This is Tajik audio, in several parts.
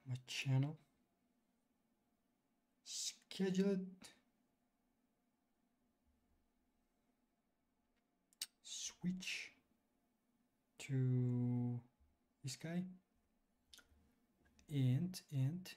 my channel. Scheduled. Switch to this guy. And okay.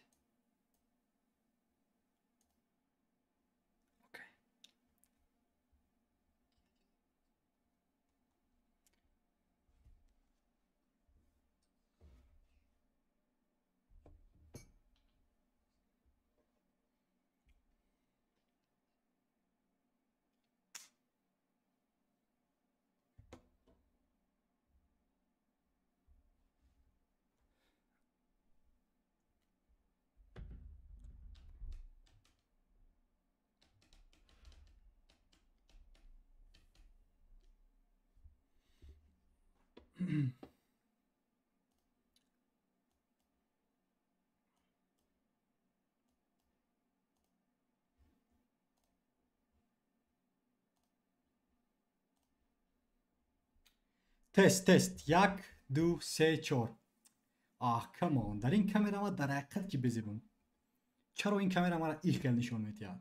تست 1 2 3 4 کمان در این کامera ما در حقیقت که بزیبون چرا این کامera ما را ایخ نشون میده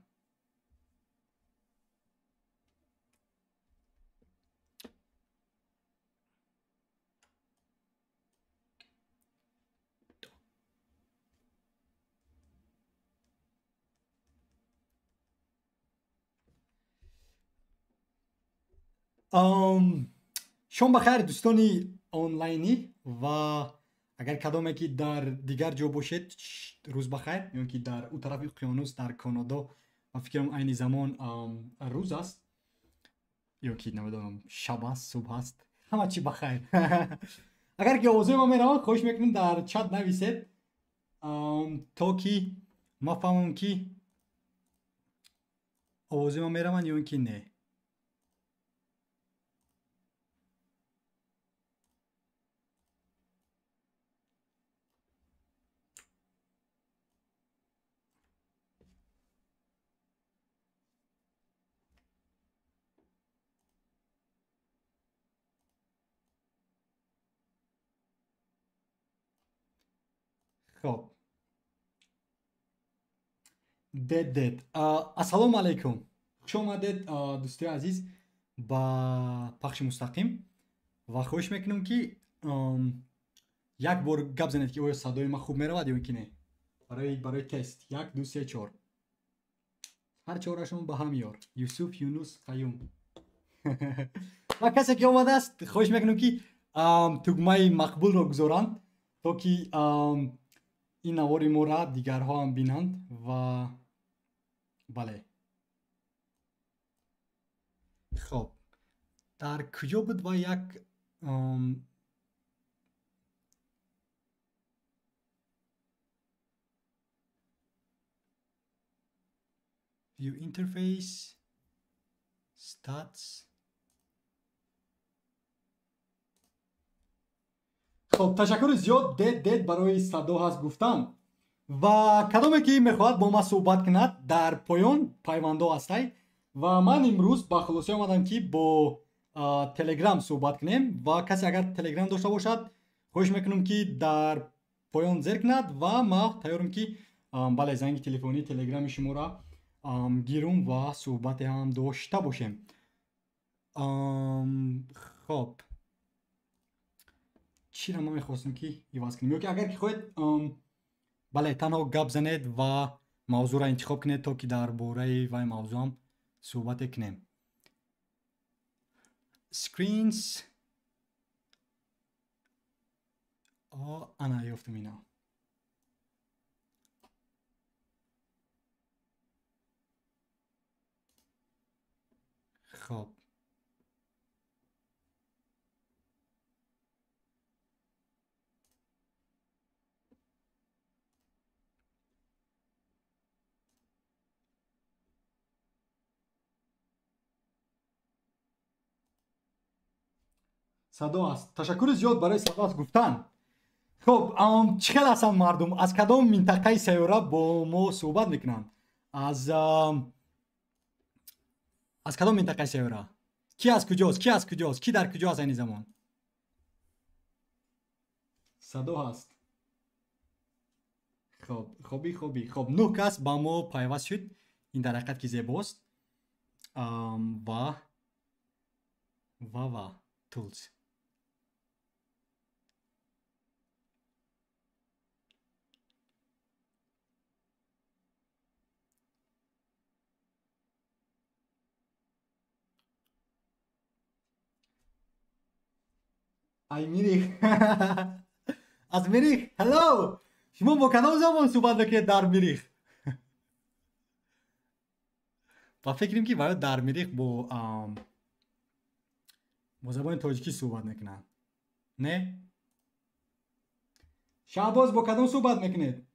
شما بخیر دوستانی آنلاینی و اگر کدام که در دیگر جا باشید روز بخیر یا که در اون طرف اقیانوس در کانادا و فکرم این زمان روز است یا که نمیدونم شب است صبح است همه چی بخیر اگر که آوازه ما میرم خوش میکنم در چت نویسید تا که ما فهمم که آوازه ما میرم یا که نه. خب دید السلام علیکم خوش آمدید دوستی عزیز با پخش مستقیم و خوش میکنم که یک بار گپ زنید که آیا صدای ما خوب میرود یا که نه برای تست 1 2 3 4 هر چهارشون با هم یار یوسف یونس قیوم و کسی که آمده است خوش میکنم که تگمه مقبول رو گذارند تا که این نوار ما را دیگرها هم بینند و بله خب در کجا بود و یک view interface stats خب تشکر زیاد دید برای صدا هست گفتن و کدامی که میخواهد با ما صحبت کند در پایان پیوندو هستی و من امروز با خلاصی آمدم که با تلگرام صحبت کنیم و کسی اگر تلگرام داشته باشد خوش میکنم که در پایان زیر کند و ما تیارم که بله زنگ تلفنی تلگرام شما را گیرم و صحبت هم داشته باشیم. خب چی را ما میخواستم که ایواز کنیم یا که اگر که خواهید بله تنها گپ زنید و موضوع را انتخاب کنید تا که در باره و موضوع هم صحبت کنیم. screens انا یافتم اینا خب صدا است تشکر زیاد برای صدا است گفتن. خب چقدر هستن مردم از کدام منطقه سیاره با ما صحبت میکنند از کدام منطقه سیاره کی از کجاست کی در کجا از این زمان صدا هست خب 9 کس با ما پیوست شد. این در حقیقت که زیباست. و تولز. ای میریخ. از میریخ هلو. شما با کدام زبان صحبت میکنید در میریخ؟ با فکریم که برای در میریخ با زبان تاجیکی صحبت میکنن. نه؟ شهباز با کدام صحبت میکنید؟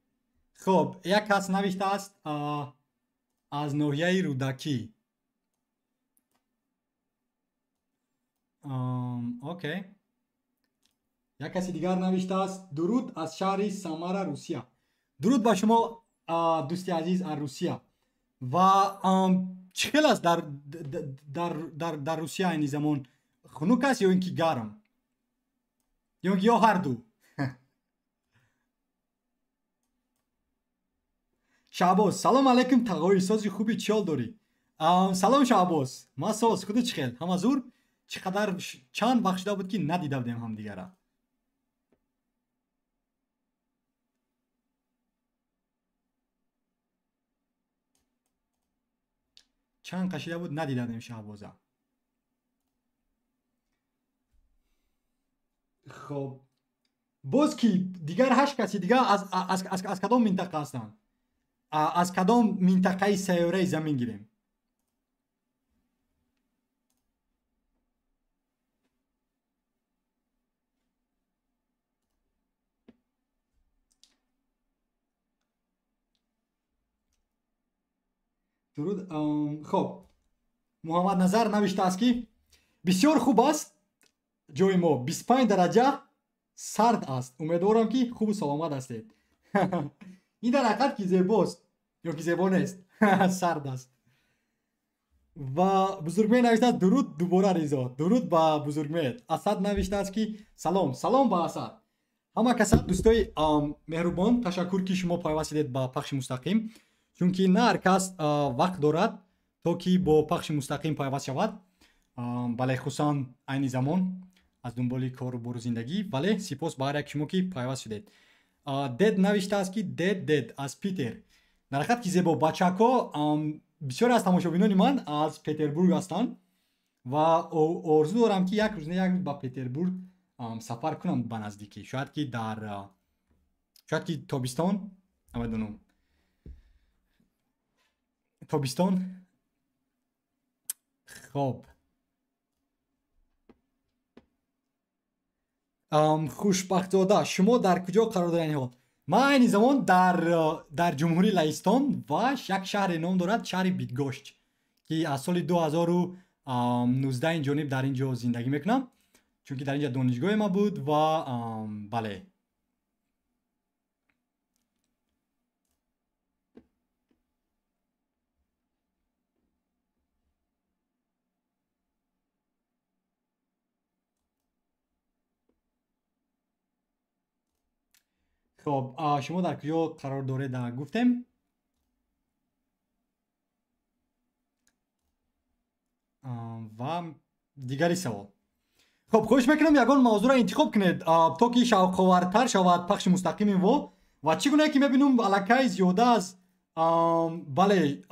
خب یک کس نوشته است از ناحیه رودکی. اوکی. یک کسی دیگر نوشته است درود از شهر سامارا روسیه. درود با شما دوستی عزیز از روسیه. و چه خیلی است در روسیه این زمان خنک است یا اینکه گرم یا هر دو؟ شعباز سلام علیکم تقوی سازی خوبی چیال داری؟ سلام شعباز ما ساز خودت چه خیل همه زور چقدر چند بخشیده بود که ندیده بودیم هم دیگره. چند قشیده بود ندیده بودیم شعبازه. خب باز کی دیگر 8 کسی دیگر از کدام منطقه هستن؟ از کدام منطقه سیاره زمین گیریم؟ درود. خب محمد نظر نوشته است که بسیار خوب است جای ما 25 درجه سرد است. امیدوارم که خوب و سلامت هستید. این در حقیقت که زیباست یا که زیبا نیست. سرد است. و بزرگمه نوشته است درود دوباره ریزا. درود با بزرگمه. اسد نوشته است که سلام با اسد. همه کسا دوستای مهربان تشکر که شما پیوستید با پخش مستقیم. چونکه نه هر کس وقت دارد تا که با پخش مستقیم پیوست شود. بله خصوصا این زمان از دنبال کار و برو زندگی. بله سپاس برای شما که پیوست شدید. دد نوشته است که دد از پیتر. در حقیقت که زیبا بچه‌ها بسیار از تماشابینان من از پتربورگ هستند و آرزو دارم که یک روز با پتربورگ سفر کنم به نزدیکی. شاید که تابستان نمیدونم تابستان. خب خوشبختانه شما در کجا قرار دارید حال؟ ما این زمان در جمهوری لهستان و یک شهر نام دارد شهر بیدگوشت که از سال 2019 این جانب در اینجا زندگی میکنم چون که در اینجا دانشگاه ما بود و بله خب شما در کجا قرار دارید گفتیم؟ و دیگری سوال. خب خواهش میکنم یگان موضوع را انتخاب کنید تا که شوق‌آورتر شود پخش مستقیم و چگونه که میبینم الکی زیاده از بله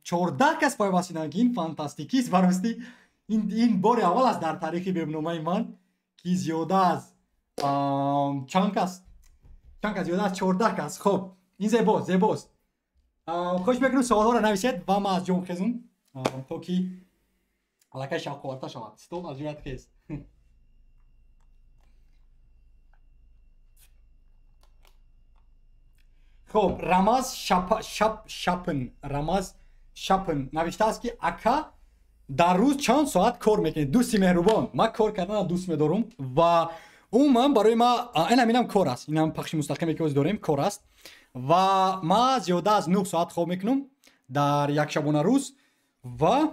14 کس پیوستیدن که این فانتاستیکی است. براستی این بار اول است در تاریخ برنامه من که زیاده از چند کس زیاده از 14 کس. خب این زیباست. خواهش میکنم سوال ها را نویسید و ما از جون خیزم تا که الکی شوق‌آورتر شود. ستوب از جویت خیز. خب رمز شپن نوشته است که اکا در روز چند ساعت کار میکنه؟ دوستی مهربان ما کار کردن دوست میدارم و من برای ما اینم کار است. اینم پخش مستقیمی که داریم کار است و ما زیاده از 9 ساعت خواب میکنم در یک شبانه روز و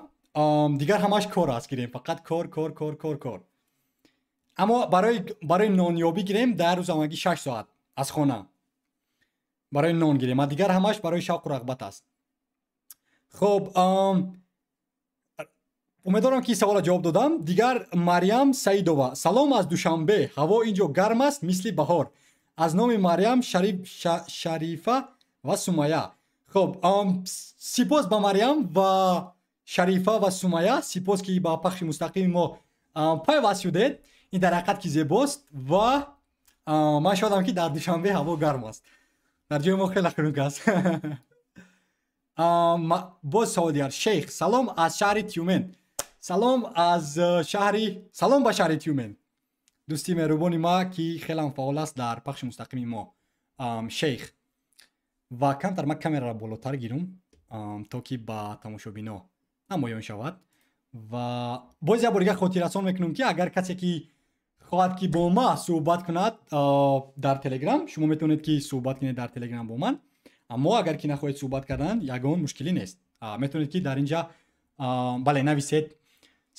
دیگر همش کار است گیریم فقط کار. اما برای نانیابی گیریم در روز همگی 6 ساعت از خانه барои нон гирем, дигар ҳамаш барои шавқу рағбат аст. хоб умедворам ки савола ҷавоб додам. Дигар Марьям Саидова: салом аз Душанбе, ҳаво инҷо гарм аст мисли баҳор. аз номи Марьям, Шарифа ва Сумая. хоб сипос ба Марьям ва Шарифа ва Сумая, сипос ки ба пахши мустақими мо пайваст шудед. ин дар ҳақиқат ки зебост ва ман шодам ки дар Душанбе ҳаво гарм аст. дар ҷои мо хеле хунук аст. боз савол дигар. Шейх: салом аз шаҳри Тюмен. салом ба шаҳри Тюмен. дӯсти меҳрубони ма ки хелам фаъол аст дар пахши мустақими мо. Шейх: ва камтар ма камераро болотар гирам то ки ба тамошобино намоён шавад. ва боз як бор дигар хотиррасон мекунам ки агар касе ки хоҳад ки бо ма суҳбат кунад дар Telegram, шумо метавонед ки суҳбат кунед дар Telegram бо ман. аммо агар ки нахоҳед суҳбат кардан, ягон мушкилӣ нест. метавонед ки дар инҷа бале нависед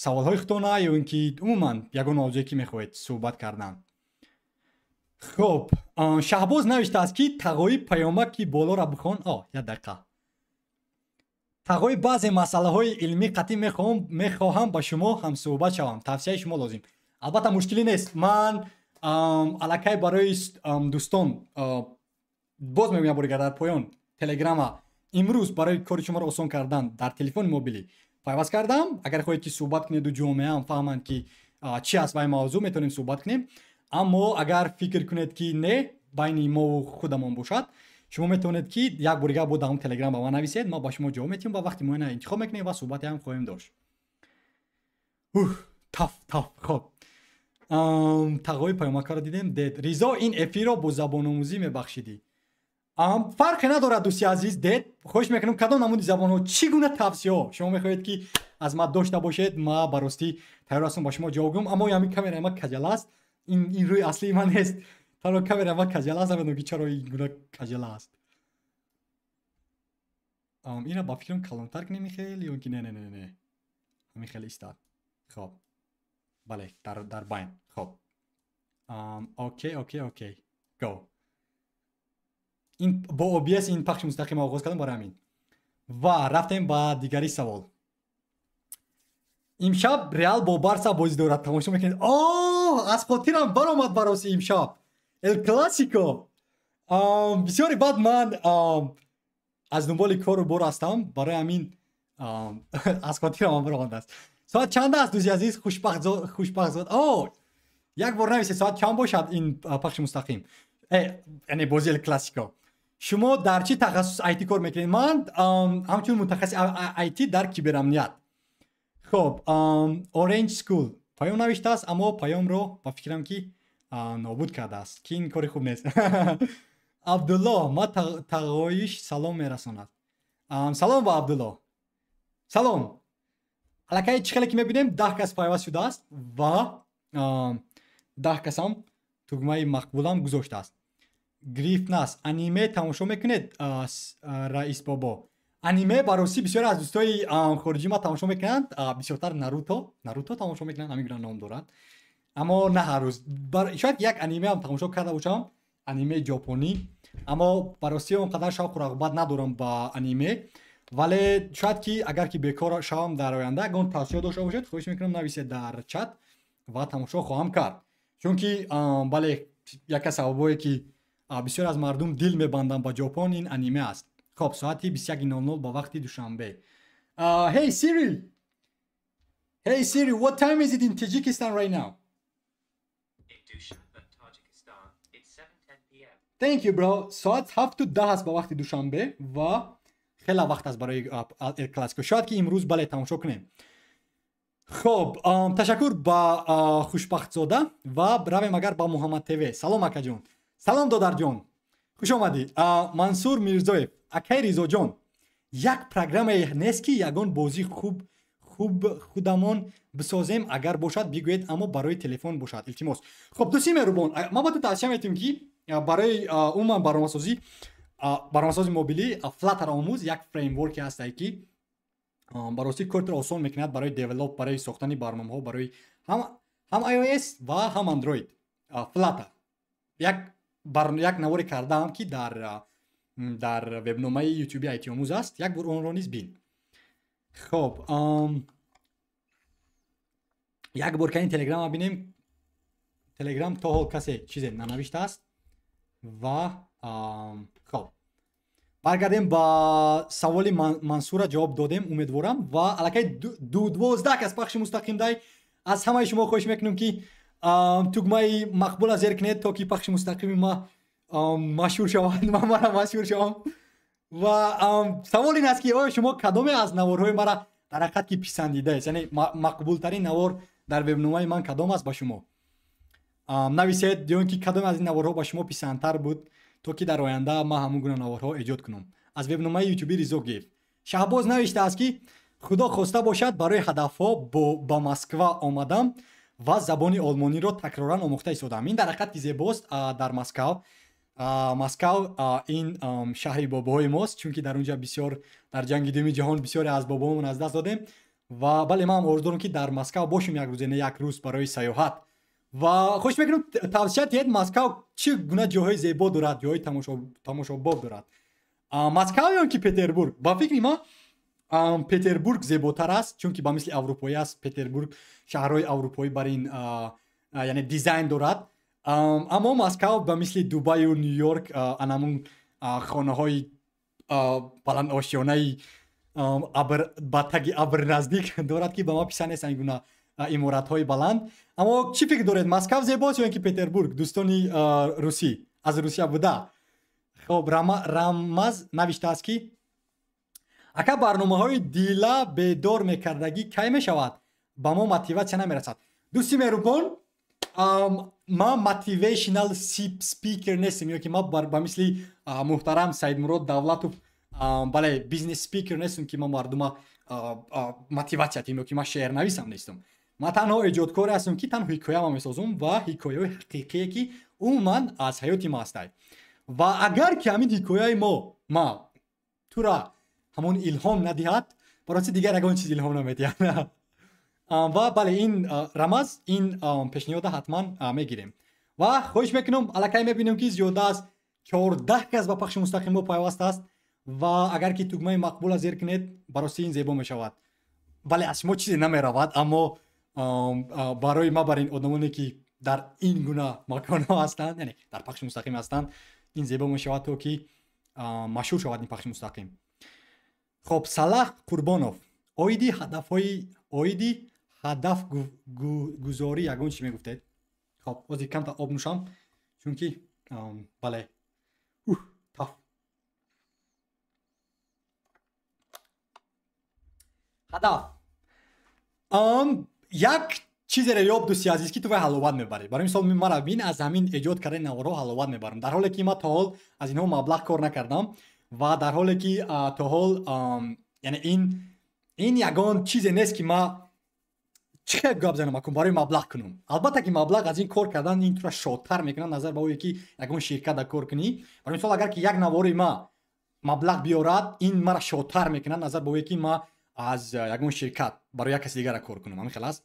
саволҳои худтона ё ин ки умуман ягон мавзӯе ки мехоҳед суҳбат кардан. хоб, Шаҳбоз навиштааст ки тағои паёмаки болоро бихон. як дақиқа. тағои баъзе масъалаҳои илмӣ қатъӣ мехоҳам ба шумо ҳамсуҳбат шавам. тавсияи шумо лозим. албатта мушкилӣ нест. ман аллакай барои дӯстон боз мегӯям бори дар поён Телеграма имрӯз барои кори шуморо осон кардан дар телефони мобилӣ пайваст кардам. агар хоҳед ки суҳбат кунеду ҷомеаам фаҳманд ки чӣ аст вай мавзӯъ, метавонем суҳбат кунем. аммо агар фикр кунед ки не байни мову худамон бошад, шумо метавонед ки як бори дигар бо дар Telegram ба ман нависед. ман ба шумо ҷавоб метиҳам ва вақти муайяна интихоб мекунем ва суҳбате ҳам хоҳем дошт. таф. хоб, тағои паёмакаро дидем. дед Ризо: ин эфирро бо забономӯзӣ мебахшидӣ. фарқе надорад дӯсти азиз. дед хоҳиш мекунам кадом намуди забонҳо, чӣ гуна тавсияҳо шумо мехоҳед ки аз ман дошта бошед, ма ба ростӣ тайёр ҳастам ба шумо ҷавоб гӯям. аммо ҳамин камераи ман каҷал аст. ин рӯи аслии ман нест. танҳо камераи ман каҷал аст. намедонам ки чаро ин гуна каҷал аст. ина ба фикрам калонтар кунем хел ё ки не ҳамин хеле истад. хоб, бале дар байн. хоб, окей go. ин бо OBS ин пахши мустақим оғоз кардам барои ҳамин. ва рафтем ба дигари савол. имшаб Реал бо Барса бозӣ дорад. тамошо мекунед. аз хотирам баромад бароси имшаб эл классико. бисёри бад ман аз дунболи кору бор ҳастам. барои ҳамин аз хотирам баромадааст. соат чанд аст дӯсти азиз? хушбахтзод. як бор нависед соат чанд бошад ин пахши мустақим, яъне бози эл классико. шумо дар чӣ тахассус IT кор мекунед? ман ҳамчун мутахассиси IT дар киберамният. хоб, Orange School паём навиштааст, аммо паёмро ба фикрам ки нобуд кардааст, ки ин кори хуб нест. Абдулло: ма тағоиш салом мерасонад. салом ба Абдулло. салом. аллакай чӣ хеле ки мебинем 10 кас пайваст шудааст ва 10 касам тугмаи мақбулам гузоштааст. Грифнас: аниме тамошо мекунед раис бобо? аниме бароси бисёре аз дӯстои хориҷи ма тамошо мекунанд. бисёртар Наруто тамошо мекунанд. ҳамин гуна ном дорад. аммо на ҳар рӯз. шояд як аниме ам тамошо карда бошам, аниме ҷопонӣ. аммо бароси он қадар шавқу рағбат надорам ба аниме. вале шояд ки агар ки бекор шавам дар оянда, агар тавсия дошта бошед, хоҳиш мекунам нависед дар чат ва тамошо хоҳам кард. чунки бале яке аз сабабое ки бисёр аз мардум дил мебанданд ба ҷопон ин аниме аст. хоб, соати 21:00 ба вақти Душанбе. Hey Siri, what time is it in Tajikistan right now? In Dushanbe, Tajikistan, it's 7:10 p.m. Thank you bro. соат 7:10 аст ба вақти Душанбе ва хела вақт аст барои эл классико. шояд ки имрӯз бале тамошо кунем. хоб, ташаккур ба хушбахтзода ва равем агар ба Муҳаммад ТВ. салом акаҷон. салом додарҷон, хуш омадӣ. Мансур Мирзоев: акай Ризоҷон, як программае нест ки ягон бозӣ хуб худамон бисозем? агар бошад бигӯед, аммо барои телефон бошад, илтимос. хоб, дӯсти меҳрубон, ма ба ту тавсия метиҳам ки барои умуман барномасозӣ мобилӣ Flutter омӯз як фреймворке ҳастае ки бароси корро осон мекунад барои девелоп, барои сохтани барномаҳо барои ҳам iOS ва ҳам Android. Flutter як навори кардаам ки дар дар вебномаи ютюби IT омӯз аст. Як бор онро низ бин. хоб як бор кани телеграма бинем. Телеграм то ҳол касе чизе нанавиштааст ва хоб баргардем ба саволи Мансура ҷавоб додем умедворам ва аллакай 12 кас пахши мустақим дай. аз ҳамаи шумо хоҳиш мекунам ки тугмаи мақбула зер кунед то ки пахши мустақими ма машҳур шавад, ман мара машҳур шавам. ва савол ин аст ки оё шумо кадоме аз наворҳои мара дар ҳақиқат ки писандидаест, яъне мақбултарин навор дар вебномаи ман кадом аст ба шумо? нависед ё ин ки кадоме аз ин наворҳо ба шумо писандтар буд то ки дар оянда ман ҳамун гуна наворҳо эҷод кунам. аз вебномаи ютюби Ризо Гев Шаҳбоз навиштааст ки худо хоста бошад барои ҳадафҳо ба Москва омадам ва забони олмониро такроран омӯхта истодам. Ин дар ҳақиқат ки зебост дар Москав. Москав ин шаҳри бобоҳои мост, чунки дар унҷа бисёр дар ҷанги дуюми ҷаҳон бисёре аз бобоҳомон аз даст додем ва бале ман орзу дорам ки дар Москав бошем як рӯзе не як рӯз барои саёҳат. ва хош мекунам тавсия диҳед Москав чӣ гуна ҷойҳои зебо дорад, ҷойҳои тамошобоб дорад. Москав ё ки Петербург? Ба фикри ман Петербург зеботар аст, чунки ба мисли аврупоӣ аст. Петербург шаҳрҳои аврупоӣ бар ин яъне дизайн дорад. аммо Москав ба мисли Дубаю, Нью-Йорк анамун хонаҳои баландошёнаи ба таги абр наздик дорад ки ба ман писанд нест ин гуна иморатҳои баланд. аммо чӣ фикр доред, Москав зебост ё ин ки Петербург? дӯстони русӣ аз Русия буда. хоб Рамаз навиштааст ки ака барномаҳои дила бедор мекардагӣ кай мешавад? ба мо мотиватсия намерасад. дӯсти меҳрубон, ман мотивейшнал спикер нестам ё ки ман ба мисли муҳтарам Саидмурод Давлатов бале бизнес спикер нестам ки ман мардума мотиватсия дим ё ки ман шеърнависам нестам. ман танҳо эҷодкоре ҳастам ки танҳо ҳикояма месозам ва ҳикояҳои ҳақиқие ки умуман аз ҳаёти ма ҳастай. ва агар ки ҳамин ҳикояи ма тура ҳамон илҳом надиҳад, бароси дигар ягон чиз илҳом намедиҳад. ва бале ин Рамаз ин пешниҳода ҳатман мегирем. ва хоҳиш мекунам аллакай мебинем ки зиёда аз 14 кас ба пахши мустақим мо пайваст аст ва агар ки тугмаи мақбула зер кунед бароси ин зебо мешавад. бале аз шумо чизе намеравад, аммо барои ма бар ин одамоне ки дар ин гуна маконҳо ҳастанд, яъне дар пахши мустақим ҳастанд, ин зебо мешавад то ки машҳур шавад ин пахши мустақим. хоб Салаҳ Қурбонов оиди ҳадафгузорӣ ягон чӣ мегуфтед? хоб ҳозир камта об нӯшам, чунки бале таф. ҳадаф як чизеро ёб дӯсти азиз ки ту вай ҳаловат мебарӣ. барои мисол мара бин аз ҳамин эҷод кардани наворҳо ҳаловат мебарам, дар ҳоле ки ман то ҳол аз инҳо маблағ кор накардам ва дар ҳоле ки то ҳол яъне ин ягон чизе нест ки ман чихел гап занам акун барои маблағ кунам. албатта ки маблағ аз ин кор кардан ин тура шодтар мекунад назар ба ое ки ягон ширката кор кунӣ. барои мисол агар ки як навори ма маблағ биёрад, ин мара шодтар мекунад назар ба ое ки ман аз ягон ширкат барои як каси дигара кор кунам. ҳамин хел аст.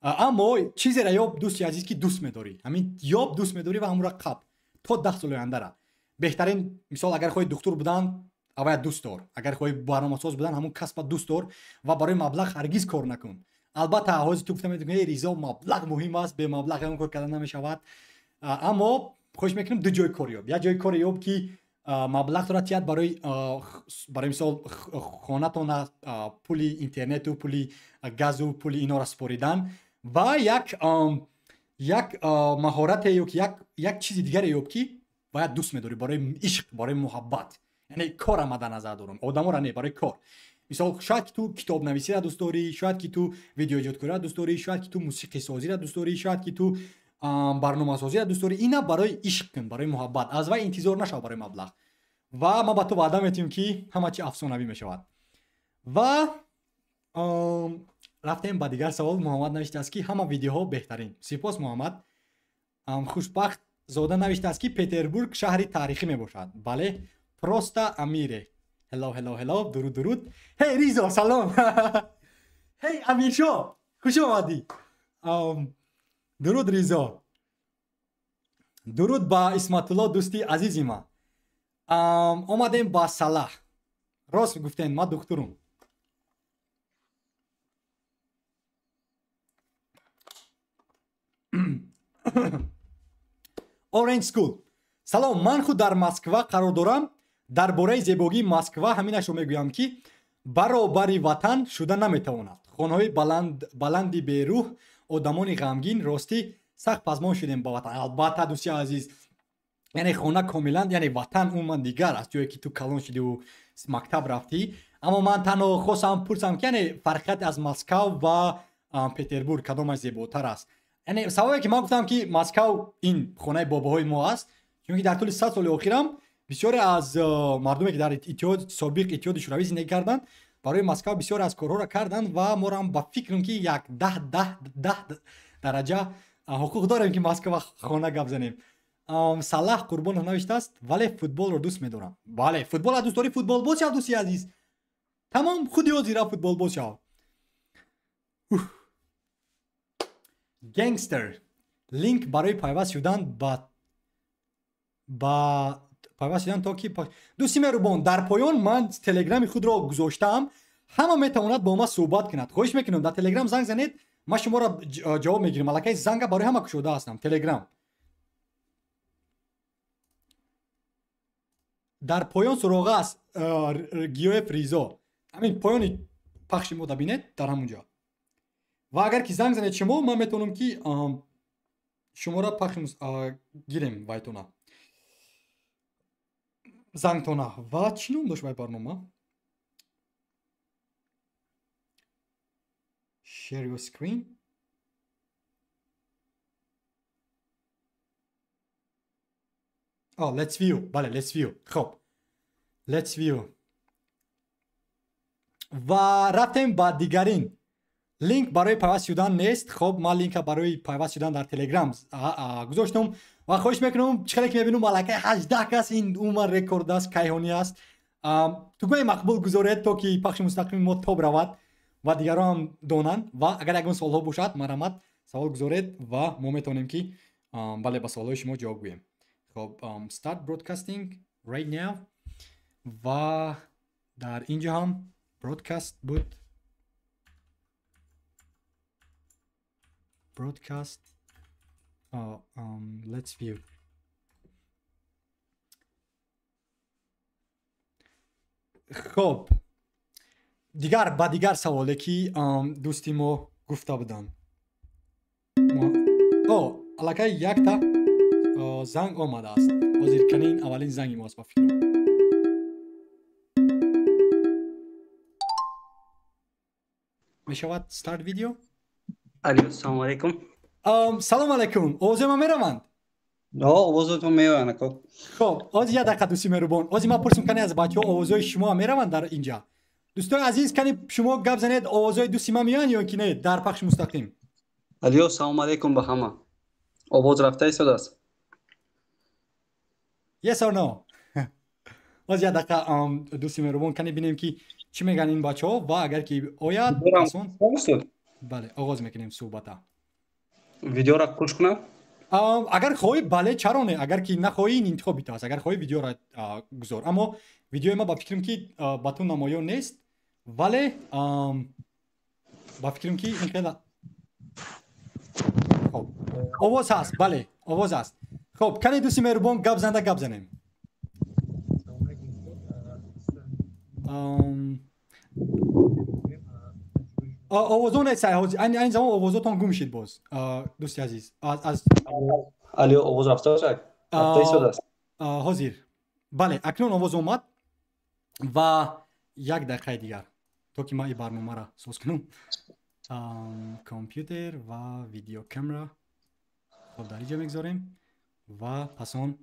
аммо чизеро ёб дӯсти азиз ки дӯст медорӣ, ҳамин ёб дӯст медорӣ ва ҳамонро қаб то 10 соли ояндара. беҳтарин мисол агар хоҳӣ духтур будан авая дӯст дор, агар хоҳӣ барномасоз будан ҳамон касба дӯст дор ва барои маблағ ҳаргиз кор накун. албатта ҳозир ту гуфта медонӣ Ризо маблағ муҳим аст, бе маблағ ягон кор кардан намешавад. аммо хоҳиш мекунам ду ҷои кор ёб. як ҷои кор ёб ки маблағтро тиҳад барои мисол хонатона пули интернету, пули газу, пули инора споридан ва як маҳорате ё ки як чизи дигаре ёб ки бояд дӯст медорӣ барои ишқ, барои муҳаббат. яъне корам мада назар дорам, одаморо не, барои кор. мисол шояд ки ту китобнависиро дӯст дорӣ, шояд ки ту видеоэҷодкориро дӯст дорӣ, шояд ки ту мусиқисозиро дӯст дорӣ, шояд ки ту барномасозиро дӯст дорӣ. ина барои ишқ кун, барои муҳаббат. аз вай интизор нашав барои маблағ. ва ман ба ту ваъда метиҳам ки ҳама чи афсонавӣ мешавад. ва рафтем ба дигар савол. Муҳаммад навиштааст ки ҳама видеоҳо беҳтарин. сипос Муҳаммад. хушбахт зода навиштааст ки Петербург шаҳри таърихӣ мебошад. бале, просто амире. Hello, дуруд. Hey Ризо, салом. Hey Амиршо, хуш омадӣ. дуруд Ризо. дуруд ба Исматулло дӯсти азизи ман. اومدیم با صلاح. راست گفتین، ما دکترم. Orange School. سلام، من خود در مسکو قرار دارم. درباره زیبایی مسکو همینش رو میگویم که برابری وطن شده نمیتواند. خانه‌های بلندی به روح، آدمان غمگین، راستی سخت پزمان شدیم با وطن. البته دوستی عزیز، یعنی خانه کاملا یعنی وطن اون من دیگر است، جایی که تو کلان شدی و مکتب رفتی. اما من تنها خواستم پرسم که یعنی فرقیت از مسکو و پتربورگ کدامش زیباتر است؟ یعنی سوالی که من گفتم که مسکو این خانه باباهای ما است، چون که در طول 100 سال اخیرم بسیاری از مردمی که در اتحاد سابق اتحاد شوروی زندگی کردند برای مسکو بسیار از کارها را کردند و ما هم با فکرم که یک 10 درجه حقوق داریم که مسکو خانه گپ زنیم. صلاح قربان نوشته است ولی فوتبال رو دوست می‌دارم. بله، فوتبال دوست داری؟ فوتبال باز شو دوستی عزیز. تمام خودی از زیرا فوتبال باز شو. گنگستر لینک برای پیوست شدن با پیوست شدن تا که دوستی مهربان، در پایان من تلگرام خود را گذاشتم، همه میتواند با ما صحبت کند. خواهش میکنم در تلگرام زنگ زنید، ما شما را جواب میگیرم. الکی زنگ برای همه گشوده هستم. تلگرام در پایان سراغ است گیاه فریزا، همین پایان پخش ما ببینید در همونجا. و اگر که زنگ زنید شما، من میتونم که شما را پخش گیریم وایتونا زنگتونا. و چی نام داشت بای برنامه؟ share your screen. let's view. بله let's view. خب let's view. و رفتیم با دیگرین. لینک برای پیوست شدن نیست. خب من لینک برای پیوست شدن در تلگرام گذاشتم و خواهش میکنم چقدر که میبینم مالکه 18 کس این اومر رکورد است، کیهانی است. تو گوی مقبول گذارید تا که پخش مستقیم ما تاب رود و دیگران هم دانند. و اگر اگه سوال ها باشد مرحمت سوال گذارید و ما میتونیم که بله با سوال های شما جواب گوییم. خب start broadcasting right now. و در اینجا هم broadcast بود. broadcast let's view. خب دیگر سوالی که دوستی ما گفته بودن. الکی یک تا زنگ آمده است. حاضر کنین اولین زنگی ماست با فکرم. می شود start ویدیو؟ السلام علیکم. سلام علیکم. آوازه ما میروند؟ آوازتون میروند. خب از یک دقیقه دوستی مهربان، از ما پرسیم کنی از بچه ها آوازهای شما میروند در اینجا؟ دوستان عزیز کنی شما گپ زنید آوازهای دوستی ما میان یا که نه در پخش مستقیم؟ سلام علیکم به همه. آواز رفته است است؟ yes or no. از یک دقیقه دوستی مهربان کنی ببینیم که چی میگن این بچه ها و اگر که آید آسان بله آغاز میکنیم صحبت. ویدیو را پوش کنم؟ اگر خواهی بله چرا نه، اگر که نخواهی این انتخابی تو است. اگر خواهی ویدیو را گذار، اما ویدیو ما با فکرم که باتون نمایان نیست ولی با فکرم که این خیلی خب آواز هست. بله آواز هست. خب کنی دوستی مهربان گپ زنیم. آوازون نیست این زمان آوازاتون گم شد باز دوستی عزیز. از آواز رفته است؟ حاضر. بله اکنون آواز اومد و یک دقیقه دیگر تا که ما این برنامه را ساز کنم. کامپیوتر و ویدیو کامera خب در اینجا میگذاریم و پسان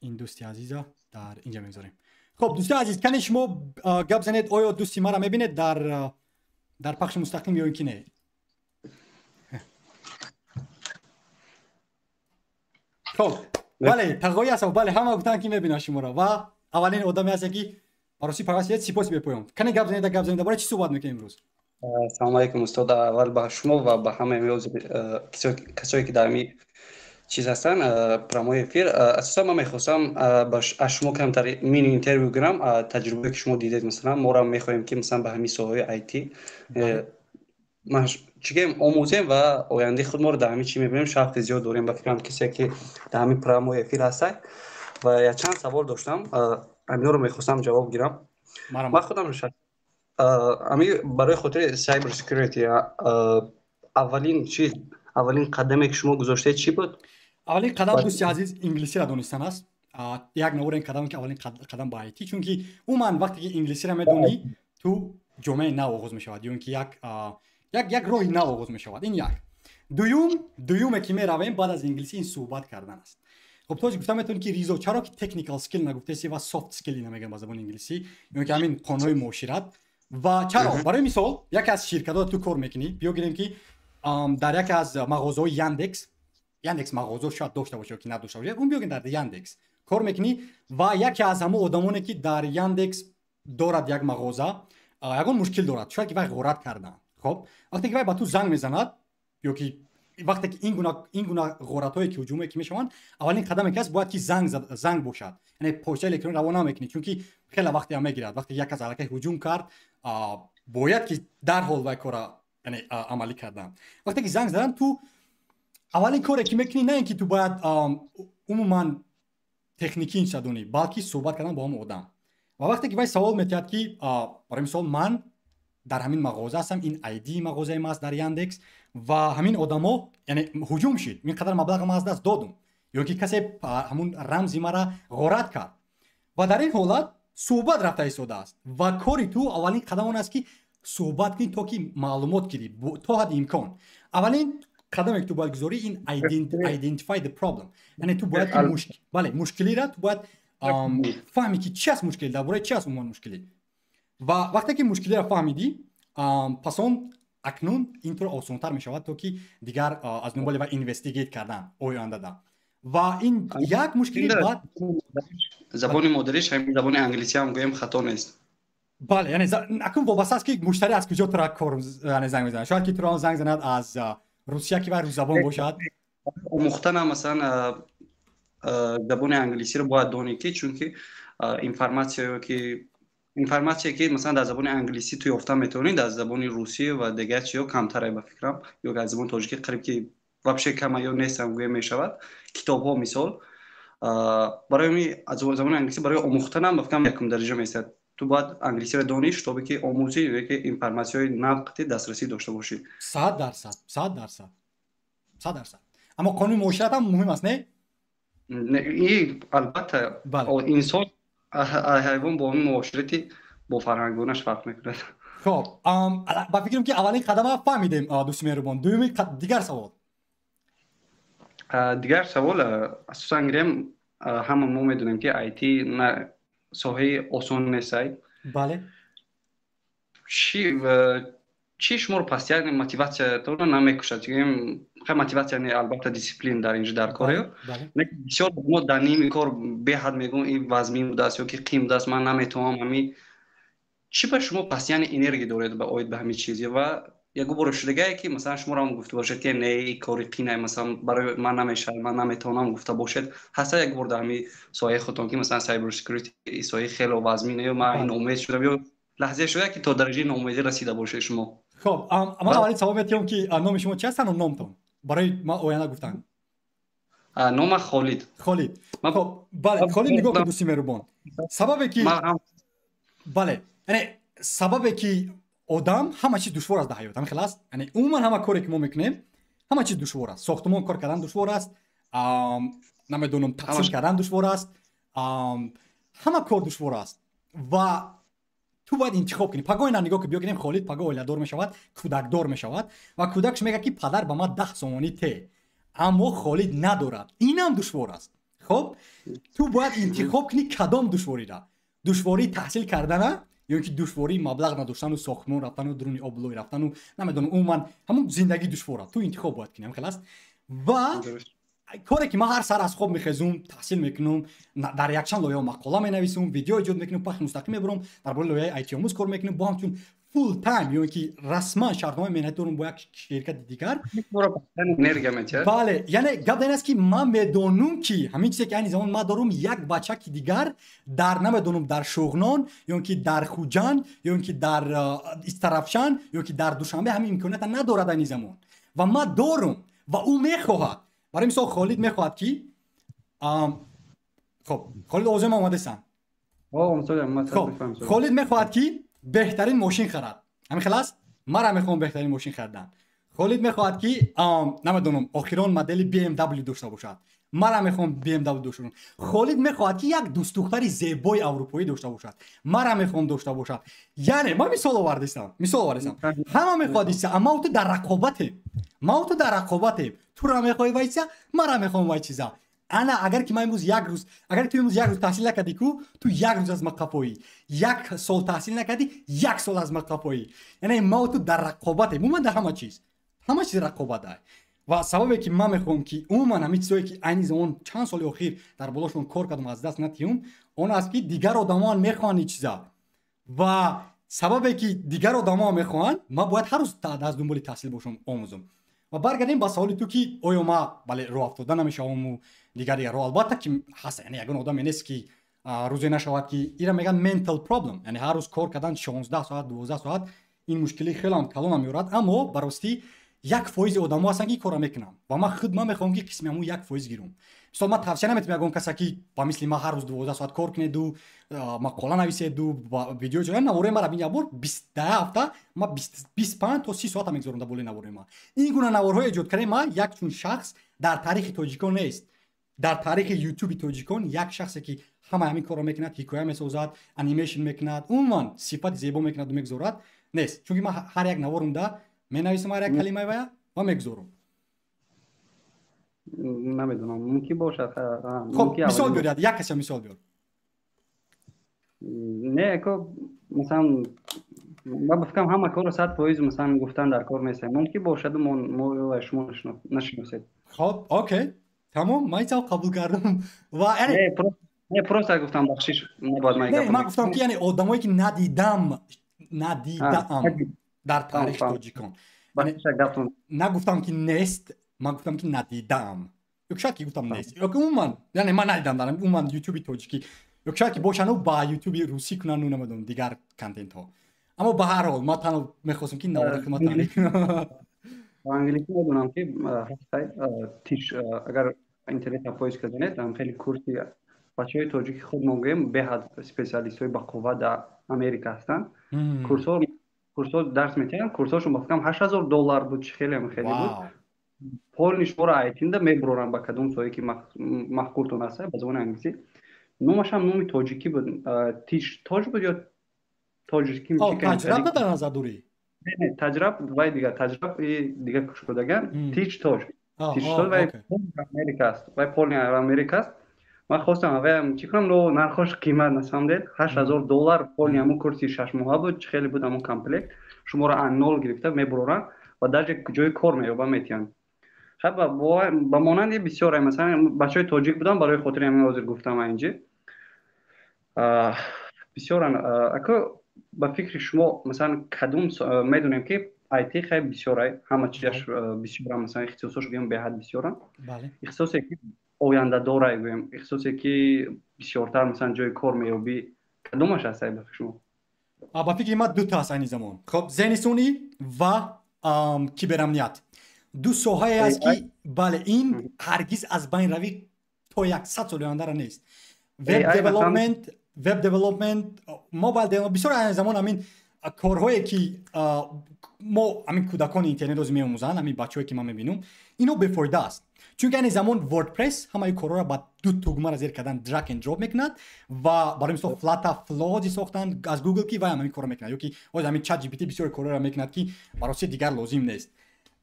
این دوستی عزیز در اینجا میگذاریم. خب دوستی عزیز کنی شما گپ زنید آیا دوستی ما را میبینید در پخش مستقیم یا اینکه نه؟ خب بله تقاضی است. بله همه گفتن که میبینن شما را و اولین آدمی هست که برای پیوست سپاس بپویم. کنی گپ زنید برای چی صحبت میکنیم امروز؟ سلام علیکم استاد. اول به شما و به همه کسایی که در می چیز هستن پراموی افیر اساسا من میخواستم باش از شما کمتر مینی اینترویو گرم تجربه که شما دیدید مثلا ما را میخوایم که مثلا به همین سوهای آی تی بله ما چیگه آموزیم و آینده خود ما رو در همین چی میبینیم شوق زیاد داریم. فکرم کسی که در همین پراموی افیر هست و یا چند سوال داشتم امینا رو میخواستم جواب گیرم. من مرحبا خودم امی برای خاطر سایبر سکیوریتی اولین چیز اولین قدمی که شما گذاشته چی بود؟ اولین قدم دوستی عزیز انگلیسی را دانستن است یک نور این قدم که اولین قدم با آیتی چونکه عموما وقتی که انگلیسی را میدونی تو جامعه نو آغاز می شود یا اینکه یک راه نو آغاز می شود. این یک دوم که می رویم بعد از انگلیسی این صحبت کردن است. خب توش گفتم میتونی که ریزو چرا که تکنیکال اسکیل نگفته و سافت اسکیل نمیگن با زبان انگلیسی یا که همین قانونهای معاشرت و چرا برای مثال یک از شرکت‌ها تو کار میکنی بیا گیریم که در یک از مغازه‌های یاندکس مغازه شاید داشته باشه که نداشته باشه اون بیاین در یاندکس کار میکنی و یکی از همه آدمانی که در یاندکس دارد یک مغازه یگان مشکل دارد شاید که وقت غارت کردن. خب وقتی که با تو زنگ میزند یا که وقتی که این گونه غارت‌هایی که هجومی که میشوند اولین قدمی که است باید که زنگ باشد یعنی پشت الکترونیک روانه میکنی چون خیلی وقتی هم میگیرد وقتی یک از علاقه هجوم کرد باید که در حال وای کار یعنی عملی کردن. وقتی که زنگ زدن تو اولین کاری که میکنی نه اینکه تو باید عموما تکنیکی این شدونی بلکه صحبت کردن با هم آدم و وقتی که وای سوال میکرد که برای مثال من در همین مغازه هستم این ایدی مغازه ما است در یاندکس و همین آدما یعنی هجوم شد این قدر مبلغ ما از دست دادم یا که کسی همون رمزی مرا غارت کرد و در این حالت صحبت رفته ایستاده است و کاری تو اولین قدم اون است که صحبت کنی تا که معلومات گیری تا حد امکان. اولین قدمی که تو باید گذاری این identify the problem یعنی تو باید که مشکلی را تو باید فهمی که چی است مشکل درباره چی است اون مشکلی و وقتی که مشکلی را فهمیدی پس اون اکنون اینطور آسان‌تر می شود تا که دیگر از دنبال و اینوستیگیت کردن آینده ده و این یک مشکلی بعد زبان مادریش همین زبان انگلیسی هم گویم خطا نیست. بله یعنی اکنون وابسته است که مشتری از کجا تو را کار یعنی زنگ میزنه شاید که تو را زنگ زند از روسیه که بر زبان باشد مختنه مثلا زبان انگلیسی رو باید دونی که چون که اینفورماسیون که مثلا در زبان انگلیسی تو یافته میتونید از زبان روسی و دیگر چیزا کمتره به فکرم یا از زبان تاجیکی قریب که وابشه کم یا نیست هم گویا میشود. کتاب ها مثال برای از زبان انگلیسی برای آموختن هم بفکرم یکم درجه میشه. تو باید انگلیسی رو دانیش تا که آموزی یا که اینفورماسیون نقطه دسترسی داشته باشی 100%. اما قانون معاشرت هم مهم است نه این البته انسان حیوان با معاشرتی با فرهنگونش فرق میکنه. خب با فکرم که اولین قدم فهمیدیم دوست مهربان. دومی دیگر سوال اساسا گریم همون ما میدونیم که آیتی نه ساحه آسان نیست. بله چی شما رو پس یعنی موتیواسیون تو رو نمیکشد چون خیلی موتیواسیون البته دیسیپلین در اینجا در کاره نه بسیار ما در نیم کار به حد میگم این وزمی بوده است یا که قیم دست من نمیتونم همین چی به شما پس یعنی انرژی دارید به اوید به همین چیزی و یک بار شدگی که مثلا شما رو گفته باشید که نه کاری قینه مثلا برای من نمیشه من نمیتونم گفته باشید هسته یک بار در همین سایه خودتون که مثلا سایبر سکیوریتی سایه خیلی وزمی نه من این امید شدم یا لحظه شده که تا درجه ناامیدی رسیده باشه شما. خب اما اولین سوال میتونم که نام شما چی هستن و نامتون برای ما آینده گفتن. نام خالد. خب بله خالد نگاه کن دوستی مهربان سببی که بله یعنی سببی که آدم همه چیز دشوار است در حیات همین خلاص یعنی عموما همه کاری که ما میکنیم همه چیز دشوار است. ساختمان کار کردن دشوار است نمیدونم تحصیل کردن دشوار است همه کار دشوار است و تو باید انتخاب کنی. پگاه اینا نگاه که بیا کنیم خالد پگاه اولادار میشود کودک دار میشود و کودکش میگه که پدر به ما 10 سومانی ته اما خالد ندارد اینم دشوار است. خب تو باید انتخاب کنی کدام دشواری را دشواری تحصیل کردن یا اینکه دشواری مبلغ نداشتن و ساختمان رفتن و درون آبلوی رفتن و نمیدونم عموما همون زندگی دشواره تو انتخاب باید کنی خلاص و کاری که ما هر سر از خواب میخزم تحصیل میکنم در یک چند لایه مقاله مینویسم ویدیو ایجاد میکنم پخش مستقیم میبرم در بالا لایه آیتی آموز کار میکنم با همچون فول تایم یعنی که رسما شرطنامه مهنتی دارم با یک شرکت دیگر بله یعنی گپ این است که من میدونم که همین چیزی که این زمان ما دارم یک بچه که دیگر در نمیدونم در شغنان یا که در خوجان یا که در استرافشان یا که در دوشنبه همین امکانات نداره در این زمان و ما دارم و او میخواهد برای مثال خالد میخواهد که خب خالد آزم آماده سن خالد میخواهد که بهترین ماشین خرد همین خلاص مرا میخوام بهترین ماشین خریدن خالد میخواهد که نمیدونم آخران مدل BMW داشته باشد مرا میخوام BMW داشته باشم خالد میخواهد که یک دوست دختر زیبای اروپایی داشته باشد مرا میخوام داشته باشد یعنی ما مثال آوردم همه میخواد است اما تو در رقابت تو را میخوای وایسا مرا میخوام وای چیزا انا اگر که من امروز یک روز تحصیل نکردی کو تو یک روز از ما قفایی یک سال تحصیل نکردی یک سال از ما قفایی یعنی ما تو در رقابت من در همه چیز رقابت است و سببی که من میخوام که من همین چیزایی که این زمان چند سال اخیر در بالاشون کار کردم از دست ندیم اون است که دیگر آدمان میخوان این چیزا و سببی که دیگر آدما میخوان ما باید هر روز از دنبال تحصیل باشم آموزم و برگردیم با سوالی تو که آیا ما بله راه افتاده نمیشه و دیگر راه البته که هست یعنی اگر آدم نیست که روزی نشود که اینا میگن منتال پرابلم یعنی هر روز کار کردن 16 ساعت 12 ساعت این مشکلی خیلی هم کلان میارد اما براستی 1% آدما هستن که کار میکنن و ما خود میخوام که قسمی همون 1% گیرم مثلا ما توصیه نمیتونم بگم کسی که با مثل ما هر روز 12 ساعت کار کنه دو مقاله نویسه دو ویدیو جوړه نوره ما را بین یابور 20 هفته ما 25 تا 30 ساعت میگذارم در بولی نوره ما این گونه نوارهای ایجاد کردیم ما یک چون شخص در تاریخ تاجیکان نیست در تاریخ یوتیوب تاجیکان یک شخصی که همین کارو میکند حکایه میسازد انیمیشن میکند اون صفات زیبا میکند و میگذارد نیست چون ما هر یک نوارم ده مینویسم هر یک کلمه و میگذارم نمیدونم ممکن باشه خب مثال بیارید یک کسی مثال بیار نه که مثلا ما بفکرم همه کار 100% مثلا گفتن در کار نیست ممکن باشه ما و شما نشناسید خب اوکی تمام ما اینا قبول کردم و یعنی نه پروسه گفتم بخشش نباید نه من گفتم که یعنی آدمایی که ندیدم در تاریخ تاجیکان نگفتم که نیست من گفتم که ندیدم یک شاید که گفتم نیست یعنی من ندیدم دارم اون یوتیوب تاجیکی یک شاید که باشن و با یوتیوب روسی کنن و نمیدونم دیگر کانتنت ها اما به هر حال ما تنها میخواستم که نوار خدمت تعریف کنم انگلیسی میدونم که تیش اگر اینترنت پایش کنید خیلی کورسی بچهای تاجیکی خود میگم به حد اسپسیالیست های با قوت در امریکا هستن کورس‌ها درس میتونن کورساشون با فکرم $8,000 بود خیلی بود پول نشور آیتینده میبرن با کدوم سوی که محکورتون هست به زبان انگلیسی نومش هم نومی تاجیکی بود تیش تاج بود یا تاجیکی میشه که تجربه در نظر دوری نه تجربه وای دیگه شدگان تیچ تاج وای امریکا است وای پول امریکا است من خواستم اوه چی کنم رو نرخش قیمت نسامدید $8,000 پول همون کورسی 6 ماه بود خیلی بود همون کامپلکت شما رو انول گرفته میبرن و در جای کار میابا میتین خب با مانند بسیار مثلا بچهای تاجیک بودن برای خاطر همین حاضر گفتم اینجا بسیار اگه با فکر شما مثلا کدوم میدونیم که آیتی خیلی بسیاره همه چیزش بسیاره مثلا اختصاصش بگیم به حد بسیاره بله اختصاصی که آینده داره بگیم اختصاصی که بسیارتر مثلا جای کار میابی کدومش هست به شما با فکر ما دو تا هست این زمان خب ذهن‌رسانی و کیبر امنیت دو ساحه است که بله این هرگز از بین روی تا 100 سال آینده نیست وب دیولپمنت موبایل دیولپمنت بسیار این زمان همین کارهایی که ما همین کودکان اینترنت روز میآموزن همین بچه‌ای که من میبینم اینو بفایده است چون که این زمان وردپرس همه کارا را با دو تگمه را زیر کردن دراگ اند دراپ میکند و برای مثال فلاتا فلوجی ساختن از گوگل کی و همین کارا میکند یا که همین چت جی پی تی بسیار کارا را میکند که برای دیگر لازم نیست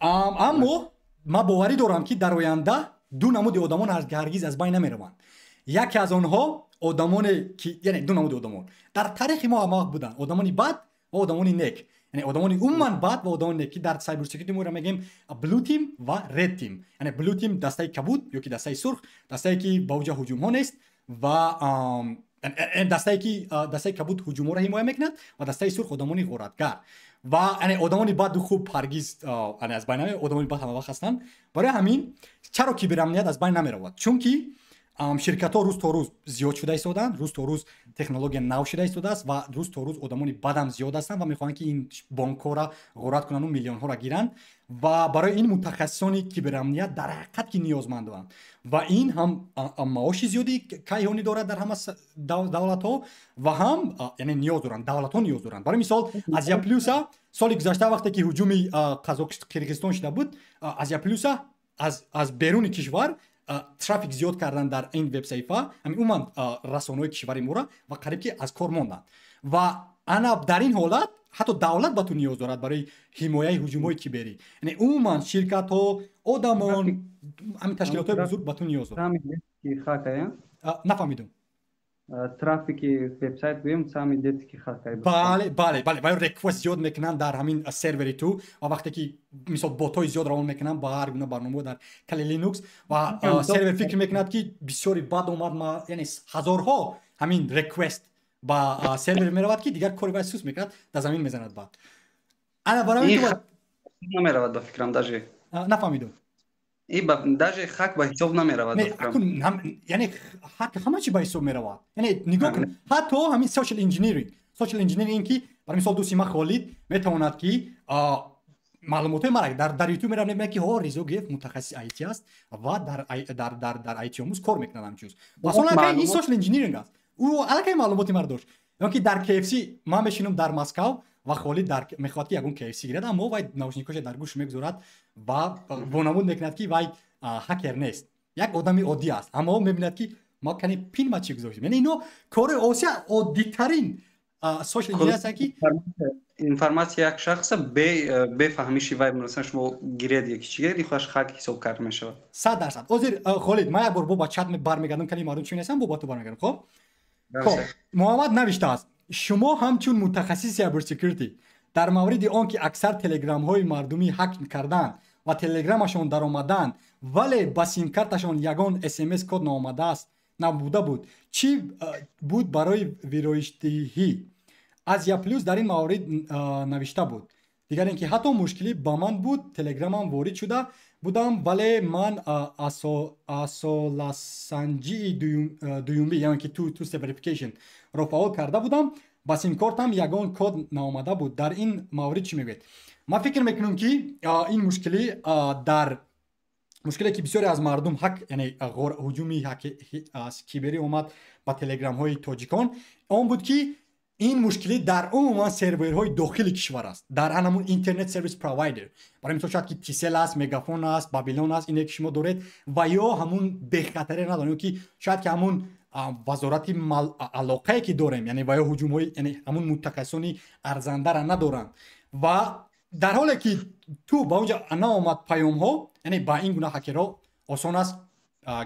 اما ما باوری دارم که در آینده دو نمود آدمان هرگز از بین نمیروند یکی از آنها آدمانی که یعنی دو نمود آدمان در تاریخ ما بودن آدمانی بد و آدمانی نیک یعنی одамони умуман бад ва одамоне ки дар cyber security мора мегем blue team ва red team. یعنی blue team дастаи кабуд ё ки дастаи сурх, дастае ки ба вуҷа ҳуҷумҳо нест ва дастае ки дастаи кабуд ҳуҷумҳоро ҳимоя мекунад ва дастаи сурх одамони ғоратгар. ва яъне одамони баду хуб ҳаргиз яъне аз байн намеравад. Одамони бад ҳама вақт ҳастанд. Барои ҳамин чаро киберамният аз байн намеравад? Чунки ширкатҳо рӯз то рӯз зиёд шуда истоданд, рӯз то рӯз технология нав шуда истодааст ва рӯз то рӯз одамони бадам зиёд ҳастанд ва мехоҳанд ки ин бонкҳоро ғорат кунанду миллионҳоро гиранд ва барои ин мутахассисони киберамният дар ҳақиқат ки ниёзманданд ва ин ҳам маоши зиёди кайҳонӣ дорад дар ҳама давлатҳо ва ҳам яъне ниёз доранд, давлатҳо ниёз доранд. Барои мисол Азия Плюса соли гузашта вақте ки ҳуҷуми Қирғизистон шуда буд, Азия Плюса аз беруни кишвар трафик зиёд кардан дар ин вебсайфа, ҳамин умуман расонаҳои кишвари моро ва қариб ки аз кор монданд. Ва ана дар ин ҳолат ҳатто давлат ба ту ниёз дорад барои ҳимояи ҳуҷумҳои киберӣ. Яъне умуман ширкатҳо, одамон, ҳамин ташкилотҳои бузург ба ту ниёз дорад. Нафаҳмидум. Трафики вебсайт гӯем сами детски хакай. Бале, ва реквест зиёд мекунанд дар ҳамин сервери ту ва вақте ки мисол ботҳои зиёд равон мекунанд ба ҳар гуна барномаҳо дар Kali Linux ва сервер фикр мекунад ки бисёри бад омад, ма яъне ҳазорҳо ҳамин реквест ба сервер меравад ки дигар кори вай сус мекунад, дар замин мезанад бад. Ана барои ту намеравад ба фикрам даже. Нафаҳмидум. Даже хак ба ҳисоб намеравад. Яъне хак ҳама чӣ ба ҳисоб меравад. Яъне нигоҳ кун, ҳатто ҳамин social engineering ки бар мисол дӯсти ма Холид метавонад ки маълумотои маро дар YouTube меравад мебинад ки Резо Геф мутахассиси IT аст ва дар IT омӯз кор мекунад ҳамчиз. Масалан ин social engineering аст. ӯ аллакай маълумоти маро дошт. ё ки дар KFC ман мешинам дар Москав ва Холид мехоҳад ки ягон KFC гирад, аммо вай наушникоша дар гӯш мегузорад ва вонамуд мекунад ки вай ҳакер нест, як одами оддӣ аст, аммо мебинад ки ма кани пин ма чӣ гузоштем. Яъне ино кори осия оддитарин social engineering аст ки информация як шахса бе фаҳмиши вай масалан шумо гиред яки чӣ гиред, хош хак ҳисоб карда мешавад. 100%. Озир Холид, ма як бор бо ба чат бармегардам кани мардум чӣ нестам, бо ту бармегардам. Хоб Муҳаммад навиштааст: шумо ҳамчун мутахассиси cyber security дар мавриди он ки аксар телеграмҳои мардумӣ ҳак карданд ва телеграмашон даромаданд, вале ба симкарташон ягон SMS код наомадааст набуда буд, чӣ буд барои вироиштиҳӣ? Азия Плюс дар ин маврид навишта буд. Дигар ин ки ҳатто мушкилӣ ба ман буд, телеграмам ворид шуда будам, вале ман асоласанҷии дуюмӣ, яъне ки two step verification ро фаъол карда будам, ба симкортам ягон код наомада буд. Дар ин маврид чӣ мегӯед? Ман фикр мекунам ки ин мушкилӣ ки бисёре аз мардум яъне ҳуҷуми киберӣ омад ба телеграмҳои тоҷикон, он буд ки ин мушкилӣ дар умуман серверҳои дохили кишвар аст, дар ҳамун интернет сервис провайдер. Барои мисол шояд ки Тисел аст, Мегафон аст, Бабилон аст, ине ки шумо доред ва ё ҳамун бехатаре надорем, ё ки шояд ки ҳамун вазорати алоқае ки дорем, яъне ва ё ҳуҷумҳои яъне ҳамун мутахассисони арзандара надоранд ва дар ҳоле ки ту ба онҷа наомад паёмҳо, яъне ба ин гуна ҳакерҳо осон аст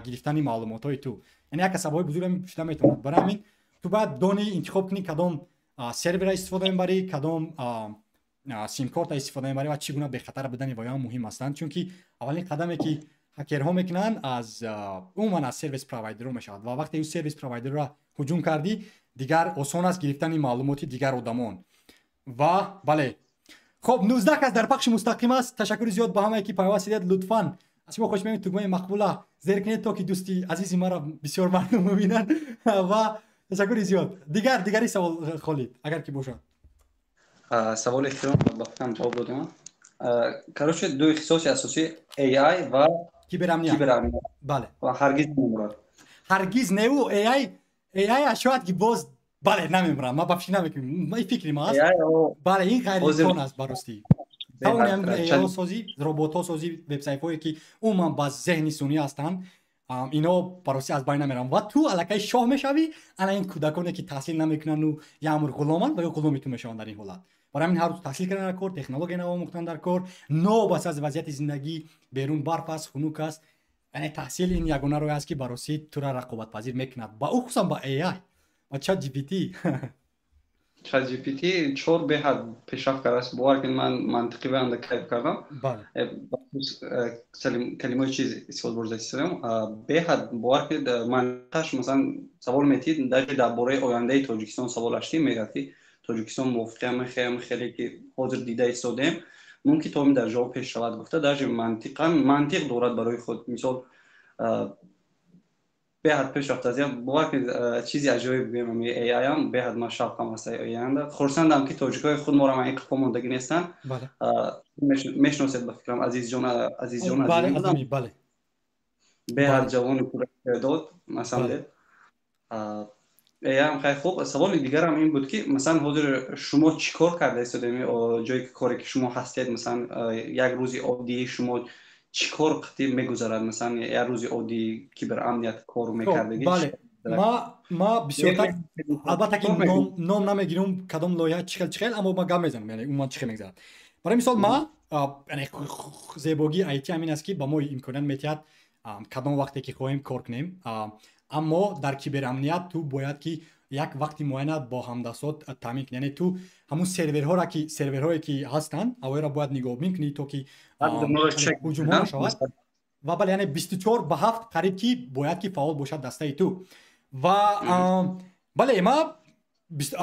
гирифтани маълумотҳои ту. Яъне як асабҳои бузургам шуда метавонад. Барои ҳамин ту бояд дони интихоб кунӣ кадом сервера истифода мебарӣ, кадом симкорта истифода мебарӣ ва чӣ гуна бехатар будани ва ё муҳим ҳастанд, чунки аввалин қадаме ки ҳакерҳо мекунанд умуман аз сервис провайдерҳо мешавад ва вақте ин сервис провайдерро ҳуҷум кардӣ, дигар осон аст гирифтани маълумоти дигар одамон. Ва бале, хоб 19 кас дар пахши мустақим аст. Ташаккури зиёд ба ҳамае ки пайваст шудед. Лутфан аз шумо хоҳиш мекунем тугмаи мақбула зер кунед, то ки дӯсти азизи маро бисёр мардум мебинанд ва ташаккури зиёд. Дигари савол Холид, агар ки бошад. Саволи ихтиром ба фикрам ҷавоб додам. Короче, ду ихтисоси асосӣ AI ва киберамният. Бале. Ва ҳаргиз намемурад. Ҳаргиз не ӯ AI шояд ки боз бале намемурад. Ма ба фикр намекунам. Ма фикри ма аст. Бале, ин ғайриимкон аст барости. Тамоми AI созӣ, роботҳо созӣ, вебсайтҳое ки умуман ба зеҳни сунъӣ ҳастанд, ино барости аз байн намеранд ва ту аллакай шоҳ мешавӣ. Ана ин кӯдаконе ки таҳсил наметунанду яъмур ғуломанд ва ё ғуломи ту мешаванд дар ин ҳолат. Барои ҳамин ҳар рӯз таҳсил кардан дар кор, технология нав омӯхтан дар кор, новобаста аз вазъияти зиндагӣ, берун барф аст, хунук аст. Яъне таҳсил ин ягона роҳ аст ки барости тура рақобатпазир мекунад, ба хусусан ба AI ва ChatGPT. ChatGPT 4 به حد پیشرفت کرده است. باور کنید من منطقی به اند کیف کردم. بله کلمه چیز استفاده برده استفادم به حد باور کنید منطقش مثلا سوال میتید درباره آینده تاجیکستان سوال اشتی میگه که تاجیکستان موافقه خیلی که حاضر دیده ایستادیم ممکن تا در جواب پیش رود گفته در منطق دارد برای خود. مثال به حد پیش رفته از باور کنید چیزی عجیبی بگم می ای آی ام به حد من شوقم است ای آینده خرسندم که تاجیکای خود ما را من یک ماندگی نیستن. بله میشناسید به فکرم عزیز جان بله عزیزی عظیمی بله به حد جوان پر استعداد مثلا هم خیلی خوب. سوال دیگر هم این بود که مثلا حضور شما چیکار کرده استادمی جایی که کاری که شما هستید مثلا یک روزی عادی شما چیکار قطعی میگذرد مثلا یک روزی عادی که بر امنیت کار میکردگی. بله ما بسیار البته که نام نمیگیرم کدام لایحه چخل اما ما گام میزنم یعنی اون چخه میگذرد. برای مثال ما یعنی زیبایی ایتی همین است که با ما امکانات میتید کدام وقتی که خواهیم کار کنیم اما در کیبر امنیت تو باید که یک وقتی معین با همدستات تامین کنی یعنی تو همون سرورهایی که هستن اونا را باید نگاه میکنی تا که هجوم نشود و بله یعنی 24/7 قریب که باید که فعال باشد دسته تو و بله ما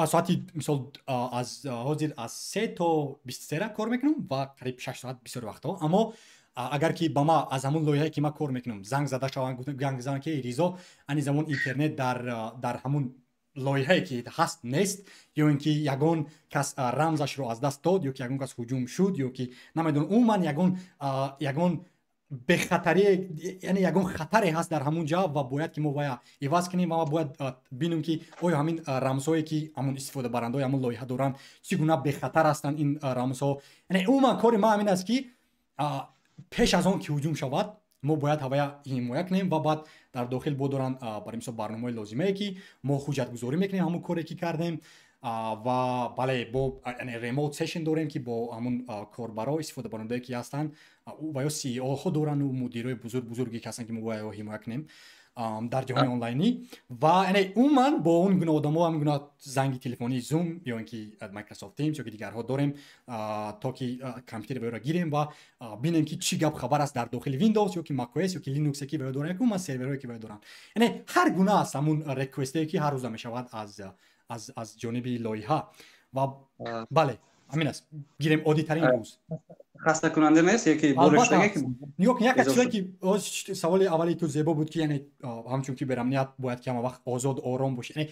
ساعتی مثال از حاضر از 3 تا 23 کار میکنم و قریب 6 ساعت بسیار وقتا اما اگر که با ما از همون لایحه‌ای که ما کار میکنم زنگ زده شوند گفتم گنگ زدن که ریزا ان زمان اینترنت در همون لایحه‌ای که هست نیست یا اینکه یگان کس رمزش رو از دست داد یا که یگان کس هجوم شد یا که نمیدونم عموما یگان به خطری یعنی یگان خطری هست در همون جا و باید که ما باید ایواز کنیم و ما باید ببینیم که آیا همین رمزهایی که همون استفاده برنده همون لایحه دارن چگونه به خطر هستن این رمزها. یعنی عموما کار ما همین است که پیش از آن که هجوم شود ما باید حمایت کنیم و بعد در داخل بودارن برای مثال برنامه لازمه که ما حجت گذاری میکنیم همون کاری که کردیم و بله با یعنی ریموت سشن داریم که با همون کاربرا استفاده برنده که هستن و یا سی او خود دارن و مدیرای بزرگی که هستن که ما باید حمایت کنیم در جهان آنلاینی و یعنی عموما با اون گونه آدما هم گونه زنگ تلفنی زوم یا اینکه مایکروسافت تیمز یا که دیگرها داریم تا که کامپیوتر رو گیریم و ببینیم که چی گپ خبر است در داخل ویندوز یا که مک او اس یا که لینوکس که باید دارن که سرورایی که باید دارن یعنی هر گونه است همون ریکوئستی که هر روز میشود از جانب لایحه و بله همین است گیریم عادی ترین روز خسته کننده نیست یکی بولش دیگه که نیو یک چیزی که سوال اولی تو زیبا بود که یعنی همچون که برامنیت باید که وقت آزاد آرام باشی یعنی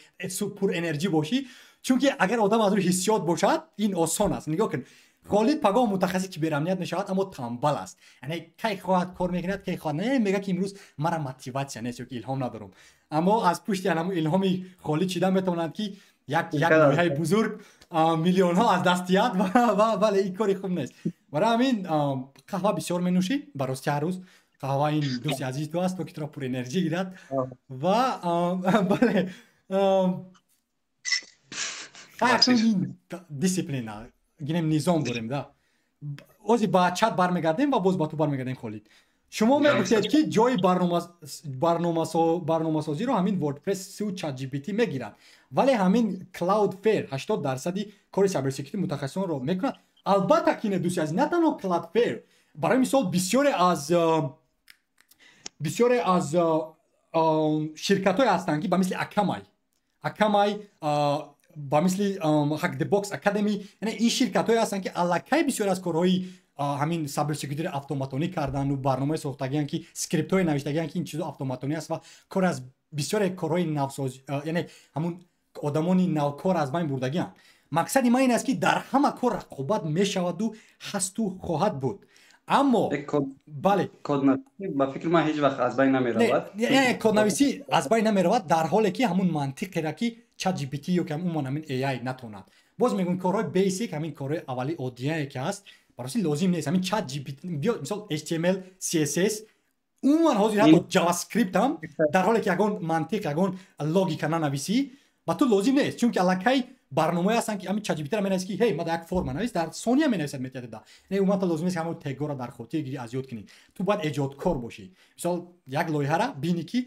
پر انرژی باشی چون که اگر آدم از روی حسیات باشد این آسان است. نگاه کن خالد پگاه متخصص که برامنیت نشود اما تنبل است یعنی کی خواهد کار میکند کی خواهد نه میگه که امروز مرا موتیواسیون نیست یا که الهام ندارم اما از پشت همون الهامی خالد چیده میتواند که یک لایحه بزرگ میلیون ها از دستیات و بله این کاری خوب نیست. برای همین قهوه بسیار منوشی برای هر روز قهوه این دوست عزیز تو است تو که تو پر انرژی گیرد و بله خیلی دیسیپلین گیریم نظام داریم ده اوزی با چت برمیگردیم و باز با تو برمیگردیم خالد شما میگوید که جای برنامه‌سازی رو همین وردپرس و چت جی پی تی میگیرند ولی همین کلاود فیر 80% کار سایبر سکیوریتی متخصصان رو میکنند. البته که دوستی از نه تنها کلاود فیر برای مثال بسیاری از شرکت‌های هستند که با مثل اکامای با مثل هک د باکس اکادمی یعنی این شرکت‌های هستند که الکی بسیار از کارهای همین سایبر سکیوریتی اتوماتونی کردن و برنامه ساختگی که اسکریپت های نوشتگی که این چیزا اتوماتونی است و کار از بسیار کارهای نوسازی یعنی همون آدمانی نوکار از بین بردگی. مقصد ما این است که در همه کار رقابت میشود و هست و خواهد بود اما بله کدنویسی با فکر من هیچ وقت از بین نمیرود نه کدنویسی از بین نمیرود در حالی که همون منطقی را که چت جی پی تی یا که عموما همین ای آی نتوند باز میگن کارهای بیسیک همین کارهای اولی اودیه که هست برای لازم نیست همین چت جی پی تی مثلا HTML CSS عموما حاضر حتی جاوا اسکریپت هم در حالی که یگان منطق یگان لوگیک ننویسی با تو لازم نیست چون که الکی برنامه هستن که همین چت جی پی تی را می‌نویسی که هی ما در یک فرم نویس در ثانیه می‌نویسد میتونه ده نه عموما تو لازم نیست همون تگ رو در خاطر گیری از یاد کنی تو باید ایجادکار باشی مثلا یک لایحه را ببینی که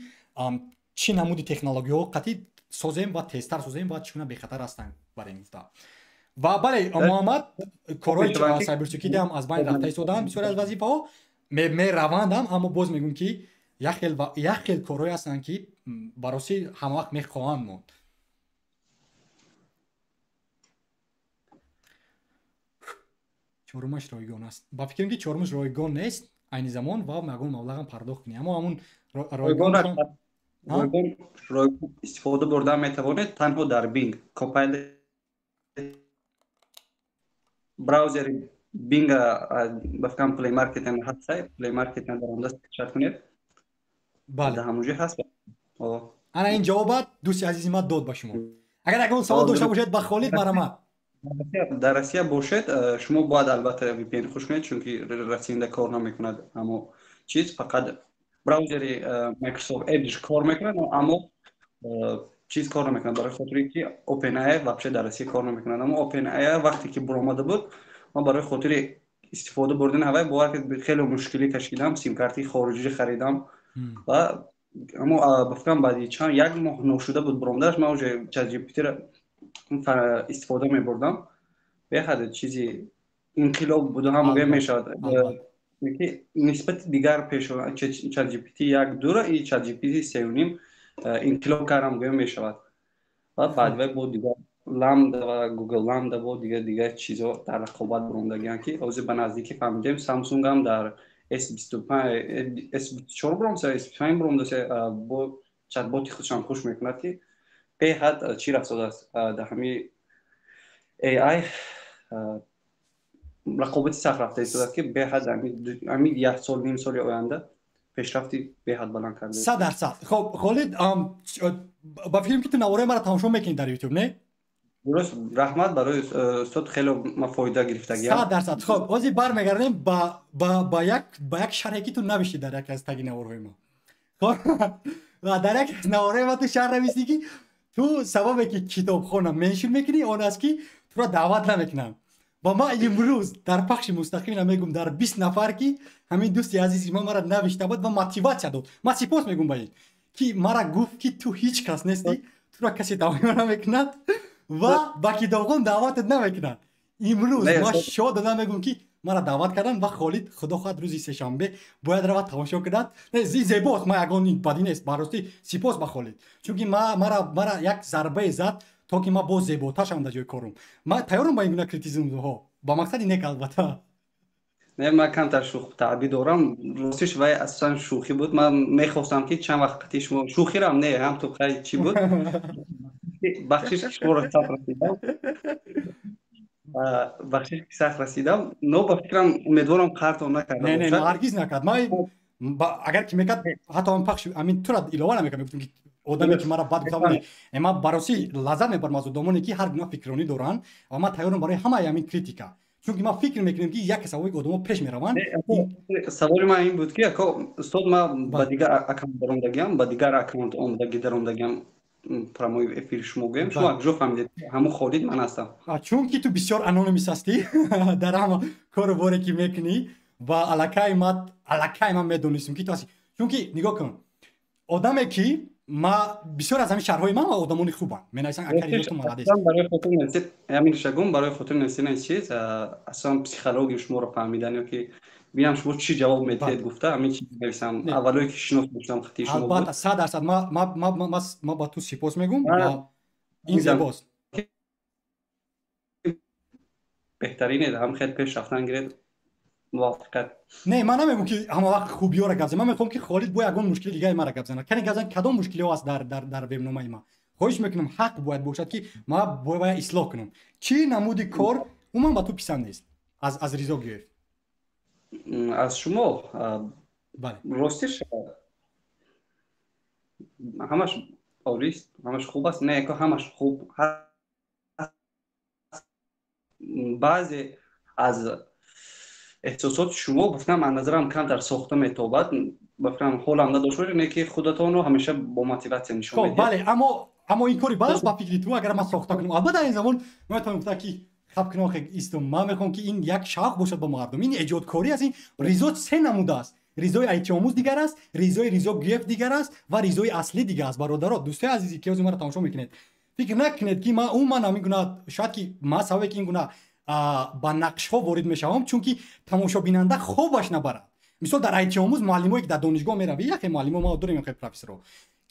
چه نمودی تکنولوژی ها قطعی созем ва тезтар созем ва чуна бехатар ҳастанд барои муфта. Ва бале Муҳаммад корои сайберсекюрити ҳам аз байн рафта истодаанд бисёре аз вазифаҳо мераванд ҳам, аммо боз мегӯям ки як хел корҳое ҳастанд ки бароси ҳама вақт мехоҳанд монд. чорумаш ройгон аст. Ба фикрам ки чорумаш ройгон нест айни замон ва ягон маблағам пардохт кунем, аммо ҳамун ройгон истифода бурда метавонед танҳо дар Bing Copilot браузери Bing ба фикрам Play Market ҳаст, Play Market дар онда кашф кунед. бале ҳамунҷо ҳаст. ана ин ҷавобат дӯсти азизи ман дод ба шумо. Агар ягон савол дошта бошед ба Холид марамад. дар Россия бошед, шумо бояд албатта VPN хуш кунед, чунки расиянда кор намекунад ҳамо чиз, фақат браузери Microsoft Edge кор мекунад, аммо чиз кор намекунад, барои хотире ки OpenAI вообще дар Россия кор намекунад. Аммо OpenAI вақте ки буромада буд, ман барои хотире истифода бурдани ҳавай бояд хеле мушкилӣ кашидам, сим-карти хориҷӣ харидам ва аммо ба фикрам баъди як моҳ ношуда буд буромадааш, ман уже ChatGPT-ро истифода мебурдам. беҳад чизи инқилоб буд, ҳам мегӯям мешавад ки нисбати дигар пешованд ChatGPT 1.2 и ChatGPT 3.5 инқилоб кардам мегӯям мешавад. ва баъд бо дигар Lambda ва Google Lambda бо дигар чизо дар рақобат буромдагианд ки ҳозир ба наздикӣ фаҳмидем Samsung ҳам дар S24 буромдасе, S25 буромдасе, бо чатботи худшам хуш мекунад ки беҳад чӣ рафзода аст дар ҳами AI рақобати сахт рафта истодаст ки беҳад ҳами 1 сол ним соли оянда пешрафти беҳад баланд карда. 100%. Хоб Холид ба фикрам ки ту навораи мара тамошо мекунӣ дар YouTube, не? дуруст, раҳмат барои устод, хеле ма фоида гирифтагиам. 100%. Хоб ҳозир бармегардем ба як шарҳе ки ту навишти дар яке аз таги наворҳои мо. Хоб ва дар яке аз наворҳои мо ту шарҳ нависти ки ту сабабе ки китобхона меншин мекунӣ он аст ки туро даъват намекунам. ва ман имрӯз дар пахши мустақим намегӯям дар 20 нафар ки ҳамин дӯсти азизи мо мара навишта буд ва мотиватсия дод. Ман сипос мегӯям ба ин ки мара гуфт ки ту ҳеҷ кас нести, туро касе тавоё намекунад ва ба китобхон даъватат намекунад. имрӯз ман шод намегӯям ки мара даъват кардан ва Холид худо хоҳад рӯзи сешанбе бояд равад тамошо кунад. Зебост, ман ягон бадӣ нест, барости сипос ба Холид, чунки мара як зарбае зад то ки ман боз зеботар шавам дар ҷои корум. Ман тайёрам ба ин гуна критизмҳо, ба мақсади нек албатта. Не, ман камтар шӯхтаъбӣ дорам. Ростиш вай асосан шӯхӣ буд. Ман мехостам ки чанд вақти шумо шӯхирам не, ҳам ту хай чӣ буд? бахшиш шуморо саф расидам. бахшиш саф расидам. Но ба фикрам умедворам қартон накарда бошад. Не, ҳаргиз накард. Ман агар ки мекард ҳатто ҳам пахш амин тура илова намекардам, мегуфтам ки одаме ки мара бад гуфтам не, ман бароси лаззат мебарам аз одамоне ки ҳар гуна фикрронӣ доранд ва ман тайёрам барои ҳамаи ҳамин критика, чунки ман фикр мекунам ки як саволи одамо пеш мераванд. саволи ман ин буд ки устод ман ба дигар аккаунт даромдагиам, ба дигар аккаунт омадаги даромдагиам промои эфири шумо гӯем, шумо акҷо фаҳмидед ҳамун Холид ман ҳастам. Чунки ту бисёр анонимис ҳастӣ дар ҳама кору боре ки мекунӣ ва аллакай ман медонистам ки ту ҳастӣ, чунки нигоҳ кун, одаме ки ма бисёр аз ҳамин шаҳрҳои ман одамони хубанд менависанд акариту маладес. барои хотир нестед ҳамин шагун барои хотир нестидани чиз асосан психологияи шуморо фаҳмидан ёки бинам шумо чӣ ҷавоб медиҳед гуфта ҳамин чиз менависам. аввалое ки шинос доштам хати шумо буд. албатта 100% ма ба ту сипос мегӯям ва ин зебост. беҳтарине ҳам хел пеш рафтан гиред мувофиқат. Не, ман намегӯям ки ҳама вақт хубиёро гап зана. Ман мехоҳам ки Холид бо ягон мушкили дигаи мара гап зана. Кани гап зан кадом мушкилиҳо аст дар вебномаи ман. хоҳиш мекунам ҳақ бояд бошад ки ман бояд ислоҳ кунам. Чӣ намуди кор умуман ба ту писанд нест аз Ризо Гӯев? аз шумо ростиш ҳамаш олист, ҳамаш хуб аст. Не, ҳамаш хуб баъзе аз эҳсосоти шумо гуфтам аз назарам камтар сохта метобад. гуфтам ҳолам надошт бошад, не ки худатонро ҳамеша бо мотиватсия нишон медиҳед. бале, аммо ин кори баъз ба фикри ту агар ман сохта кунам, албатта ин замон метавонам гуфта ки хаб кунам истом. Ман мехоҳам ки ин як шавқ бошад ба мардум. ин эҷодкорӣ аст. Ин Ризо се намуда аст. ризои айтиомӯз дигар аст, ризо гирефт дигар аст ва ризои аслӣ дигар аст. бародаро, дӯстои азизи ки ӯзи маро тамошо мекунед, фикр накунед ки ман умуман ҳамин гуна шояд ки ман сабаби ки ин гуна ба нақшҳо ворид мешавам, чунки тамошобинанда хобаш набарад. мисол дар айтиомӯз муаллимое ки дар донишгоҳ мерави, яхе муаллимо мо дорем, яхе профессорҳо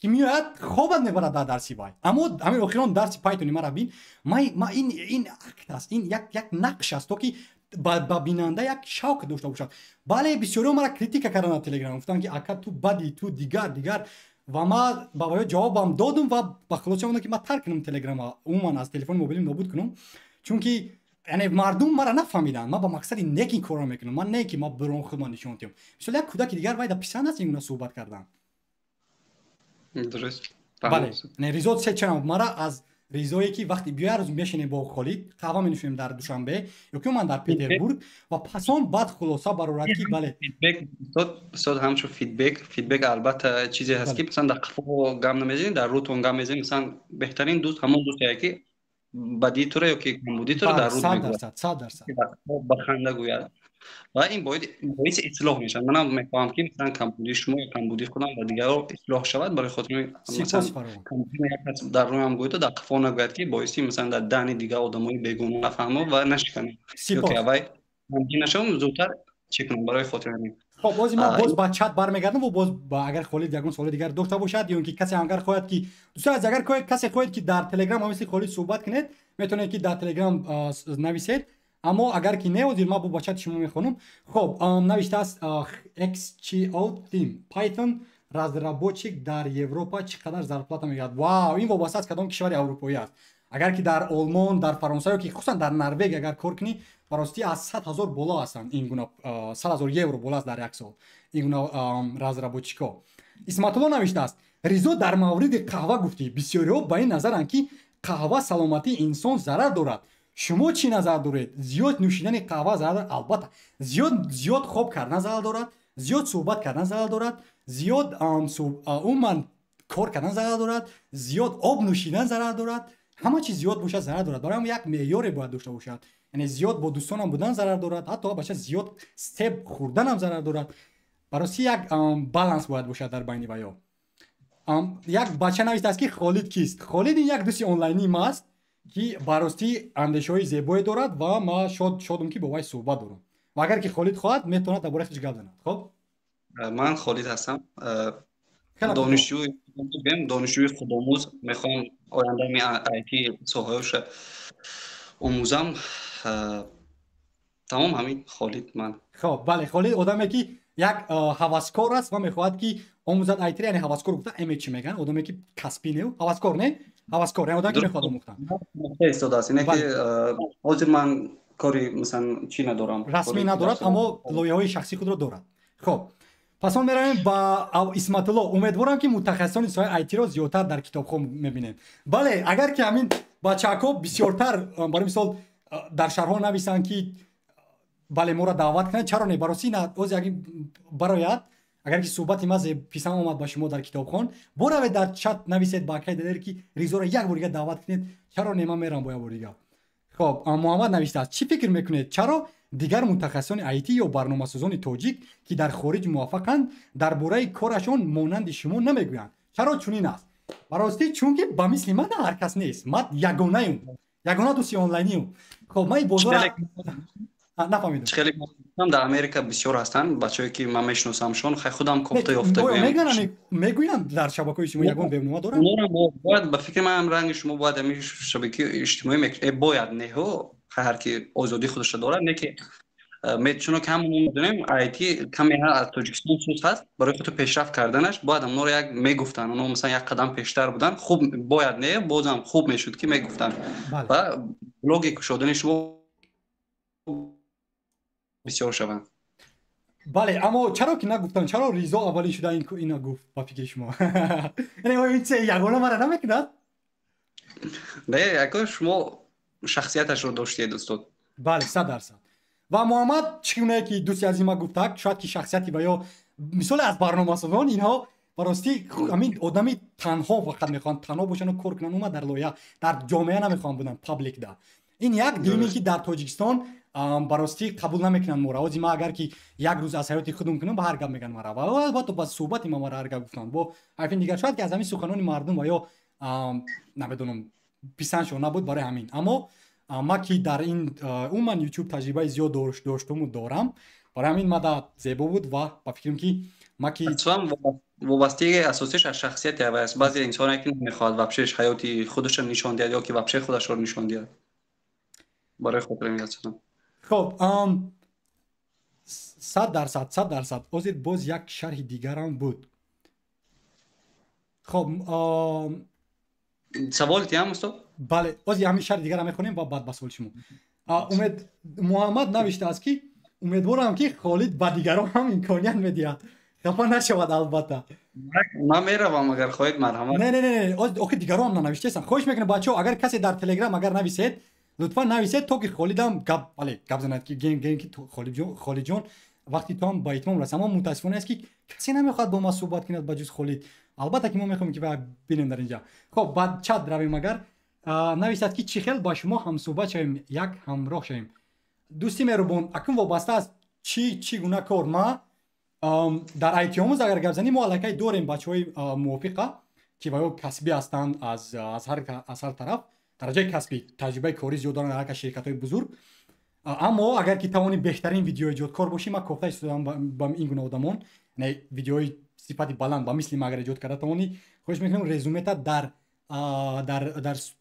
ки меояд хобат мебарад дар дарси вай, аммо ҳамин охирон дарси Python мара бин, ма ин акт аст, ин як нақш аст, то ки ба бинанда як шавқ дошта бошад. бале бисёриҳо мара критика кардан дар телеграм, гуфтанд ки ака ту бади, ту дигар ва ма ба ваё ҷавобам додум ва ба хулоса монда ки ма тарк кунам телеграма, умуман аз телефони мобилим нобуд кунам, чунки яъне мардум мара нафаҳмиданд. Ман ба мақсади нек ин корро мекунам, ман не ки ма бирони худман нишон диҳам. мисол як кӯдаки дигар вайда писанд аст ин гуна суҳбат кардан. дуруст. бале не ризо се чанам мара аз ризое ки вақти биёя рӯз мешинем бо Холид қаҳва менӯшем дар Душанбе ёки ман дар Петербург ва пасон баъд хулоса барорад ки бале фидбек сод ҳамчун фидбек албатта чизе ҳаст ки мисалан дар қафо гам намезанем, дар рӯтон гам мезанем. мисалан беҳтарин дӯст ҳамон дӯстае ки бадии туро ёки камбудии туро дар рӯд мегӯяд, 100% ба ханда гӯяд ва ин боиси ислоҳ мешавад. манам мефаҳмам ки мисалан камбудии шумо ё камбудии худам ба дигарҳо ислоҳ шавад, барои хотири мисалан камбудии як кас дар рӯям гӯяд дар қафо нагӯяд ки боиси мисалан дар дани дигар одамои бегона нафаҳмо ва нашиканам ёки авай ҳамчин нашавам зудтар чӣ кунам барои хотири ҳамин. خب بازی ما باز با چت برمیگردم و باز با اگر خالد یگون سوال دیگر داشته باشد یا اینکه کسی اگر خواهد که دوستان از اگر کسی خواهد که در تلگرام هم مثل خالد صحبت کنید میتونید که در تلگرام نویسید، اما اگر که نویسید ما با چت شما میخونم. خب نوشته است XCO Team Python разработчик در اروپا چقدر зарплата میگیرد. واو، این وابسته است کدام کشور اروپایی است. اگر که در آلمان، در فرانسه یا که خصوصا در نروژ اگر کار کنی براستی از 100,000 بالا هستند. این گونه 100,000 یورو بالا است در یک سال. این گونه разработчика. اسمت الله نوشته است رضا در مورد قهوه گفتی. بسیاری‌ها به این نظرند که قهوه سلامتی انسان ضرر دارد. شما چی نظر دارید؟ زیاد نوشیدن قهوه ضرر دارد؟ البته زیاد خواب کردن ضرر دارد، زیاد صحبت کردن ضرر دارد، زیاد عموما کار کردن ضرر دارد، زیاد آب نوشیدن ضرر دارد. همه چیز زیاد باشد ضرر دارد. برای هم یک معیاری باید داشته باشد. یعنی زیاد با دوستانم بودن ضرر دارد، حتی باشه زیاد استپ خوردن هم ضرر دارد. برای یک بالانس باید باشد در بین ویا. یک بچه نوشته است که خالد کیست؟ خالد این یک دوست آنلاینی ما است که براستی اندیشه‌های زیبایی دارد و ما شادم که با وی صحبت دارم. و اگر که خالد خواهد میتونه درباره خودش گپ بزند. خب من خالد هستم. دانشجوی خودآموز میخوام آینده می آیتی سوهایش آموزم. تمام همین خالد من. خب بله، خالد آدمی که یک هوسکار است و میخواهد که آموزد آیتی، یعنی هوسکار گفته امی چی میگن؟ آدمی که کسبی نه، هوسکار نه، هوسکار یعنی آدمی که میخواد آموختن. استاد است. اینه که حاضر من کاری مثلا چی ندارم، رسمی ندارد اما لایحه‌های شخصی خود را دارد. خب پس ما میرویم با اسمت الله. امیدوارم که متخصصان سایه آیتی را زیادتر در کتابخوان میبینیم. بله، اگر که همین بچه‌ها بسیارتر برای مثال در شهرها نویسن که بله ما را دعوت کنند، چرا نه؟ برای نه از اگه برایت اگر که صحبت ما پیشم اومد با شما در کتابخوان، برای در چت نویسید با کای که ریزو را یک بار دیگه دعوت کنید، چرا نه؟ من میرم با یک بار دیگه. خب محمد نوشته است چی فکر میکنید چرا دیگر متخصصان آیتی یا برنامه‌سازان تاجیک که در خارج موفقند درباره کارشون مانند شما نمیگویند؟ چرا چنین است؟ براستی چون که با مثل من هر کس نیست. من یگانه دوست آنلاینیم. خب من بازار نفهمیدم. خیلی هم در امریکا بسیار هستند بچه‌ای که من میشناسمشون، خیلی خودم کوفته یافته میگویند در شبکه‌های شما یگان وبنما دارن. باید به فکر من رنگ شما باید همین شبکه اجتماعی باید نه هر کی آزادی خودش داره، نه که چون که همون میدونیم آیتی کمی از تاجیکستان سوس هست، برای خود پیشرفت کردنش باید اونا رو یک میگفتن، اونا مثلا یک قدم پیشتر بودن، خوب باید نه بازم خوب میشد که میگفتن. و بلاگ کشادن شما بسیار شوند. بله، اما چرا که نگفتن؟ چرا ریزا اولی شده اینا گفت با فکر شما؟ یعنی این چه یگانه مرا نمیکند؟ نه، اگه شما شخصیتش رو داشتید استاد. بله 100%. و محمد چگونه که دوستی از این ما گفته شاید که شخصیتی و یا مثال از برنامه‌سازان اینها براستی همین آدمی تنها فقط میخوان تنها باشن و کار کنن، اومد در لایه در جامعه نمیخوان بودن پابلیک ده. این یک دیمی که در تاجیکستان барости қабул намекунанд моро ози ма агар ки як рӯз аз ҳаёти худум кунам ба ҳар гап меган мара ва то ба суҳбати ма мара ҳар гап гуфтанд бо ҳарфи дигар шояд ки аз ҳамин суханони мардум ва ё намедонам писандшон набуд барои ҳамин аммо ма ки дар ин умуман YouTube таҷрибаи зиёд доштуму дорам барои ҳамин ма да зебо буд ва ба фикрам ки ма ки вобастагии асосиш аз шахсияти авай аст. баъзе инсоне ки намехоҳад вобше ҳаёти худашро нишон диҳад ё ки вобше худашро нишон диҳад барои хотир меясам. хоб 100% озир боз як шарҳи дигарам буд. хоб саволи тиам устод? бале ози ҳамин шарҳи дигарам мехонем ва баъд ба саволи шумо. умед муҳаммад навиштааст ки умедворам ки Холид ба дигарон ҳам имконият медиҳад. Хафа нашавад албатта. ман меравам агар хоҳед марҳамат. Не охи дигарон навиштаесан. Хоҳиш мекунам бачаҳо агар касе дар Telegram агар нависед лутфан нависед то ки Холидам гап занад ки ген ки Холиҷон вақти то ҳам ба итмом расам. Аммо мутаассифона аст ки касе намехоҳад бо ма суҳбат кунад ба ҷуз Холид. албатта ки мо мехоҳем ки бинем дар инҷа. хоб ба чат равем агар нависад ки чӣ хел ба шумо ҳамсуҳбат шавем як ҳамроҳ шавем. дӯсти меҳрубон акун вобаста аст чӣ гуна кор ма дар IT-омӯз агар гап занем мо аллакай дорем бачаҳои мувофиқа ки ва ё касбӣ ҳастанд аз ҳар тараф дараҷаи касбӣ таҷрибаи кори зиёд доранд дар ҳар ширкатҳои бузург. аммо агар ки тавони беҳтарин видеоэҷодкор бошӣ ман кофта истодам ба ин гуна одамон видеои сифати баланд ба мисли ман агар эҷод карда тавонӣ хоҳиш мекунам резюмета дар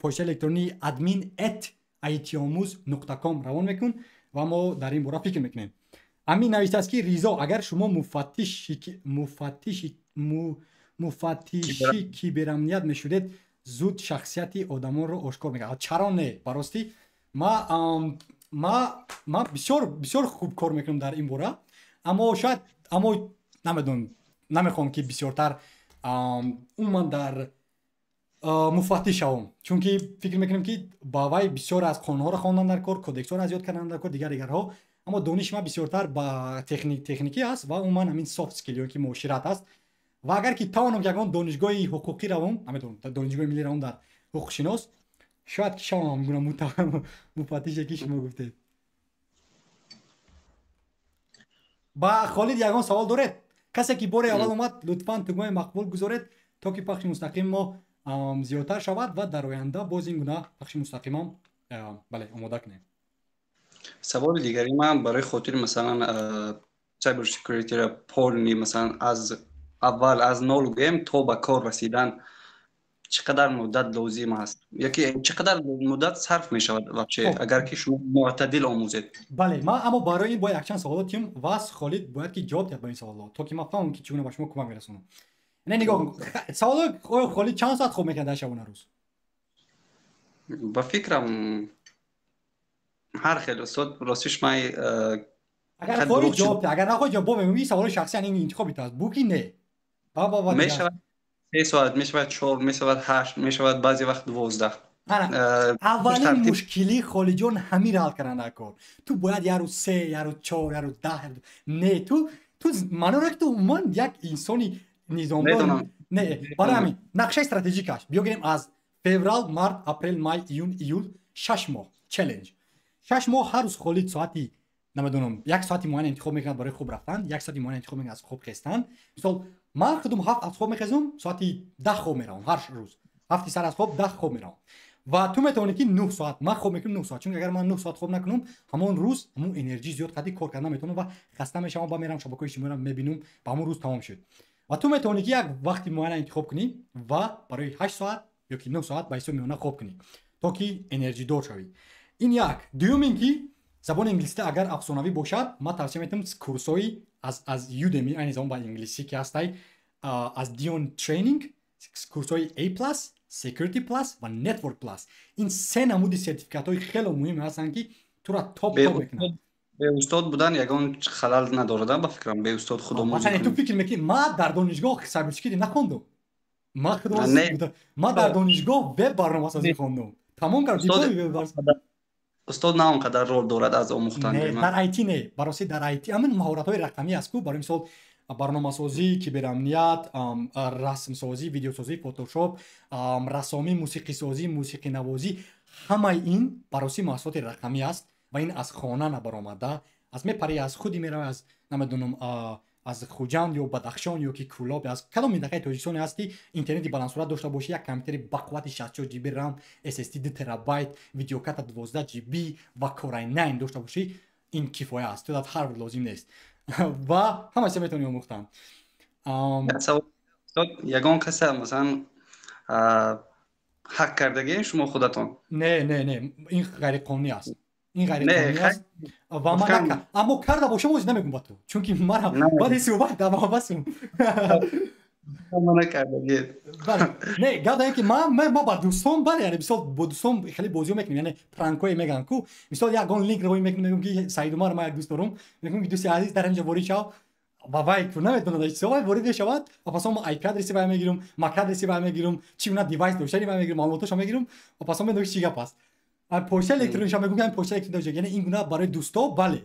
почта электронии admin@itomuz.com равон мекун ва мо дар ин бора фикр мекунем. амин навистааст ки ризо агар шумо муфаттиши киберамният мешудед зуд шахсияти одамонро ошкор мекардед. чаро не барости ма бисёр хуб кор мекунам дар ин бора аммо шояд намедонам намехоҳам ки бисёртар умуман дар муфаттиш шавам чунки фикр мекунам ки ба вай бисёр аз қонунҳоро хондан дар кор кодексҳоро аз ёд кардан дар кор дигарҳо аммо дониш ма бисёртар ба техникӣ аст ва умуман ҳамин софт скилҳое ки муошират аст ва агар ки тавонам ягон донишгоҳи ҳуқуқӣ равам намедонам донишгоҳи миллӣ равам дар ҳуқуқшинос шояд ки шавам гуна муфаттише ки шумо гуфтед. ба Холид ягон савол доред? касе ки бори аввал омад лутфан тугмаи мақбул гузоред то ки пахши мустақим мо зиёдтар шавад ва дар оянда боз ин гуна пахши мустақимам бале омода кунем. саволи дигари ман барои хотири масалан cyber security полни масалан аз аввал аз нол гӯем то ба кор расидан чӣ қадар муддат лозим аст яки чӣ қадар муддат сарф мешавад вообще агар ки шумо муътадил омӯзед? бале ман аммо барои ин бояд якчанд саволот диҳам ва Холид бояд ки ҷавоб диҳад ба ин саволот то ки ман фаҳмам ки чӣ гуна ба шумо кӯмак мерасонам. не нигоҳ саволои Холид чанд соат хоб мекард дар шабона рӯз? ба фикрам ҳар хел устод ростиш ман агар хоҳӣ ҷавоб диҳ агар нахоҳӣ ҷавоб мегӯӣ саволи шахсиян ин интихоби то аст бу ки не мешавад 3 соат мешавад 4 мешавад 8 мешавад баъзе вақт 12. аввалин мушкили Холиҷон ҳамин ҳал кардан дар кор ту бояд ярӯз 3 ярӯз 4 ярӯз 10 не ту манора ки ту умуман як инсони низомдор не барои ҳамин нақшаи стратегикаш биё гирем аз феврал март апрел май июн июл 6 моҳ челленж 6 моҳ ҳар рӯз Холид соати намедонам як соати муайян интихоб мекунад барои хоб рафтан як соати муайян интихоб мекунад аз хоб хестан мисол ман худум 7 аз хоб мехезам соати 10 хоб меравам ҳар рӯз 7 сар аз хоб 10 хоб меравам ва ту метавонӣ ки 9 соат ман хоб мекунам 9 соат чунки агар ман 9 соат хоб накунам ҳамон рӯз ҳамон энержи зиёд қадри кор кардан наметавонам ва хаста мешавам ва мерам шабакаи иҷтимоиро мебинам ва ҳамон рӯз тамом шуд ва ту метавонӣ ки як вақти муайян интихоб кунӣ ва барои 8 соат ё ки 9 соат ба ҳисоби миёна хоб кунӣ то ки энержидор шавӣ. ин як дуюм ин ки забони инглисида агар афсонавӣ бошад ман тавсия метавонам курсҳои аз Udemy айни замон ба инглисӣ ки ҳастай аз Dion Training курсҳои A+ Security Plus ва Network Plus ин се намуди сертификатҳои хеле муҳим ҳастанд ки тура топ мекунад. бе устод будан ягон халал надорад ба фикрам бе устод худомӯзӣ масалан ту фикр мекунӣ ман дар донишгоҳ cyber security нахондам ман дар донишгоҳ веб барномасозӣ хондам тамом кардам устод на он қадар рол дорад аз омӯхтан дар IT не бароси дар IT амин маҳоратҳои рақамӣ аст ку барои мисол барномасозӣ киберамният расмсозӣ видеосозӣ фотошоп рассомӣ мусиқисозӣ мусиқинавозӣ ҳамаи ин бароси маҳсулоти рақамӣ аст و این از خانه نبرآمده از میپری از خودی میره از نمیدونم از خوجند یا بدخشان یا که کولاب از کدام منطقه تاجیکستان هستی اینترنت بلند داشته باشی یک کامپیوتر با قوت 64 جی بی رام اس اس دی 2 ترابایت ویدیو کارت 12 جی بی و کورای 9 داشته باشی این کفایه است تو در هر لازم نیست و همه میتونی آموختن یگان کسی مثلا حق کردگی شما خودتون نه این غیر قانونی است این غیر قانونی است و من اما کرده باشم باز نمیگم با تو چون که مرا بعد صحبت دعوا بسم من کردگی نه گاده اینکه ما با دوستان بله یعنی مثلا با دوستان خیلی بازی میکنیم یعنی پرانکوی میگن کو مثلا یگان لینک رو میگم که سعید عمر ما یک دوست دارم میگم که دوست عزیز در اینجا وارد شو وای تو نمیتونه داشت سوال وارد شود و پس ما آیپد ریسیور میگیرم مکاد ریسیور میگیرم چی اونا دیوایس داشتنی میگیرم معلوماتش میگیرم و پس ما میگم چی گپ است پشت الکترونیک میگم که پشت الکترونیک یعنی این گونه برای دوستا بله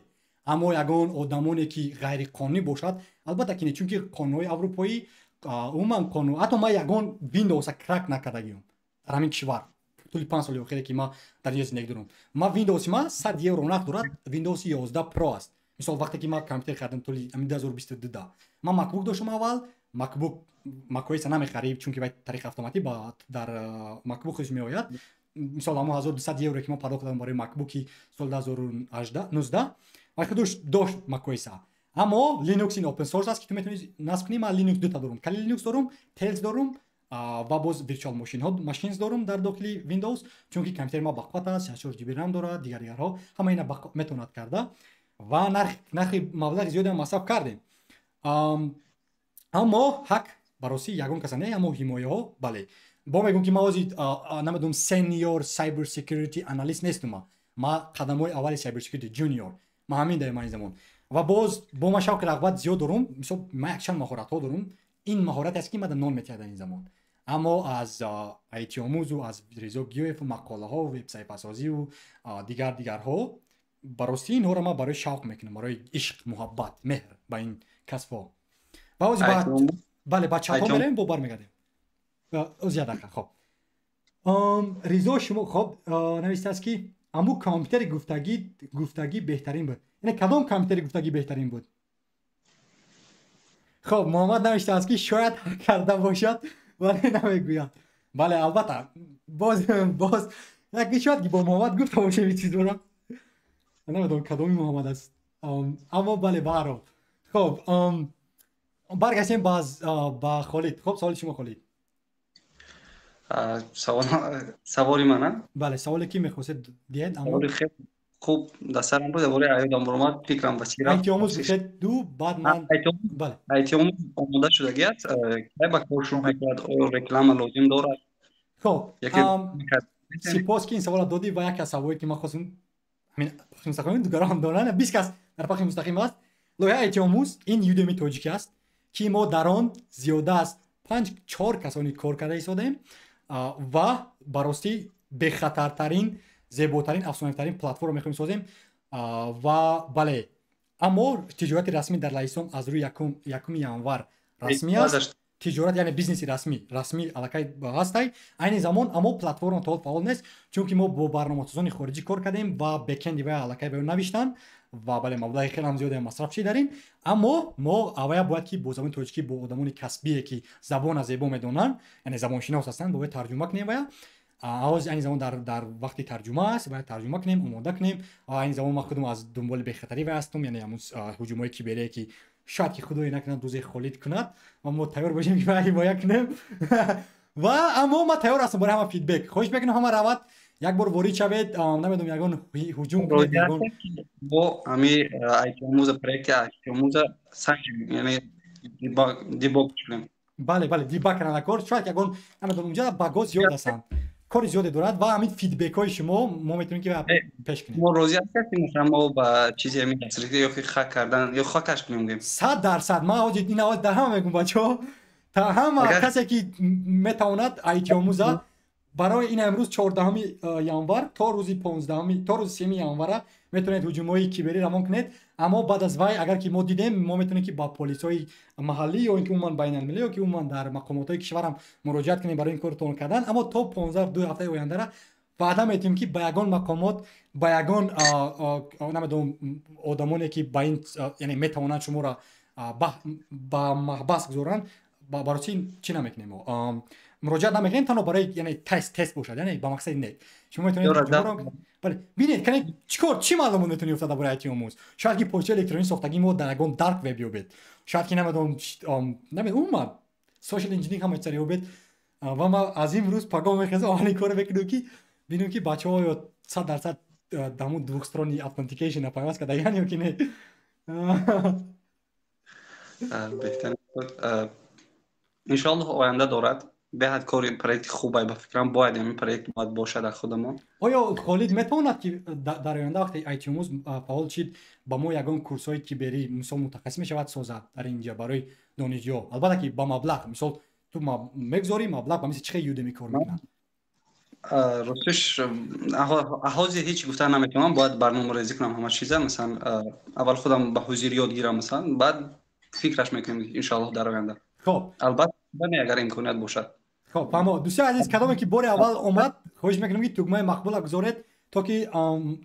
اما یگان آدمانی که غیر قانونی باشد البته که چون که قانونهای اروپایی عموما قانون حتی ما یگان ویندوز کرک نکردیم در همین کشور طول 5 سال اخیر که ما در اینجا زندگی دارم ما ویندوز ما 100 یورو رونق دارد ویندوز 11 پرو است مثلا وقتی که ما کامپیوتر خریدم طول 2022 ما مکبوک داشتم اول مکبوک نمیخریم چون که باید طریق اتوماتیک با در مکبوک خودش میآید مثلا ما 1200 یورو که ما پرداخت کردم برای مکبوکی سال 2018 19 وقتی داشت مکبوک اما لینوکس این اوپن سورس است که تو میتونی نصب کنی من لینوکس دو تا دارم کلی لینوکس دارم تیلز دارم و باز ویرچوال ماشینز دارم در داخل ویندوز چون که کامپیوتر ما با قوت است 64 جی بی رام داره دیگرها همه اینا میتوند کرده و نرخ مبلغ زیادی مصرف کردیم اما حق برای یگان کس نه اما حمایه ها بله با میگم که ما واسه نمیدونم سنیور سایبر سکیوریتی آنالیست نیستم ما قدم‌های اول سایبر سکیوریتی جونیور ما همین در این زمان و باز با ما شوق رغبت زیاد دارم مثلا ما یک چند مهارت ها دارم این مهارت است که ما در نام میتونم این زمان اما از آیتی آموز و از ریزو گیوف مقاله ها و وبسایت سازی و دیگرها براستی این رو ما برای شوق میکنم برای عشق محبت مهر با این کسب‌ها باز بله بچه‌ها بریم با برمیگردیم زیاده خب ریزو شما خب نوشته است که اما کامپیوتر گفتگی بهترین بود یعنی کدام کامپیوتر گفتگی بهترین بود خب محمد نوشته است که شاید کرده باشد ولی نمیگوید بله البته باز یکی شاید که با محمد گفته باشه این چیز رو نمیدونم کدام محمد است اما بله برو خب برگردیم با خالد خب سوال شما خالد سوالی منه بله سوالی که میخواستید دید اما خیلی خوب در سرم بود درباره ایاد آموزش فکرم بسیار ایتی آموز بخید دو بعد من بله ایتی آموز آموزش شدگی است که با کار شروع میکرد و رکلام لازم دارد خب سپاس که این سوال دادی و یک از سوالی که ما خواستم همین پخش مستقیم دیگران دارن 20 کس در پخش مستقیم است لایحه ایتی آموز این یودمی تاجیکی است که ما در آن زیاده است 5-4 کسانی کار کرده ایستادیم و براستی به خطرترین زیباترین افزونترین پلتفرم میخوایم سازیم و بله اما تجارت رسمی در لهستان از روی یکم ینور رسمی است تجارت یعنی بیزنس رسمی علاقه هستی این زمان اما پلتفرم تا فعال نیست چون که ما با برنامه‌سازان خارجی کار کردیم و بک‌اند و علاقه به نوشتن و بله مبلغ خیلی هم زیاد مصرف شده داریم اما ما اول باید که با زبان تاجیکی با آدمان کسبی که زبان از زیبا میدونن یعنی زبان شناس هستن باید ترجمه کنیم و آواز این زمان در وقتی ترجمه است باید ترجمه کنیم آماده کنیم و این زمان ما خودم از دنبال بخطری و هستم یعنی همون هجومای کیبری که شاید که خدای نکنه روز خالد کند و ما تیار باشیم که باید کنیم و اما ما تیار هستم برای همه فیدبک خوش بکنم همه روات یک بار وارد شوید نمیدونم یگان هجوم کنید یگان با امی ایتی آموز پروژه ایتی آموز سنگ یعنی دیباگ کنیم بله دیباگ کردن کار شاید یگان نمیدونم اونجا باگ زیاد هستن کار زیاد دارد و همین فیدبک های شما ما میتونیم که پیش کنیم ما روزی هستیم مثلا ما با چیزی همین دسترسی یا خاک کردن یا خاکش کنیم 100% ما این اول در هم میگم بچه‌ها تا همه کسی که میتواند ایتی آموز برای این امروز 14 ینور تا روز 15 تا روز 3 ینور میتونید هجومای کیبری روان کنید اما بعد از وای اگر که ما دیدیم ما میتونیم که با پلیسای محلی یا اینکه عموما بین المللی یا که عموما در مقامات کشور هم مراجعت کنیم برای این کار تون کردن اما تا 15 هفته آینده را ваъда метиҳем ки ба ягон мақомот ба ягон намедонам одамоне ки ба ин яъне метавонанд шуморо ба маҳбас гузоранд барои чӣ намекунем мо муроҷиат намекунем танҳо барои яъне тест бошад яъне ба мақсади не шумо метавонед бале бинед канед чикор чӣ маълумот метавонед ёфта дар бораи IT омӯз шояд ки почтаи электронии сохтагии мо дар ягон дарк веб ёбед шояд ки намедонам умуман social engineering ҳама чиза ёбед ва ман аз имрӯз пагом мехезам ҳамин кора мекунам ки бинем ки бачаҳо ё 100% даму двухстороннии authentication пайваст кардаян ё ки не беҳтар иншоаллоҳ оянда дорад беҳад кори проекти хубай ба фикрам бояд ҳамин проект бояд бошад дар худамон оё холид метавонад ки дар оянда вақте IT омӯз фаъол шид ба мо ягон курсҳои киберӣ мисол мутахассис мешавад созад дар инҷа барои донишҷӯҳо албатта ки ба маблағ мисол ту мегузорӣ маблағ ба мисли чихе Udemy кор мекунад ростиш аҳози ҳеч гуфта наметавонам бояд барномарезӣ кунам ҳама чиза масалан аввал худам ба ҳузир ёд гирам масалан баъд фикраш мекунем иншоаллоҳ дар оянда хоб албатта агар имконият бошад хоб фаҳмо дӯстои азиз кадоме ки бори аввал омад хоҳиш мекунем ки тугмаи мақбула гузоред то ки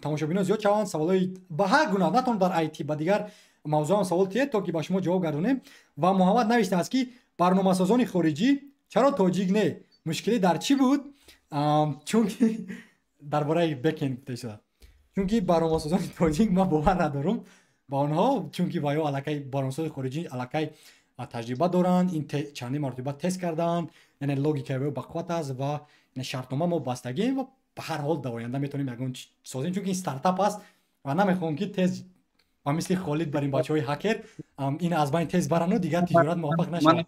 тамошобинон зиёд шаванд саволҳои ба ҳар гуна на танҳо дар IT ба дигар мавзӯъ ҳам савол тиҳед то ки ба шумо ҷавоб гардонем ва муҳаммад навиштааст ки барномасозони хориҷӣ чаро тоҷик не мушкилӣ дар чӣ буд чунки дар бораи бекенд гуфта шуда чунки барномасозони тоҷик ман бовар надорам ба онҳо чунки ва ё аллакай барномасози хориҷӣ аллакай таҷриба доранд ин чандин маротиба тест кардаанд яъне логикаи ба қувват аст ва шартнома мо бастагием ва ба ҳар ҳол дар оянда метавонем ягон созем чунки ин стартап аст ва намехоҳам ки тез ба мисли Холид бар ин бачаҳои ҳакер ин аз байн тез барану дигар тиҷорат муваффақ нашавад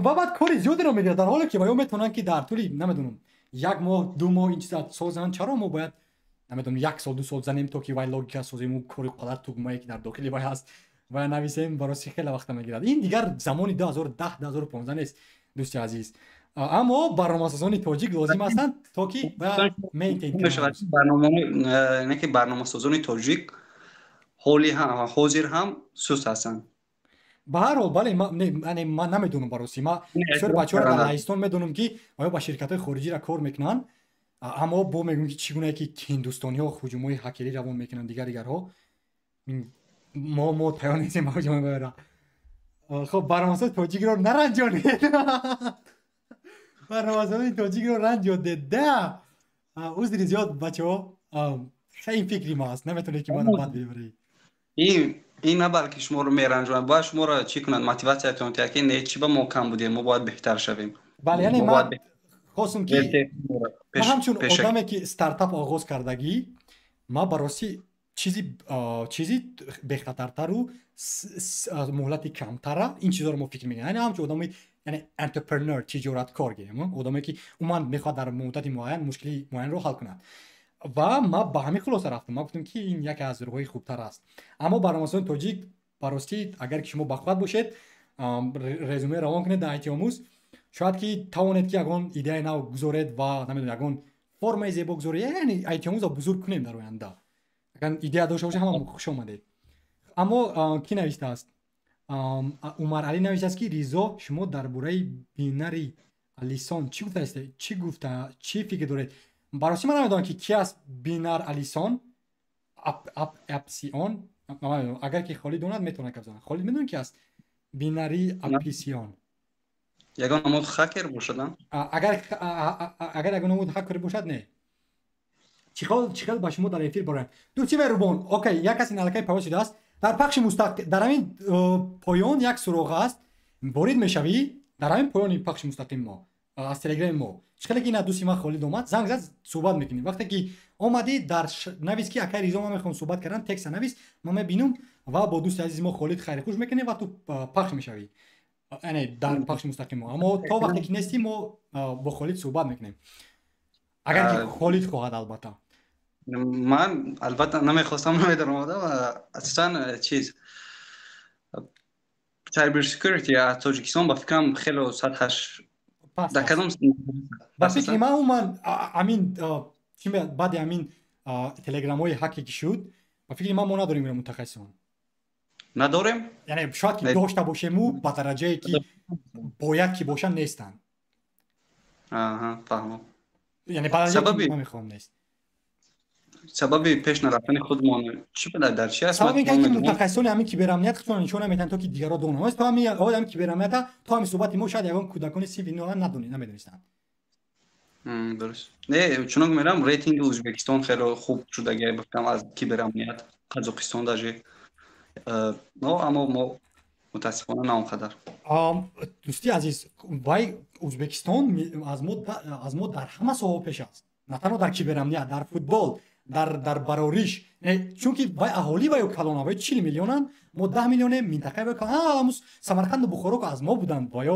ва баъд кори зиёдеро мегирад дар ҳоле ки ва ё метавонанд ки дар тӯли намедонам 1 моҳ 2 моҳ ин чиза созанд чаро мо бояд намедонам 1 сол 2 сол занем то ки вай логика созему кори қадар тугмае ки дар дохили вай ҳаст ва нависем бароси хеле вақта мегирад ин дигар замони 2010 2015 нест дӯсти азиз аммо барномасозони тоҷик лозим ҳастанд то ки мейнтейн мешавад барномасозони тоҷик ҳозир ҳам суст ҳастанд ба ҳар ҳол бале ман намедонам бароси ман бисёр бачаҳоро дар Лаҳистон медонам ки оё ба ширкатҳои хориҷиро кор мекунанд аммо бо мегӯям ки чӣ гунае ки ҳиндустониҳо ҳуҷумҳои ҳакерӣ равон мекунанд дигарҳо мо тайёр нестем ба ҳуҷум бибара хоб барномасози тоҷикро наранҷонед барномасози тоҷикро ранҷонед да узри зиёд бачаҳо ин фикри ман аст наметавонед ки мана бад бибаред ин на балки шуморо меранҷонад бояд шуморо чӣ кунад мотиватсиятон ки не чӣ ба мо кам будем мо бояд беҳтар шавем бале яъне ман хостам ки ман ҳамчун одаме ки стартап оғоз кардагӣ ман бароси чизи бехатартару муҳлати камтара ин чизоро мо фикр мекунем яъне ҳамчун одами яъне entrepreneur тиҷораткор гирем одаме ки умуман мехоҳад дар муддати муайян мушкили муайянро ҳал кунад ва ман ба ҳамин хулоса рафтам ман гуфтам ки ин яке аз роҳҳои хубтар аст аммо барномасози тоҷик барости агар ки шумо бақувват бошед резюме равон кунед дар IT омӯз шояд ки тавонед ки ягон идеяи нав гузоред ва намедонам ягон формаи зебо гузоред яъне IT омӯзро бузург кунем дар оянда агар идея дошта боша ҳама хуш омадед аммо ки навиштааст Умар Али навиштааст ки Ризо шумо дар бораи бинари Алисон чӣ гуфтаастед чӣ фикр доред бароси ман намедонам ки ки аст бинар Алисон апсион агар ки Холид донад метавонад гап занад Холид медонад ки аст бинари апсион ягон намуд хакер бошад агар ягон намуд хакер бошад не чӣ хел ба шумо дар эфир бораем дӯсти меҳрубон окей як касе аллакай пайваст шудааст дар пахши мустақим дар ҳамин поён як суроғ аст ворид мешавӣ дар ҳамин поёни пахши мустақим мо аз телеграми мо чӣ ки на дӯсти ман Холид омад занг зад суҳбат мекунем вақте ки омадӣ дар навис ки акай Ризо ман мехоҳам суҳбат кардан текста навис ман мебинам ва бо дӯсти азизи мо Холид хайри хуш мекунем ва ту пахш мешавӣ яъне дар пахши мустақим мо аммо то вақте ки нестим мо бо Холид суҳбат мекунем агар ки Холид хоҳад албатта ман албатта намехостам намедонам асосан чиз cyber security аз Тоҷикистон ба фикрам хеле сатҳаш дар кадом ба фикри ман умуман амин чӣ меяд баъди амин телеграмҳои ҳаке ки шуд ба фикри ман мо надорем ира мутахассисон надорем яъне шояд ки дошта бошему ба дараҷае ки бояд ки бошанд нестанд фаҳмам یعنی برای سببی من میخوام نیست. سبب پیش نرفتن خودمان چی بود در چی است؟ سبب اینه که متخصصان همین کیبرامنیت خودشون نشون نمیدن تا که دیگران دونه است. تو همین آدم کیبرامنیت تو همین صحبت ما شاید یگان کودکان سی وی نه نمیدونستن. درست. نه چون میگم ریتینگ ازبکستان خیلی خوب شده گه گفتم از کیبرامنیت قزاقستان داجی نه اما ما متاسفانه نه اونقدر. دوستی عزیز وای ازبکستان از ما در همه صحبت پیش است. نه تنها در کیبرامنیت، در فوتبال، در براریش. چون که وای اهالی وای کلان وای 40 میلیونن، ما 10 میلیون منطقه وای کلان سمرقند و بخارا از ما بودن وای.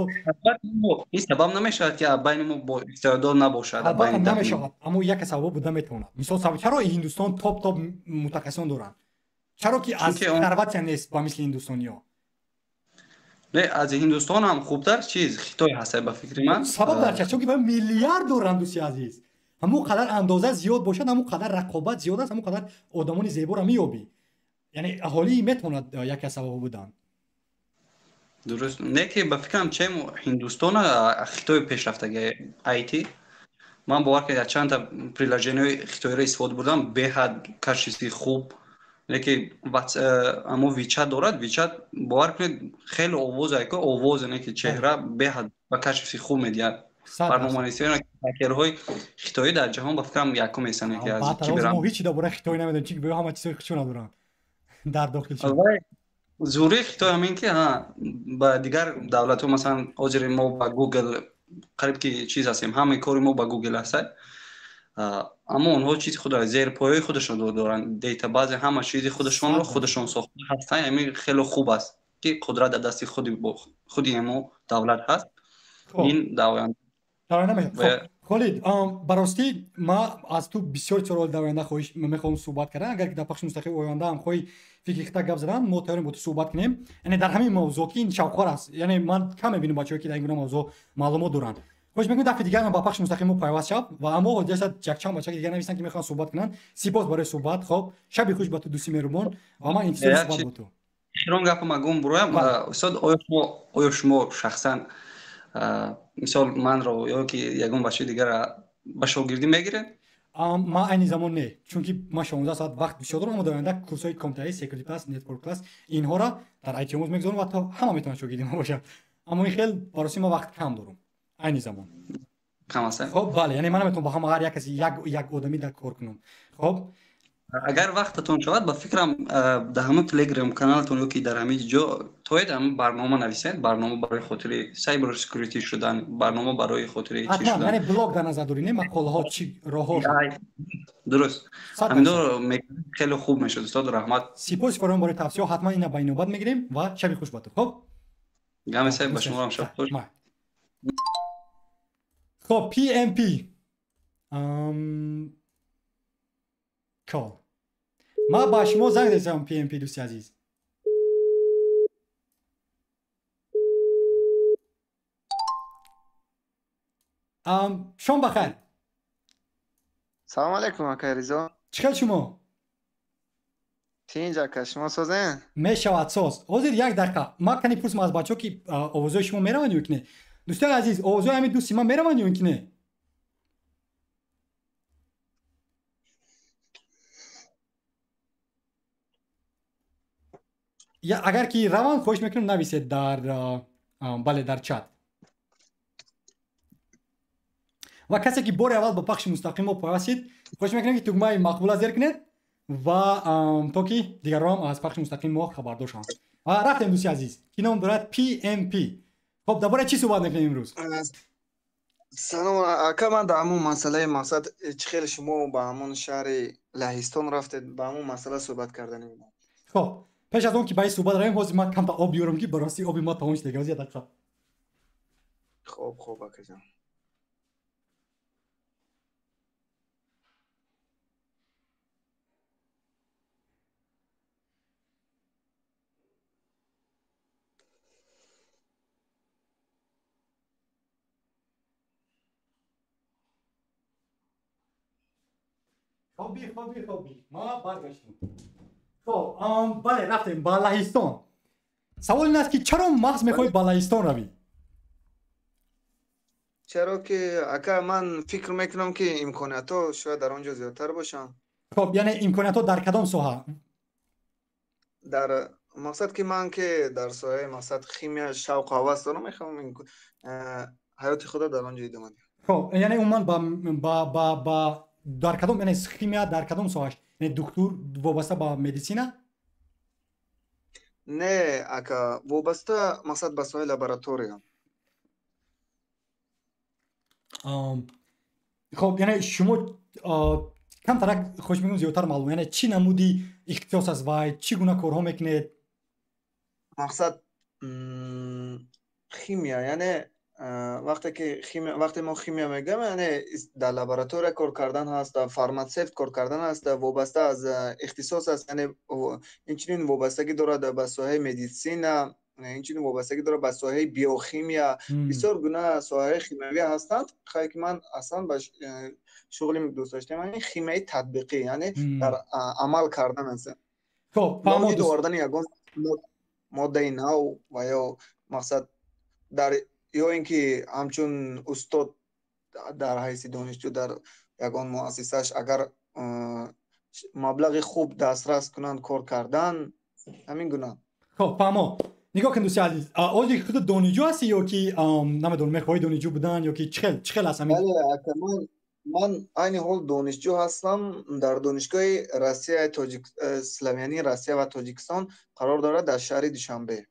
این سبب نمیشه که بین ما با استعداد نباشد. بین نمیشه اما یک سبب بوده میتونه. مثلا سبب چرا هندوستان تاپ متخصصان دارن؟ چرا که از ثروت نیست با مثل هندوستانیا؟ نه از هندوستان هم خوبتر چیز خیتای هست به فکر من. سبب در چه؟ چون که میلیارد دارن دوستی عزیز. همون قدر اندازه زیاد باشد همون قدر رقابت زیاد است، همون قدر آدمان زیبا را میابی. یعنی اهالی میتونه یک سبب بودن. درست. نه که به فکرم چه هندوستان خیتای پیشرفتگی آیتی من باور که چند تا پریلاژنای خیتای را استفاده بردم به حد کارشناسی خوب. نه که اما ویچت دارد ویچت باور کنید خیلی آواز نه که چهره به حد و کارشناسی خوب میدید. برنامه‌نویسان هکرهای خیتایی در جهان با فکرم یکم هستند که از کی برام هیچ درباره خیتایی نمیدونم چی به همه چیزای خودشون ندارن در داخل شد. زوری خیتای همین که با دیگر دولت‌ها مثلا اجر ما با گوگل قریب که چیز هستیم همه کاری ما با گوگل هست اما اونها چیز خود را زیر پایه خودشون دارن دیتا باز همه چیز خودشون رو خودشون ساخته هستن. همین خیلی خوب است که قدرت در دست خودی ما دولت هست. این دعوان خالد براستی ما از تو بسیار سوال در آینده خواهش میخوام صحبت کردن. اگر که در بخش مستقل آینده هم خواهی فکر خطا گپ زدن ما تایم با تو صحبت کنیم. یعنی در همین موضوع که این شاوخوار است. یعنی من کم میبینم بچه‌ها که در این موضوع معلومات دارن. خوش میگم دفعه دیگه من با بخش مستقیم پیوست شب و اما جلسه جکچان بچه‌ها دیگه نمیستن که میخوان صحبت کنن. سپاس برای صحبت. خب شب خوش با تو دوستی مهربان و ما انتظار صحبت با تو. شروع گپ ما گم برویم استاد آیا شما شخصا مثال من رو یا که یگون بچه دیگر را به شاگردی میگیره؟ ما این زمان نه چون که ما 16 ساعت وقت بیشتر دارم. ما در آینده کورس‌های کامپیوتری سکیوریتی کلاس نتورک کلاس اینها را در آی تی اموز میگذارم و تا همه میتونن شاگردی ما باشه. اما این خیلی برای ما وقت کم دارم این زمان. کم است. خب بله یعنی من نمیتونم با همه هر یک کسی یک آدمی در کار کنم. خب اگر وقتتون شود با فکرم در همه تلگرام کانالتون که در همه جا توید هم برنامه نویسید. برنامه برای خاطر سایبر سکیوریتی شدن، برنامه برای خاطر چی شدن. یعنی بلاگ در نظر دارین مقاله ها چی راه‌ها. درست. همین دو خیلی خوب میشه استاد رحمت. سپاس فرام برای توصیه حتما اینا با نوبت میگیریم و شب خوش باشه. خب گام سه با شما هم شب خوش. خب پی ام پی کال ما با شما زنگ زدم پی ام پی دوستی عزیز. شما بخیر. سلام علیکم آقای رضا. چیکار شما؟ چی اینجا که شما سازن؟ میشود ساز. حاضر یک دقیقه ما کنی پرسم از بچه‌ها که آوازهای شما میروند یا نه؟ دوستان عزیز آوازهای همین دوستی ما میروند یا نه؟ یا اگر که روان خوش میکنم نویسید در بله در چت. و کسی که بار اول با بخش مستقیم ما پیوستید خوش میکنم که دکمه مقبول زیر کنید و تا که دیگران از بخش مستقیم ما خبردار شوند. رفتیم دوستی عزیز که نام دارد پی ام پی. خب درباره چی صحبت میکنیم امروز؟ سلام آقا من در همون مسئله مقصد خیلی شما با همون شهر لهستان رفتید با همون مسئله صحبت کردنیم. خب پیش از اون که با این صحبت رویم حاضر من کم تا آب بیارم که براستی آبی ما تمامش دیگه از یاد خب. خوب آقا جان. خوبی ما برگشتیم. خب بله رفتیم با لهستان. سوال این است که چرا محض میخوای با لهستان روی؟ چرا که اکا من فکر میکنم که امکاناتو شاید در آنجا زیادتر باشن. خب یعنی امکانات در کدام ساحه؟ در مقصد که من که در سایه مقصد خیمیا شوق و هوس دارم، میخوام حیات خدا در آنجا ادامه بدم. خب یعنی عموما با در کدام یعنی خیمیا در کدام ساحه؟ یعنی دکتر وابسته با مدیسینا؟ نه اکا وابسته مقصد به سایه لابراتوریا. خب یعنی شما کم ترک خوش میگم زیادتر معلوم، یعنی چی نمودی اختصاص از وای چی گونه کارها میکنید؟ مقصد خیمیا یعنی وقتی ما خیمیا میگم یعنی در لابراتوری کار کردن هست، در فارماسیست کار کردن هست، وابسته از اختصاص است، یعنی اینچنین وابستگی داره به ساحه مدیسین، اینچنین وابستگی داره به ساحه بیوخیمیا. بسیار گونه ساحه خیمیایی هستند. خیلی که من اصلا به شغلی دوست داشتم یعنی خیمیای تطبیقی، یعنی در عمل کردن است. خب فهمید آوردن یگان ماده نو و یا مقصد در یا اینکه همچون استاد در حیث دانشجو در یگان مؤسسهش اگر مبلغ خوب دسترس کنند کار کردن، همین گونه. خب فهمو نگاه کن دوستی عزیز، آیا خود دانشجو هستی یا که نمیدونم میخوای دانشجو بودن یا که چخل هست همین؟ بله من عین حال دانشجو هستم در دانشگاه روسیه اسلامیانی روسیه و تاجیکستان قرار داره در شهر دوشنبه.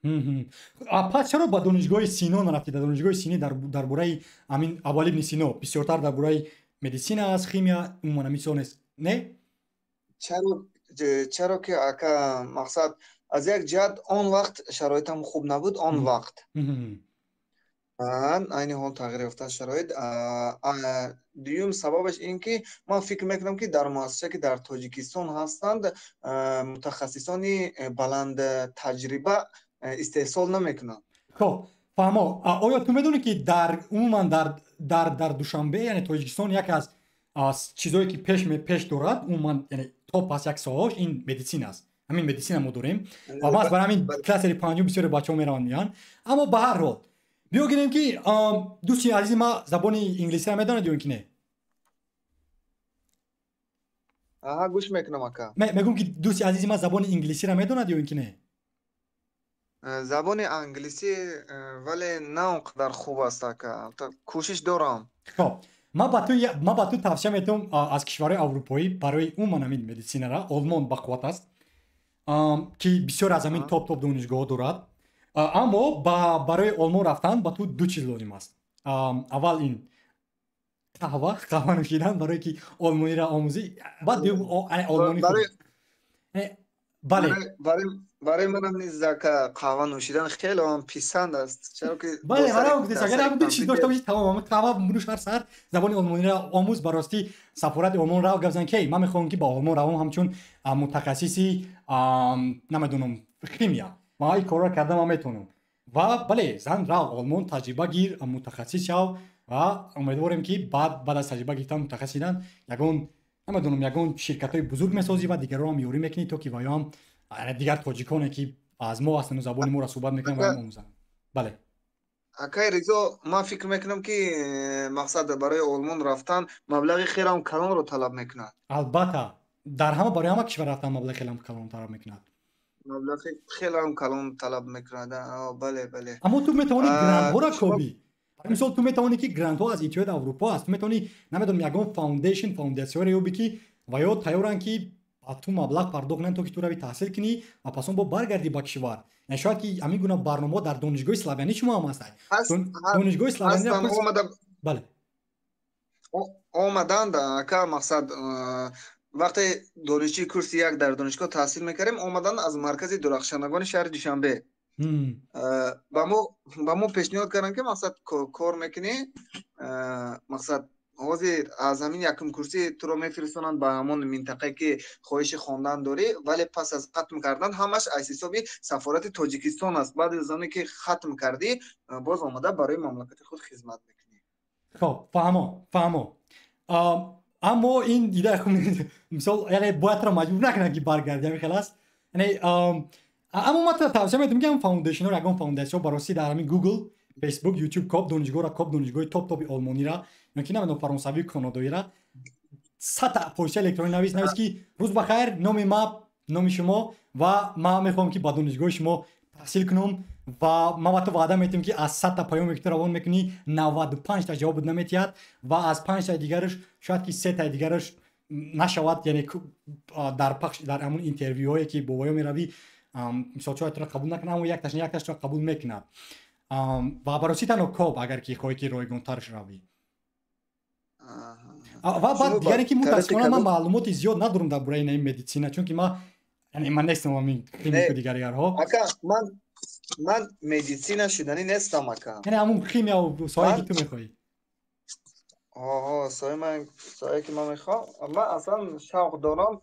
پس چرا با دانشگاه سینو نرفتید؟ دانشگاه سینی درباره همین اولی سینو بسیارتر درباره مدیسین است، خیمیا عموما میسون است، نه؟ چرا که اکا مقصد از یک جهت آن وقت شرایطم خوب نبود، آن وقت عین حال تغییر یافته شرایط. دوم سببش این که من فکر میکنم که در مؤسسه که در تاجیکستان هستند متخصصانی بلند تجربه استحصال نمیکنند. خب فهمو آیا تو میدونی که در عموما در دوشنبه یعنی تاجیکستان یک از چیزایی که پیش دارد عموما یعنی توپ از یک ساحه‌اش این مدیسین است. همین مدیسین ما داریم و باز برای همین کلاس پنجم بسیار بچه‌ها میرن میان. اما به هر حال بیا گیریم که دوستی عزیز ما زبان انگلیسی را میدونه دیون که نه؟ گوش میکنم اکا. میگم که دوستی عزیز ما زبان انگلیسی را میدونه دیون که نه؟ زبان انگلیسی ولی نه اونقدر خوب است اکا، کوشش دارم. خب ما با تو توصیه میتونم از کشورهای اروپایی برای اون همین مدیسین را آلمان با قوت است که بسیار از همین توپ دانشگاه دارد. اما برای آلمان رفتن با تو دو چیز لازم است. اول این قهوه نوشیدن برای که آلمانی را آموزی، بعد آلمانی بله برای منم نیست که قهوه نوشیدن خیلی پسند است، چرا که بله برای گفتید اگر هم دو چیز داشته باشید تمام قهوه بنوش هر ساعت زبان آلمانی را آموز. براستی سفارت آلمان را گفتن که من میخوام که با آلمان روم همچون متخصصی نمیدونم خیمیا ما این کار را کردم و میتونم و بله زن را آلمان تجربه گیر متخصص شو و امیدوارم که بعد از تجربه گرفتن متخصص شدن یگان شرکت‌های بزرگ میسازی و دیگران هم یاری میکنی تو که وایام دیگر تاجیکانه که از ما هستن و زبان ما را صحبت میکنن و آموزن. بله اکای رضا من فکر میکنم که مقصد برای آلمان رفتن مبلغ خیلی هم کلان رو طلب میکنه. البته در همه برای همه کشور رفتن مبلغ خیلی هم کلان طلب میکنه. مبلغ خیلی هم کلان طلب میکنه. بله اما تو میتونی گرانت ها را کابی. مثلا تو میتونی که گرانت ها از ایتیاد اروپا است. تو میتونی نمیدونم یگان فاوندیشن رو بگی و یا تیارن که تو مبلغ پرداخت کنن تو که تو روی تحصیل کنی و پس اون با برگردی با کشور. نه شاید که همین گونه برنامه در دانشگاه اسلامی شما هم هست. دانشگاه اسلامی بله آمدن که مقصد وقتی دانشجوی کورس یک در دانشگاه تحصیل میکردیم آمدن از مرکز درخشندگان شهر دوشنبه با ما پیشنهاد کردن که مقصد کار میکنی مقصد حاضر از همین یکم کورسی تو رو میفرستونن به همون منطقه که خواهش خواندن داری، ولی پس از ختم کردن همش از حسابی سفارت تاجیکستان است. بعد از اونی که ختم کردی باز آمده برای مملکت خود خدمت میکنی. خب فهمو اما این ایده خود مثال یعنی باید را مجبور نکنه که برگردی خلاص. یعنی اما ما توصیه میتونم که فاوندیشن رو یگان فاوندیشن برای در همین گوگل Facebook, YouTube коп донишгоҳро коп донишгоҳи топ-топи олмонира ёки намедонам фаронсавӣ канадоира 100 почта электронӣ навис ки рӯз бахайр, номи ма, номи шумо ва ман мехоҳам ки ба донишгоҳи шумо таҳсил кунам ва ман ба ту ваъда метиҳам ки аз 100 паёме ки ту равон мекунӣ 95 ҷавоб наметиҳад ва аз 5 таи дигараш шояд ки 3 таи дигараш нашавад, яъне дар пахш дар ҳамун интервюҳое ки бо воё меравӣ мисол шояд туро қабул накунад, аммо якташ туро қабул мекунад ва бароси танҳо коб агар ки хоҳӣ ки ройгонтарш равӣ. ва баъд дигаре ки мутаассифона ман маълумоти зиёд надорам дар бораи наи медисина, чунки ман нестам амин химику дигарҳо. Ака ман медисина шуданӣ нестам ака. Яъне ҳамун химия соҳае ки ту мехоҳӣ. соҳае ки ман мехоҳам. Ман аслан шавқ дорам,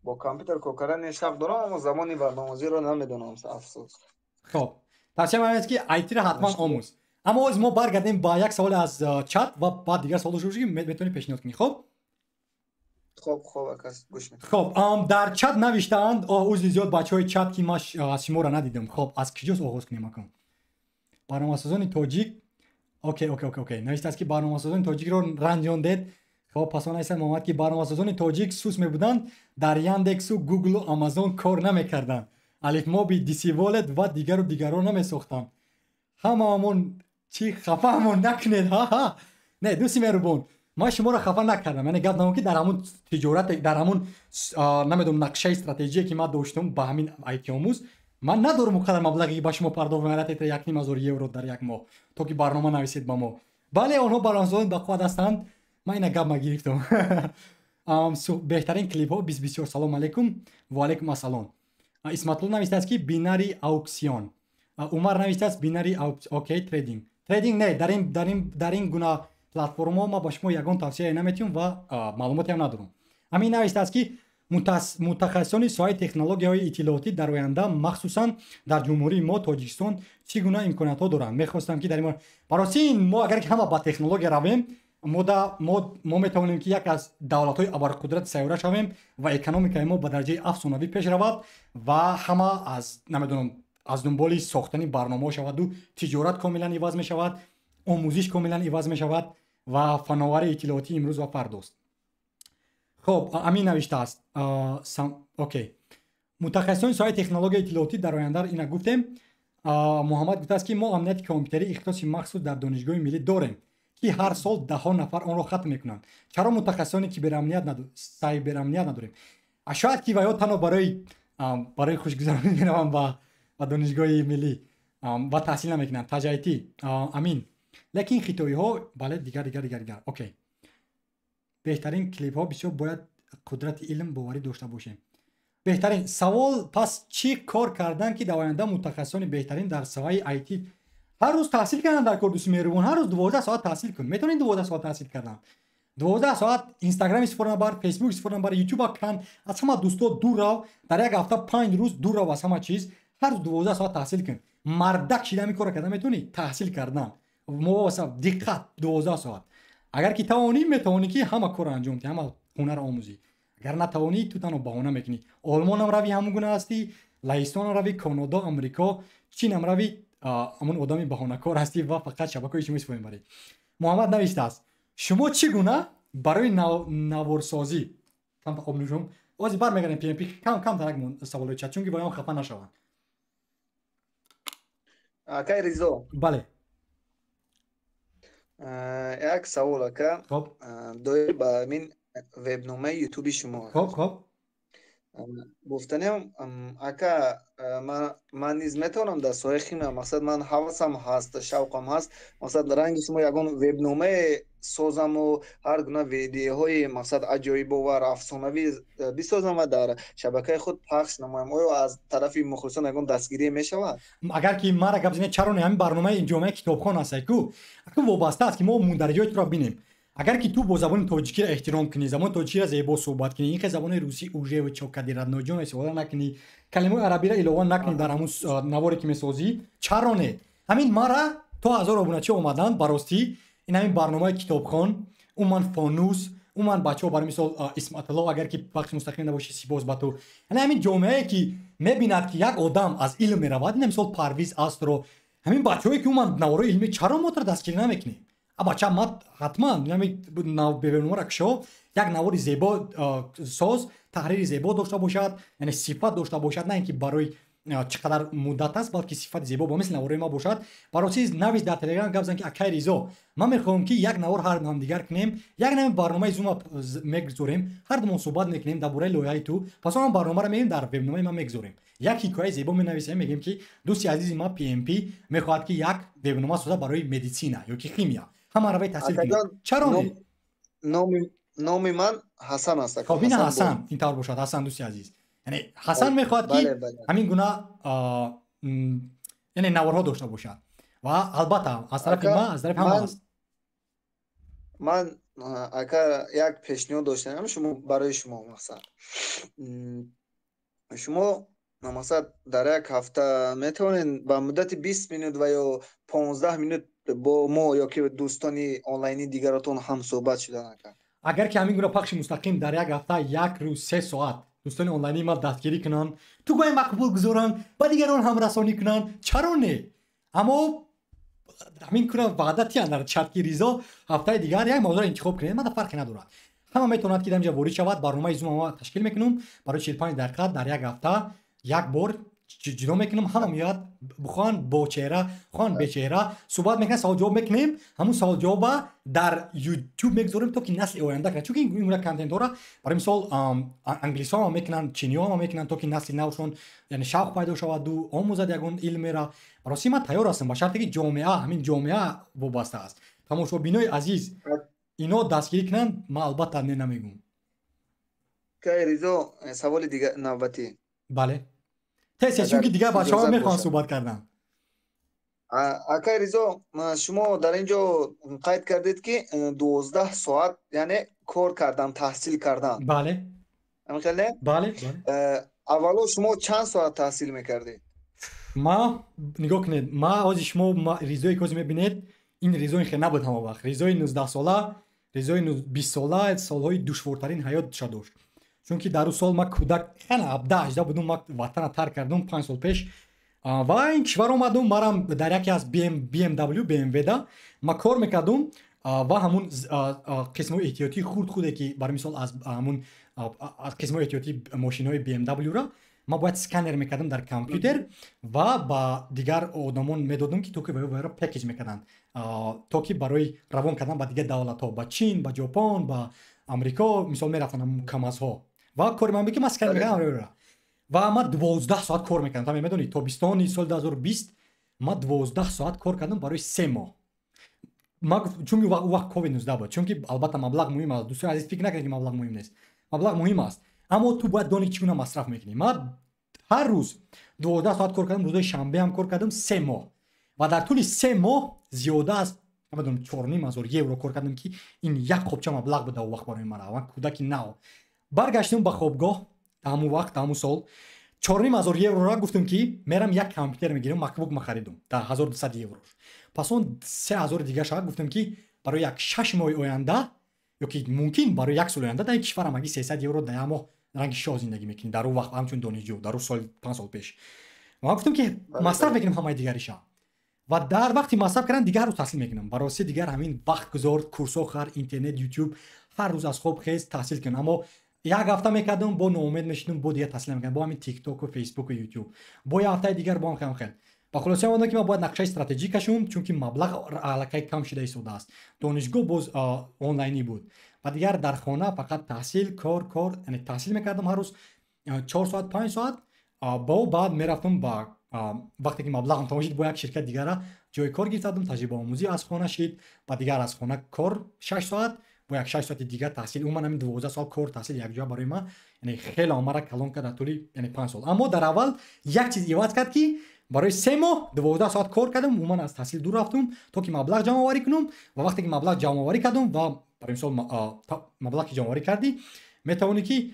бо компютер кор кардани шавқ дорам, аммо забони барномазиро намедонам, афсус. Хоб, тавсия ман аст ки IT-ро ҳатман омӯз. Аммо ҳозир мо баргардем ба як саволе аз чат ва баъд дигар савол дошта бошӣ ки метавонӣ пешниҳод кунӣ. Хоб? Хоб ака, гӯш медиҳам. Хоб, дар чат навиштаанд, узри зиёд бачаҳои чат ки ман аз шуморо надидам. Хоб, аз куҷост оғоз кунем акам? Барномасозони тоҷик. Окей. Навиштааст ки барномасозони тоҷикро ранҷондед. Хоб, пас он айсан моҳаммад ки барномасозони тоҷик сус мебуданд, дар Яндексу, Гуглу, Амазон кор намекарданд. Алифмоби Дисиволет ва дигарро намесохтанд. Ҳамаамон чӣ хафаамон накунед. Не, дӯсти меҳрубон, ман шуморо хафа накардам. Яъне гап намон ки дар ҳамун тиҷорат, дар ҳамун намедонам нақшаи стратегие ки ман доштам ба ҳамин IT-омӯз, ман надорам он қадар маблағе ки ба шумо пардохт меояд, 1500 евро дар як моҳ, то ки барнома нависед ба мо. Бале, онҳо барномасозони бақувват ҳастанд. Ман ина гап гирифтам. Беҳтарин клипҳо. Бисёр салом алейкум. Ва алейкум ассалом. Исматулло навистааст ки бинари ауксион. Умар навистааст бинари окей, трейдинг. Трейдинг не, дар ин гуна платформаҳо ман ба шумо ягон тавсия наметиҳам ва маълумоти ҳам надорам. Ҳамин навистааст ки мутахассисони соҳаи технологияҳои иттилоотӣ дар оянда махсусан дар ҷумҳурии мо Тоҷикистон чӣ гуна имкониятҳо доранд? Мехостам ки дар ин бароси ин мо агар ки ҳама ба технология равем, мо метавонем ки як аз давлатҳои абарқудрати сайёра шавем ва экономикаи мо ба дараҷаи афсонавӣ пеш равад ва ҳама аз дунболи сохтани барномаҳо шаваду тиҷорат комилан иваз мешавад, омӯзиш комилан иваз мешавад ва фановари иттилоотӣ имрӯз ва фардост. хоб, амин навиштааст. Окей. Мутахассисони соҳаи технологияи иттилоотӣ дар оянда ина гуфтем. Муҳаммад гуфтааст ки мо амнияти компютерӣ ихтисоси махсус дар донишгоҳи миллӣ дорем ки ҳар сол даҳҳо нафар онро хатм мекунанд. Чаро мутахассисони сайберамният надорем? Шояд ки ва ё танҳо барои хушгузаронӣ мераванд ба донишгоҳи миллӣ ва таҳсил намекунанд. Таҷаҳитӣ. Амин. Лекин хитоиҳо, бале, дигар. Окей. Беҳтарин клипҳо бисёр бояд қудрати илм боварӣ дошта бошем. Беҳтарин савол, пас чӣ кор кардан ки дар оянда мутахассисони беҳтарин дар соҳаи IT ҳар рӯз таҳсил кардан дар кор? Дӯсти меҳрубон, ҳар рӯз 12 соат таҳсил кун. Метавонед 12 соат таҳсил кардан. 12 соат Instagram истифода набар, Facebook истифода набар, YouTube кан, аз ҳама дӯсто дур рав, дар як ҳафта 5 рӯз дур рав аз ҳама чиз. ҳар рӯз 12 соат таҳсил кун. Мардак шида ҳамин кора кардан метавонӣ? Таҳсил кардан. Мувосип, диққат, 12 соат. Агар ки тавонӣ, метавонӣ ки ҳама корро анҷом диҳӣ, ҳама ҳунарро омӯзӣ. Агар натавонӣ, ту танҳо баҳона мекунӣ. Олмонам равӣ ҳамун гуна ҳастӣ, Лаҳистонам равӣ, Канада, Амрико, Чинам равӣ, ҳамун одами баҳонакор ҳастӣ ва фақат шабакаҳои ҷимоӣ истифода мебарӣ. Муҳаммад навиштааст: шумо чӣ гуна барои наворсозӣ камта об нӯшам. Озӣ бармегардем PMP камтар як саволои чат, чунки боям хафа нашаванд. Акай Ризо. Бале. Як савол ака. Хоб. Доир ба мин вебномаи ютуби шумо. Хоб. Гуфтанем ака, ман низ метавонам дар соҳаи химия, мақсад ман ҳавасам ҳаст, шавқам ҳаст, мақсад ранги шумо ягон вебномае созаму ҳар гуна видеоҳои мақсад аҷоибовар, афсонавӣ бисозам ва дар шабакаи худ пахш намоям. Оё аз тарафи мухлисон ягон дастгирие мешавад? Агар ки мара гап зинед чаро не ҳамин барномаи ҷомеаи китобхон аст ку аку вобаста аст ки мо мундариҷои туро бинем. Агар ки ту бо забони тоҷикиро эҳтиром кунӣ, забони тоҷикиро зебо суҳбат кунӣ, ин забони русӣ уже ва чокади радноҷон истифода накунӣ, калимаи арабиро илова накунӣ дар ҳамун наворе ки месозӣ, чаро не? Ҳамин мара то 1000 обуначӣ омаданд ба ростӣ. Ин ҳамин барномаи китобхон, уман фонус, уман бачаҳо барои мисол Исматулло, агар ки бахши мустақим набошӣ сипос ба ту. Яъне ҳамин ҷомеае ки мебинад ки як одам аз илм меравад, ин мисол Парвиз Астро, همین بچه‌ای که اومد نوار علمی چرا ما تر دستگیری نمیکنیم؟ بچه ما حتما ببینم را کشو یک نوار زیبا ساز تحریر زیبا داشته باشد، یعنی صفت داشته باشد، نه اینکه برای چقدر مدت است بلکه صفت زیبا با مثل نوار ما باشد. برای چیز نویس در تلگرام گفتن که اکای ریزو من میخوام که یک نوار هر هم دیگر کنیم، یک نوع برنامه زوم میگذاریم، هر دو صحبت میکنیم درباره لویای تو، پس اون برنامه را میگیم در وبنامه ما میگذاریم، یک حکایت زیبا مینویسیم، میگیم که دوستی عزیز ما پی ام پی میخواد که یک وبنامه سازه برای مدیسینا یا که کیمیا همه روی تحصیل کنیم. چرا نام من حسن است. خب این حسن اینطور باشد. حسن دوستی عزیز، یعنی حسن میخواد که همین گونه یعنی نوارها داشته باشد و البته از طرف ما از طرف هم است. من اگر یک پیشنهاد داشتم شما برای شما مثلا شما مثلا در یک هفته میتونین با مدت 20 minut و یا 15 minut با ما یا که دوستانی آنلاینی دیگراتون هم صحبت شده نکن. اگر که همین گونه پخش مستقیم در یک هفته یک روز 3 ساعت دوستان آنلاینی ما دستگیری کنن، تو گوی مقبول گذارن با دیگران هم رسانی کنن، چرا نه؟ اما همین کنه وعدتی اندر چرکی ریزا هفته دیگر یک موضوع انتخاب کنید، ما فرقی ندارد. همه میتونند که اینجا وارد شود. برنامه زوم ما تشکیل میکنم برای 45 دقیقه در یک هفته یک بار جدا میکنم، همه میاد بخوان با چهره خوان به چهره صحبت میکنن، سوال جواب میکنیم، همون سوال جواب در یوتیوب میگذاریم تا که نسل آینده کنه، چون که این گونه کانتنت داره. برای مثال انگلیسی ها میکنن، چینی ها میکنن تا که نسل نوشون یعنی شوق پیدا شود و آموزد یگون علم را. برای ما تیار هستم با شرطی که جامعه همین جامعه وابسته است. تماشا بینای عزیز اینا دستگیری کنن، ما البته نمیگم. که ریزو سوال دیگه نوبتی. بله چون که دیگه بچه‌ها میخوان صحبت کردن. اکای ریزو شما در اینجا قید کردید که 12 ساعت یعنی کار کردم، تحصیل کردم. بله همین بله اولو شما چند ساعت تحصیل میکردید؟ ما نگاه کنید، ما از شما ریزوی که میبینید این ریزوی خیلی نبود همه وقت. ریزوی 19 ساله، ریزوی 20 ساله سالهای دشوارترین حیات شد داشت، چون که در اون سال ما کودک خیلی 17-18 بودم، ما وطن ترک کردم 5 سال پیش و این کشور اومدم. مرام در یکی از BMW دا ما کار میکردم و همون قسم احتیاطی خودی که برای مثال از همون قسم احتیاطی ماشین‌های BMW را ما باید اسکنر میکردم در کامپیوتر و با دیگر آدمان میدادم که تو که ویرا پکیج میکردن تا که برای روان کردن با دیگر دولت‌ها، با چین، با ژاپن، با آمریکا مثال میرفتن کمازها و کار من میگم اسکنر میکردم و ما 12 ساعت کار میکردم. تا میدونید تابستان سال 2020 ما 12 ساعت کار کردم برای 3 ماه. ما چون وقت کووید 19 بود، چون که البته مبلغ مهم است. دوستان عزیز فکر نکنید که مبلغ مهم نیست، مبلغ مهم است، اما تو باید دانی چگونه مصرف میکنی. ما هر روز 12 ساعت کار کردم، روز شنبه هم کار کردم 3 ماه و در طول 3 ماه زیاده از نمیدونم 4,500 یورو کار کردم که این یک خوبچه مبلغ بود وقت برای من. و کودکی نو برگشتم به خوابگاه همون وقت همون سال 4,500 یورو را گفتم که میرم یک کامپیوتر میگیرم، مکبوک ما خریدم در 1200 یورو. پس اون 3000 دیگه شد گفتم که برای یک 6 ماه آینده یا که ممکن برای یک سال آینده در یک کشور مگی 300 یورو در ماه رنگ شاه زندگی میکنیم در اون وقت همچون دانشجو در اون سال 5 سال پیش. ما گفتم که مصرف بکنیم همه دیگریش و در وقتی مصرف کردن دیگر رو تحصیل میکنم. برای دیگر همین وقت گذار کورس آخر اینترنت یوتیوب هر روز از خواب خیز تحصیل کنم. اما یک هفته میکردم با ناامید میشدم با دیگه تحصیل میکردم با همین تیک توک و فیسبوک و یوتیوب. با یک هفته دیگر با هم خیلی با خلاصه اون که ما باید نقشه استراتژی کشیم، چون که مبلغ علاقه کم شده ایستاده است. دانشگاه باز آنلاینی بود و دیگر در خانه فقط تحصیل کار یعنی تحصیل میکردم هر روز 4 ساعت 5 ساعت. با بعد میرفتم با وقتی که مبلغم تمام شد با یک شرکت دیگر جای کار گرفتم، تجربه آموزی از خانه شد و دیگر از خانه کار 6 ساعت با یک 6 ساعت دیگر تحصیل. اون من همین 12 سال کار تحصیل یک جا برای ما یعنی خیلی عمره کلان کرد طول یعنی 5 سال. اما در اول یک چیز ایجاد کرد که برای 3 ماه 12 ساعت کار کردم و من از تحصیل دور رفتم تا که مبلغ جمع آوری کنم و وقتی که مبلغ جمع آوری کردم و برای مثال مبلغ که جمع آوری کردی میتونی که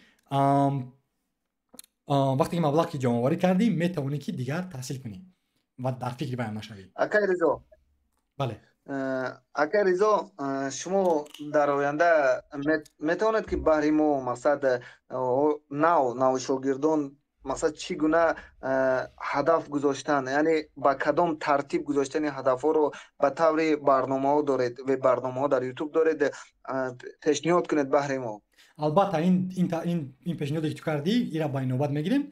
وقتی که مبلغ که جمع آوری کردی میتونی که دیگر تحصیل کنی و در فکر بیان نشوی. اکای ریزو بله اکای ریزو شما در آینده میتونید که برای ما مقصد نو شاگردان мақсад чӣ гуна ҳадаф гузоштан, яъне ба кадом тартиб гузоштани ҳадафҳоро ба таври барномаҳо доред ва барномаҳо дар YouTube доред, пешниҳод кунед баҳри мо. албатта ин пешниҳоде ки ту кардӣ ира ба инобат мегирем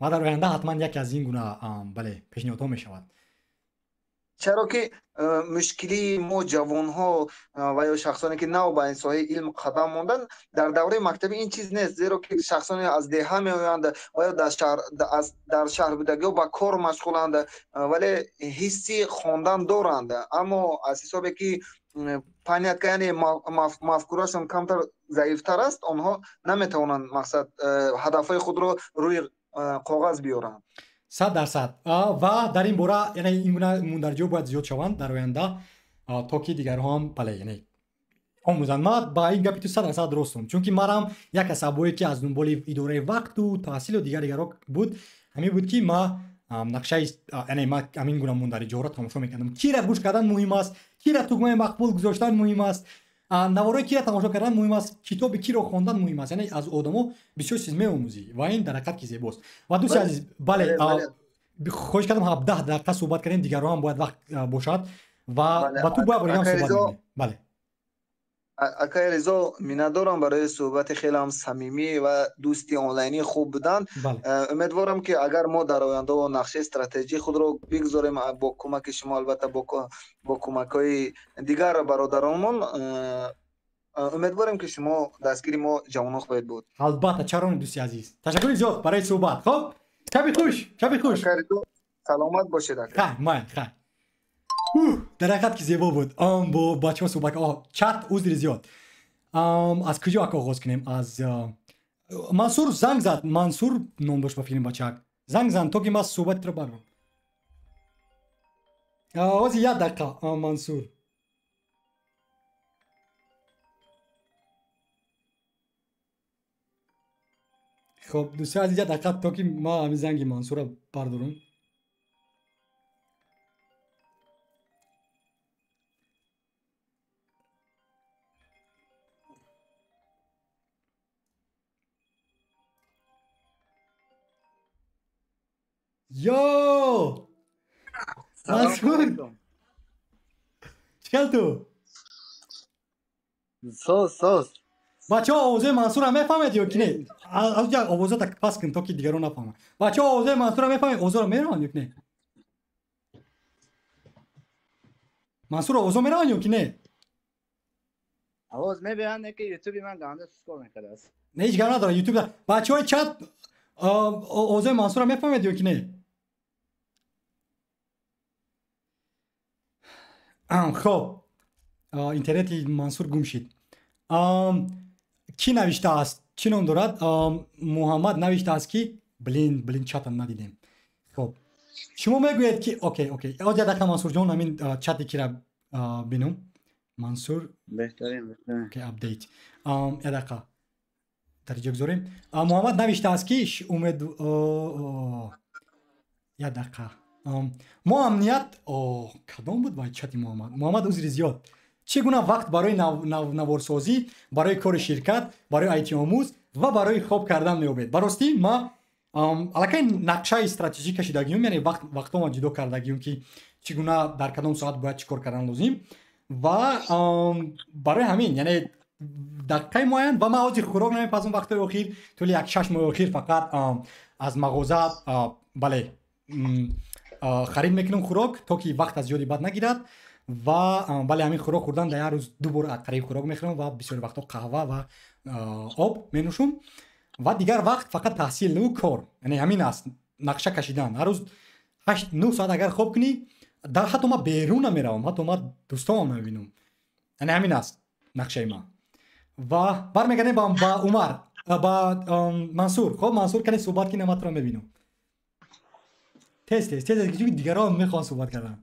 ва дар оянда ҳатман яке аз ин гуна бале пешниҳодҳо мешавад. чаро ки мушкилии мо ҷавонҳо ва ё шахсоне ки нав ба ин соҳаи илм қадам мондан дар давраи мактабӣ ин чиз нест, зеро ки шахсоне аз деҳа меоянд ва ё дар шаҳр будагиҳо ба кор машғуланд, вале ҳисси хондан доранд, аммо аз ҳисобе ки панятка яъне мафкурашон камтар заифтар аст, онҳо наметавонанд мақсад ҳадафҳои худро рӯи коғаз биёранд. 100%. ва дар ин бора яъне ин гуна мундариҷиҳо бояд зиёд шаванд дар оянда, то ки дигарҳо ҳам бале яъне омӯзанд. Ман ба ин гапи ту 100% ростум, чунки манам як аз сабабое ки аз дунболи идораи вақту таҳсилу дигаро буд, ҳамин буд ки ма нақшаи яъне ма ҳамин гуна мундариҷаҳоро тамошо мекардам. Кира гӯш кардан муҳим аст, кира тугмаи мақбул гузоштан муҳим аст, навораи кира тамошо кардан муҳим аст, китоби киро хондан муҳим аст. Яъне аз одамо бисёр чиз меомӯзӣ ва ин дар ҳақиқат ки зебост. Ва дӯсти азиз, бале хоҳиш кардам 17 дақиқа суҳбат кардем, дигарҳо ҳам бояд вақт бошад ва ба ту бояд боригам суҳбат кунем. Бале акай Ризо, миннатдорам барои суҳбати хелам самимӣ ва дӯсти онлайнии хуб будан. Умедворам ки агар мо дар оянда нақшаи стратеҷии худро бигузорем бо кӯмаки шумо, албатта бо кӯмакҳои дигар бародаронмон, умедворам ки шумо дастгири мо ҷавонҳо хоҳед буд. албатта, чарони дӯсти азиз, ташаккури зиёд барои суҳбат. Хоб, шаби хуш, шаби хуш. Акай Ризо, саломат бошед. Хай, май, хай. дар ҳақиқат ки зебо буд бо бачаҳо суҳбат. Чат узри зиёд. Аз куҷо оғоз кунем? Аз Мансур занг зад. Мансур ном дошт ба фикрим бачак. Занг зан то ки ман суҳбатро барам. Ози 1 дақиқа Мансур. хоб дӯстон азиз, 1 дақиқа то ки ман ҳамин занги Мансурро бардорам. Yo! Мансур! Чикал ту? Сос. Бачаҳо овозаи Мансурро мефаҳмед ё ки не? Аз ҷа овозата паст кун то ки дигарон нафаҳманд. Бачаҳо овозаи Мансурро мефаҳмед? Овозаро мераванд ё ки не? Мансур овозо мераванд ё ки не? Авоз мебиёнд ки ютуби ман ганда сускор мекардааст. Не ҳеҷ гап надорад ютуб. Бачаҳои чат овозаи Мансурро мефаҳмед ё ки не? хоб, интернети Мансур гум шид. Ки навиштааст? Чӣ ном дорад? Муҳаммад навиштааст ки блин чатам надидем. Хоб, шумо мегӯед ки окей. Оз 1 дақиқа Мансур ҷон, ҳамин чати кира бинум. Мансур беҳтарин. окей, апдейт. 1 дақиқа дариҷа гузорем. Муҳаммад навиштааст ки умед 1 дақиқа. мо амният кадом буд вай чати Муҳаммад узри зиёд. Чӣ гуна вақт барои наворсозӣ, барои кори ширкат, барои IT-омӯз ва барои хоб кардан меёбед? Ба ростӣ ма аллакай нақшаи стратеҷӣ кашидагиюм, яъне вақтома ҷудо кардагиюм ки чӣ гуна дар кадом соат бояд чӣ кор кардан лозим ва барои ҳамин яъне дақиқаи муайян ва ман ҳозир хӯрок намепазам вақтои охир, тӯли 1-6 моҳи охир фақат аз мағоза бале харид мекунам хӯрок, то ки вақта зиёди бад нагирад ва бале ҳамин хӯрок хӯрдан дар як рӯз 2 бор қариб хӯрок мехӯрам ва бисёри вақтҳо қаҳва ва об менӯшам ва дигар вақт фақат таҳсилу кор. Яъне ҳамин аст нақша кашидан. Ҳар рӯз 8-9 соат агар хоб кунӣ, ҳатто ман берун намеравам, ҳатто ман дӯстонам намебинам. Яъне ҳамин аст нақшаи ман. ва бармегардем ба Умар, ба Мансур. хоб Мансур кане суҳбат ки наматро мебинам. Тез чунки дигарҳо мехоҳанд суҳбат кардан.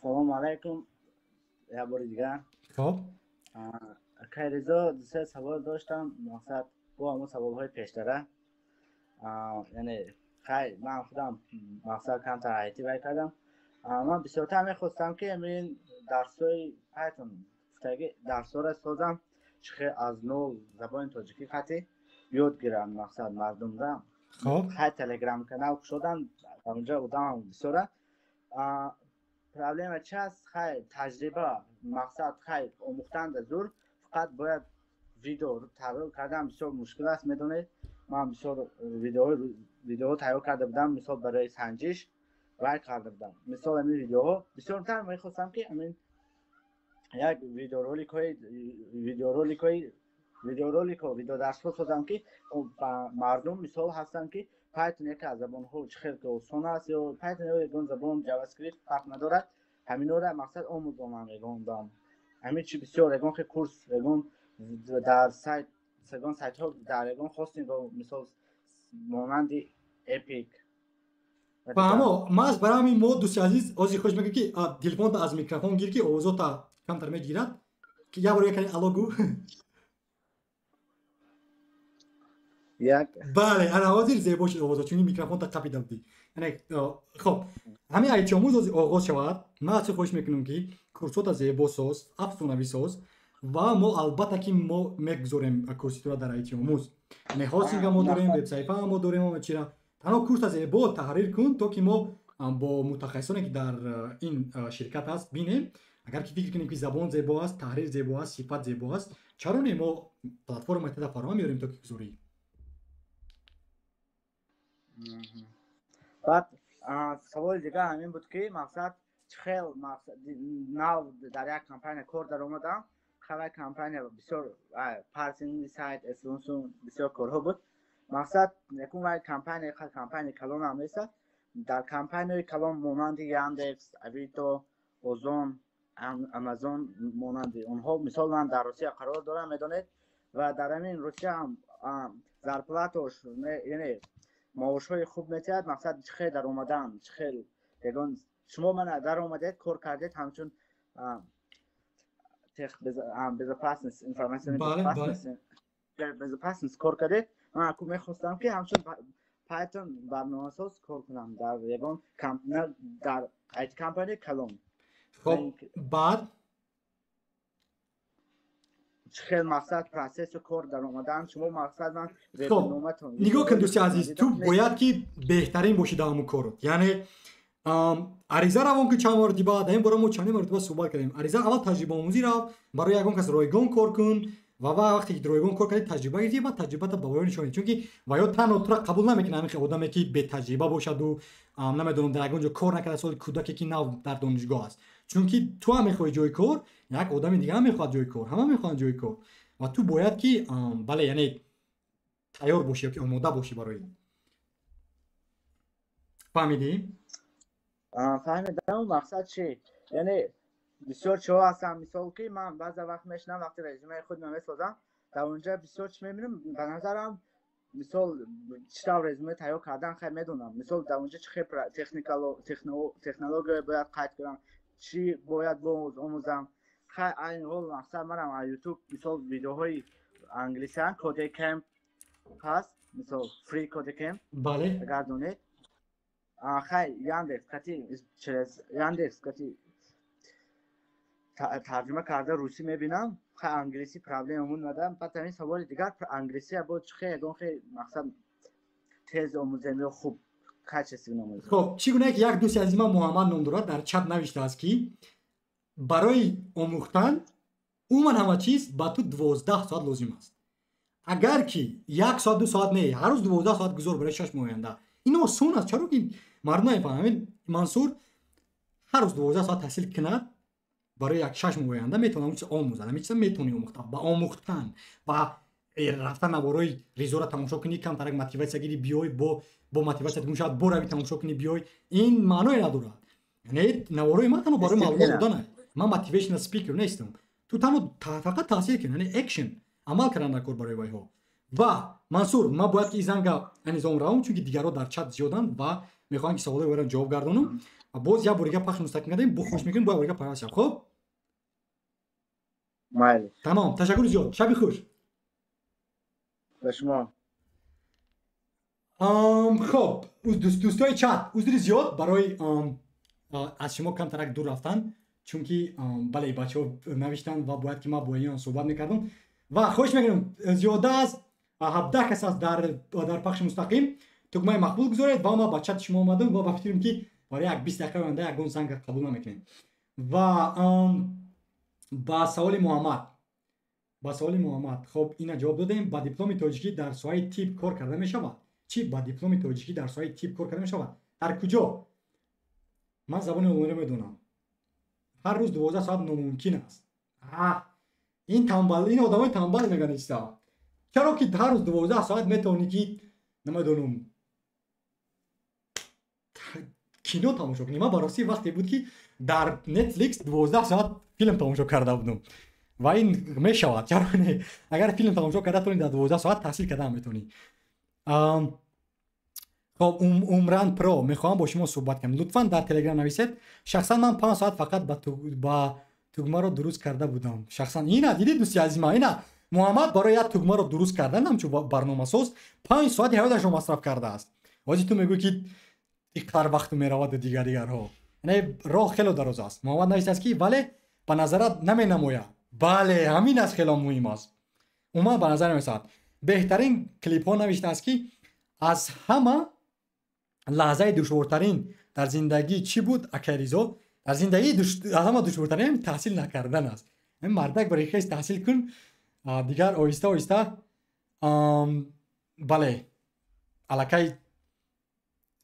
Салому алайкум. Я бори дигар. хоб Акай Ризо, дусе савол доштам, мақсад бо ҳамон саволҳои пештара. Яъне хай ман худам мақсад камтар IT вай кардам. Ман бисёртар мехостам ки ҳамин дарсҳои Python дарсҳоро созам, чихе аз нов забони тоҷикӣ қатъи ёд гирам, мақсад мардумра خب خیلی تلگرام کانال شدن اونجا بودم بسیاره پرابلم چه است خیلی تجربه مقصد خیلی آموختن زور فقط باید ویدیو تغییر کردم بسیار مشکل است میدونید من بسیار ویدیو تغییر کرده بودم مثال برای سنجش وای کرده بودم مثال این ویدیو بسیار تر میخواستم که همین یک ویدیو درس سازم که مردم مثال هستن که پایتون یک از زبان ها خیلی که آسان است یا پایتون یک زبان جاوا اسکریپت فرق ندارد همین رو مقصد آموزم میگم همین چی بسیار اگه خیلی کورس در سایت ها در اگه خواستیم مثال مانند اپیک و اما ما از برای همین ما دوست عزیز آزی خوش میگه که تلفن از میکروفون گیر که آوازو تا کمتر میگیرد که یا برای کنی الو گو یک بله انا آوازی زیبا شد آوازو چون میکروفون تا قپیده بودی یعنی خب همین ایتی آموز آغاز شود ما از خوش میکنم که کورسو تا زیبا ساز افزونوی ساز و ما البته که ما میگذاریم کورسی رو در ایتی آموز یعنی هاستینگ ما داریم وبسایت ما داریم و چیرا تنها کورس از زیبا تحریر کن تا که ما با متخصصانی که در این شرکت هست بینیم اگر که فکر کنیم که زبان زیبا است تحریر زیبا است صفت زیبا است چرا نه ما پلتفرم ایت فراهم میاریم تا که گذاری بعد سوال دیگه همین بود که مقصد خیلی ناو در یک کمپانی کار در اومدم خیلی کمپانی بسیار پارسینگ سایت اسلونسون بسیار کارها بود مقصد یکون وای کمپانی کلون هم نیست در کمپانی کلون مانند یاندکس اویتو اوزون آمازون مانند اونها مثال من در روسیه قرار دارم میدونید و در همین روسیه هم زرپلاتوش یعنی معاشهای خوب میتید مقصد خیلی در اومدن خیلی یگان شما من در اومدید کار کردید همچون безопасность انفورمیشن безопасность کار کردید من اکو میخواستم که همچون پایتون برنامه ساز کار کنم در یگان کمپانی در ایت کمپانی کلون خب بعد خیلی مقصد پروسس کار در اومدن شما مقصد من خب نگاه کن دوست عزیز تو باید که بهترین باشی در همون کارت یعنی عریضه روان که چند مرتبه بعد این برام چند مرتبه صحبت کردیم عریضه اول تجربه آموزی رو برای یگان کس رایگان کار کن و وقتی که رایگان کار کردی تجربه گرفتی بعد تجربه تا باور نشونی چون که و یا تنها تو را قبول نمیکنه همین آدمی که به تجربه باشد و نمیدونم در اونجا کار نکرده سال کودکی که نو در دانشگاه است چون که تو هم میخوای جای کار یک آدم دیگه هم میخواد جای کار همه میخوان جای کار و تو باید که بله یعنی تیار باشی که آماده باشی برای فهمیدی؟ فهمیدم مقصد چی؟ یعنی بسیار چه هستم مثال که من بعضی وقت میشنم وقتی رزومه خود میسازم در اونجا بسیار چی میبینم به نظرم مثال چطور رزومه تیار کردن خیلی میدونم مثال در اونجا چه تکنولوژی باید قید کنم چی باید آموزم خیلی این حال مقصد منم از یوتیوب مثال ویدیوهای انگلیسی هم کد کمپ هست مثال فری کد کمپ بله اگر دونید خیلی یاندکس کتی ترجمه کرده روسی میبینم خیلی انگلیسی پرابلممون ندارم بعد همین سوال دیگر انگلیسی بود خیلی مقصد تیز آموزنی خوب کچسی نموزم خب چگونه که یک دوست از من محمد نام دارد در چت نوشته است که برای آموختن عموما همه چیز با تو 12 ساعت لازم است اگر که 1 ساعت 2 ساعت نه هر روز 12 ساعت گذار برای 6 ماه آینده این آسان است چرا که مردم نمیفهمن منصور هر روز 12 ساعت تحصیل کند برای یک 6 ماه آینده میتونه اون چیز آموزه همین چیز میتونی آموختن با آموختن و رفتن نوارای ریزو را تماشا کنی کم ترک موتیواسیون گیری بیای با موتیواسیون دیگه شاید برو تماشا کنی بیای این معنی نداره یعنی نوارای ما تنها برای معلومات دادن من موتیویشنال اسپیکر نیستم تو تنها فقط تحصیل کن یعنی اکشن عمل کردن کار برای وای ها و منصور ما باید که این زنگا انجام راهم چون که دیگران در چت زیادن و میخوان که سوالی برام جواب گردونم باز یا بوریگا پخش مستقیم ندیم بو خوش میکنیم با بوریگا پیاس شب خب مالی تمام تشکر زیاد شب خوش به شما خب دوستای چت عذر زیاد برای از شما کم ترک دور رفتن چون که بله بچه‌ها نوشتن و باید که ما با اینا صحبت میکردم و خوش میکنم زیاده از 17 کس از در پخش مستقیم тугмаи мақбул гузоред ва ма ба чати шумо омадам ва ба фикрам ки барои як 20 дақиқа оянда ягон занг қабул намекунем. ва ба саволи муҳаммад хоб ина ҷавоб додем. Ба дипломи тоҷикӣ дар соҳаи тиб кор карда мешавад? Чӣ ба дипломи тоҷикӣ дар соҳаи тиб кор карда мешавад? Дар куҷо? Ман забони олмониро медонам. ҳар рӯз 12 соат номумкин аст. ин одамои танбал мегӯянд иста. чаро ки ҳар рӯз 12 соат метавонӣ ки намедонам кино тамошо кунӣ. Ман ба ростӣ вақте буд ки дар Netflix 12 соат филм тамошо карда будам. ва ин мешавад. чаро не? Агар филм тамошо карда тони дар 12 соат таҳсил карда ҳам метавонӣ. خب عمران پرو میخوام با شما صحبت کنم. لطفاً در تلگرام نویسید. شخصا من 5 ساعت فقط با توگمه رو درست کرده بودم. شخصا اینا دیدید دوستی عزیز ما، اینا محمد برای یک توگمه رو درست کردن همچون برنامه‌ساز 5 ساعت حیاتش رو مصرف کرده است. واسه تو میگویی که اینقدر وقت میرود دیگرها. یعنی راه خیلی دراز است. محمد نویسید است که ولی به نظرت نمینماید. بله همین است خیلی مهم است. اوما به نظر میاد بهترین کلیپ ها نوشته است که از همه لحظه دشوارترین در زندگی چی بود اکریزو؟ در زندگی همه دشوارترین تحصیل نکردن است. این مردک برای خیلی تحصیل کن دیگر آیسته آیسته بله علاقه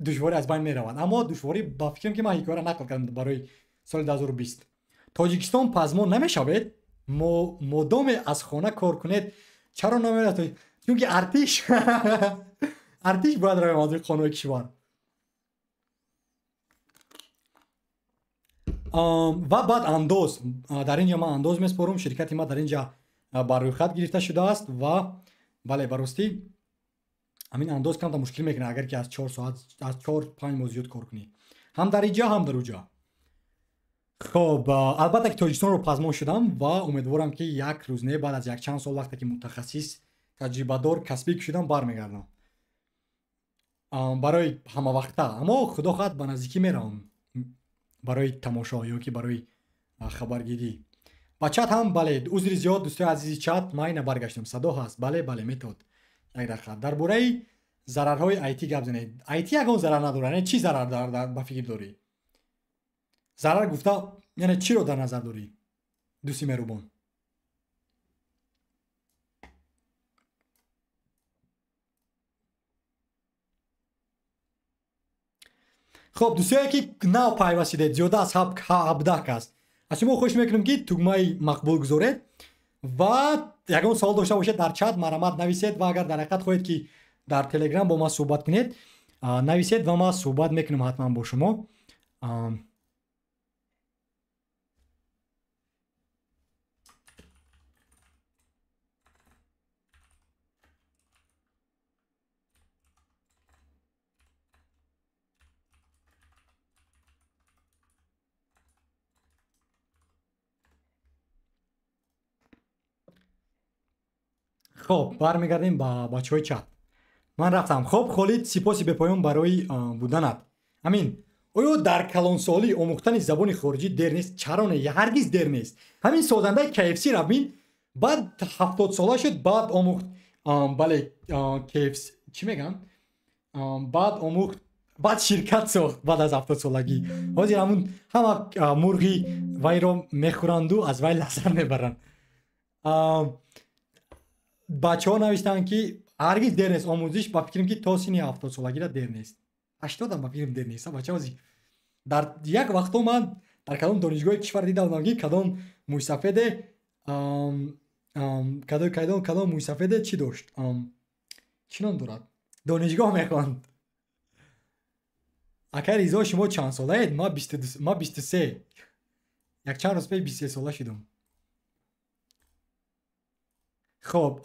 دشواری از بین می روند. اما دشواری با فکرم که من این کار نقل کردم برای سال 2020. تاجیکستان پزمان نمی شود مدام از خانه کار کنید. چرا نمیرد؟ چون که ارتش باید روی از خانه کشور. و بعد انداز در اینجا من انداز میسپارم. شرکت ما در اینجا بر روی خط گرفته شده است و بله براستی همین انداز کم تا مشکل میکنه اگر که از 4 ساعت از 4-5 ماه زیاد کار کنی، هم در اینجا هم در اونجا. خب البته که تاجیکستان رو پزمان شدم و امیدوارم که یک روز نه بعد از یک چند سال وقتی که متخصص تجربه دار کسبی شدم برمیگردم برای همه وقتا. اما خدا خواهد به نزدیکی میرم برای تماشا یا که برای خبرگیری. با چت هم بله عذر زیاد دوستای عزیزی چت ما اینا برگشتم صدا هست. بله میتود یک دقیقه درباره ضررهای آیتی گپ زنید. آیتی اگه ضرر نداره نه چی ضرر داره با فکر داری؟ ضرر گفته یعنی چی رو در نظر داری دوستی مهربان؟ خب دوستایی که نو پیوستید زیاده از 17 کس از شما خوش میکنم که توگمه مقبول گذارید و یکم سوال داشته باشید در چت مرامت نویسید و اگر در حقیقت خواهید که در تلگرام با ما صحبت کنید نویسید و ما صحبت میکنیم حتما با شما. خب برمیگردیم با بچهای چت. من رفتم. خب خالد سپاسی بپایان برای بودنت. امین آیا در کلانسالی آموختن زبان خارجی دیر نیست؟ چرا نه؟ هرگز دیر نیست. همین سازنده KFC رفتیم بعد 70 ساله شد بعد آموخت بله KFC چی میگن؟ بعد آموخت بعد شرکت ساخت بعد از 70 سالگی. حاضر همون همه مرغی وای رو میخورند و از وای لذت میبرند. بچه ها نوشتن که هرگز دیر نیست آموزش. با فکرم که تا سن 70 سالگی را دیر نیست. 80 هم با فکرم دیر نیست. بچه ها در یک وقت من در کدام دانشگاه کشور دیدم که کدام موسفید کدام موسفید چی داشت چنان دارد دانشگاه میخواند. اگر ایزا شما چند ساله اید؟ ما 23 یک چند روز پیش 23 ساله شدم. خب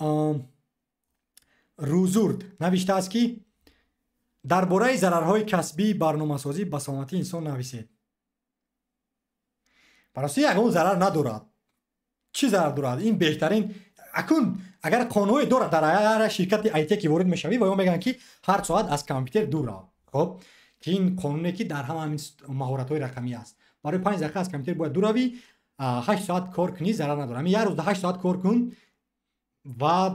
روزورد نوشته است که درباره ضررهای کسبی برنامه‌سازی به سلامتی انسان نویسید. براستی اگه ضرر ندارد چی ضرر دارد؟ این بهترین اگر قانونی دارد در هر شرکت آیتی که وارد میشوی و یا میگن که هر ساعت از کامپیوتر دور رو. خب که این قانونی که در همین مهارت‌های رقمی است. برای 5 دقیقه از کامپیوتر باید دور روی 8 ساعت کار کنی ضرر نداره. همین یه روز 8 ساعت کار کن و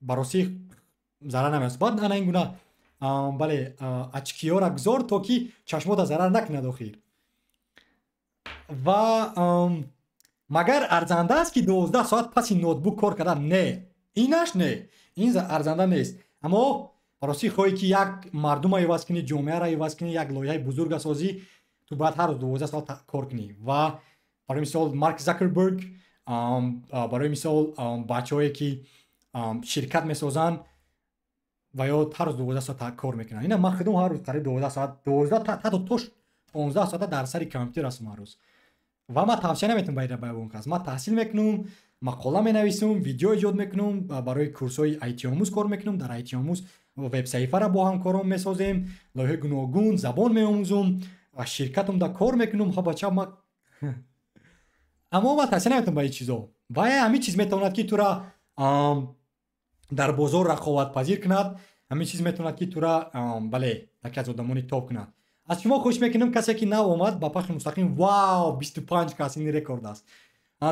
براستی ضرر نمیاد. بعد انا این گونه бале очкиёра гузор то ки чашмота зарар накунад охир ва магар арзанда аст ки 12 соат паси ноутбук кор кардан не инаш не ин арзанда нест аммо бароси хоҳӣ ки як мардума иваз кунӣ ҷомеаро иваз кунӣ як лоиҳаи бузурга созӣ ту бояд ҳар рӯз 12 соат кор кунӣ ва барои мисол марк закерберг барои мисол бачаҳое ки ширкат месозанд ва ё ҳар рӯз 12 соат кор мекунанд ина ман худам ҳар рӯз қариб 12 соат 12 то 15 соата дар сари компютер ҳастам ҳар рӯз ва ман тавсия наметавонам байра баён кунам ман таҳсил мекунам мақола менависам видео эҷод мекунам барои курсҳои IT омӯз кор мекунам дар IT омӯз вебсайфара бо ҳамкорон месозем лоиҳаи гуногун забон меомӯзам ва ширкатам да кор мекунам ҳа бача ма аммо ман таҳсия наметавонам ба ин чизо ва ҳамин чиз метавонад ки тура дар бозор рақоватпазир кунад ҳамин чиз метавонад ки тура бале яке аз одамони топ кунад аз шумо хоҳиш мекунам касе ки нав омад ба пахши мустақим вау 25 кас ин рекорд аст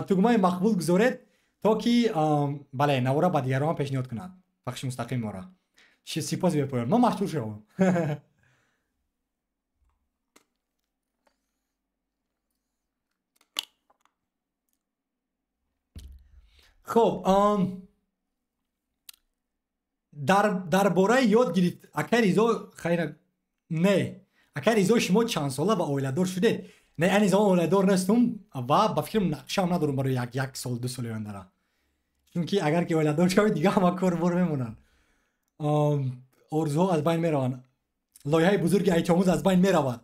тугмаи мақбул гузоред то ки бале навора ба дигарон пешниҳод кунад пахши мустақим мора сипос бепоён ман маштур шавам хуб дар бораи ёд гирифт акай ризо хайра не акай ризо шумо чанд сола ва оиладор шудед не айни замон оиладор нестум ва ба фикрам нақшам надорум барои як сол 2 соли ояндара чунки агар ки оиладор шавед дига ҳама кор бор мемонанд орзуҳо аз байн мераванд лоиҳаи бузурги айтомӯз аз байн меравад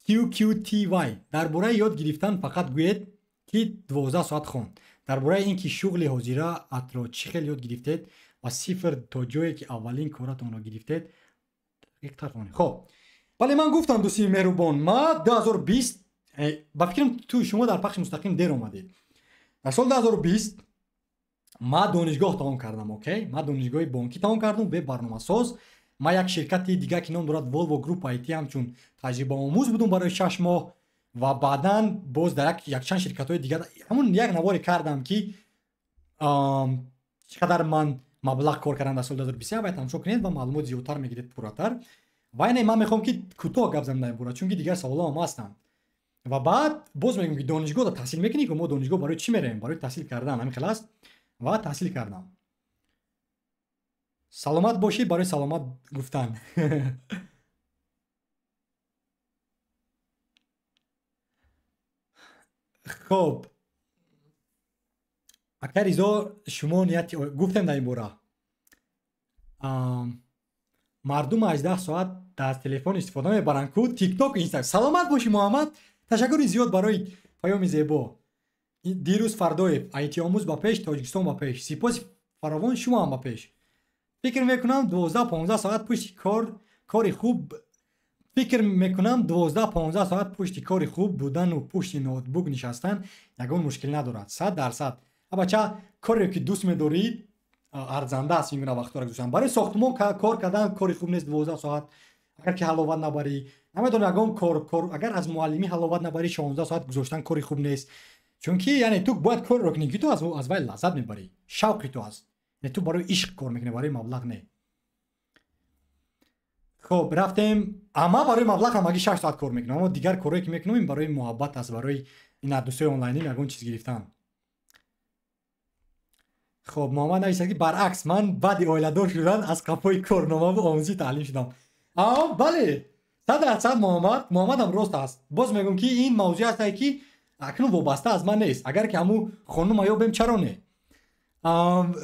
QQTY дар бораи ёд гирифтан фақат гӯед ки 12 соат хон дар бораи ин ки шуғли ҳозира атро чӣ хел ёд гирифтед ва сифр то ҷое ки аввалин коратонро гирифтед хоб бале ман гуфтам дӯстони меҳрубон ма 2020 ба фикрам ту шумо дар пахши мустақим дер омадед дар соли 2020 ма донишгоҳ таом кардам окей ма донишгоҳи бонкӣ таом кардам веб барномасоз ма як ширкати дига ки ном дорад Volvo Group IT ҳамчун таҷрибаомӯз будам барои 6 моҳ ва баъдан боз дар якчанд ширкатҳои дига ҳамун як наворе кардам ки чӣ қадар ман маблағ кор кардам дар соли 2021 باید тамошо кунед ва маълумот зиёдтар мегиред пурратар ва ин ман мехоҳам ки кӯтоҳ гап занам дар ин бора чунки дигар саволам ҳастанд ва баъд боз мегӯям ки донишгоҳ да таҳсил мекунӣ ки мо донишгоҳ барои чӣ меравем барои таҳсил кардан ҳамин хел аст ва таҳсил кардам саломат бошед барои саломат гуфтан хуб акай ризо шумо нияти гуфтем дар ин бора мардум 18 соат дар телефон истифода мебаранд ку тикток инстаграм саломат бошӣ муҳаммад ташаккури зиёд барои паёми зебо дирӯз фардоев IT омӯз ба пеш тоҷикистон ба пеш сипоси фаровон шумоам ба пеш фикр мекунам 12-15 соат пушти кори хуб фикр мекунам 12-15 соат пушти кори хуб будану пушти ноутбук нишастан ягон мушкил надорад 100%. Абача коре ки дӯст медорид арзанда аст ин гуна вақтора гузоштан барои сохтмон кор кардан кори хуб нест 12 соат агар ки ҳаловат набарӣ намедонам ягон кор агар аз муаллимӣ ҳаловат набарӣ 16 соат гузоштан кори хуб нест чунки яъне ту бояд корро кунӣ ки ту аз вай лаззат мебарӣ шавқи ту аст ту барои ишқ кор мекунӣ барои маблағ не хуб рафтем ама барои маблағ ҳамагӣ 6 соат кор мекунам аммо дигар корое ки мекунам ин барои муҳаббат аст барои ин дӯстои онлайнӣ ягон чиз гирифтан خب محمد نویسد که برعکس من بعد اویلادور شدن از قفای کارنامه و آموزشی تعلیم شدم بله 100% محمد هم راست است باز میگم که این موضوع است که اکنون وابسته از من نیست اگر که همو خانم یا بهم چرا نه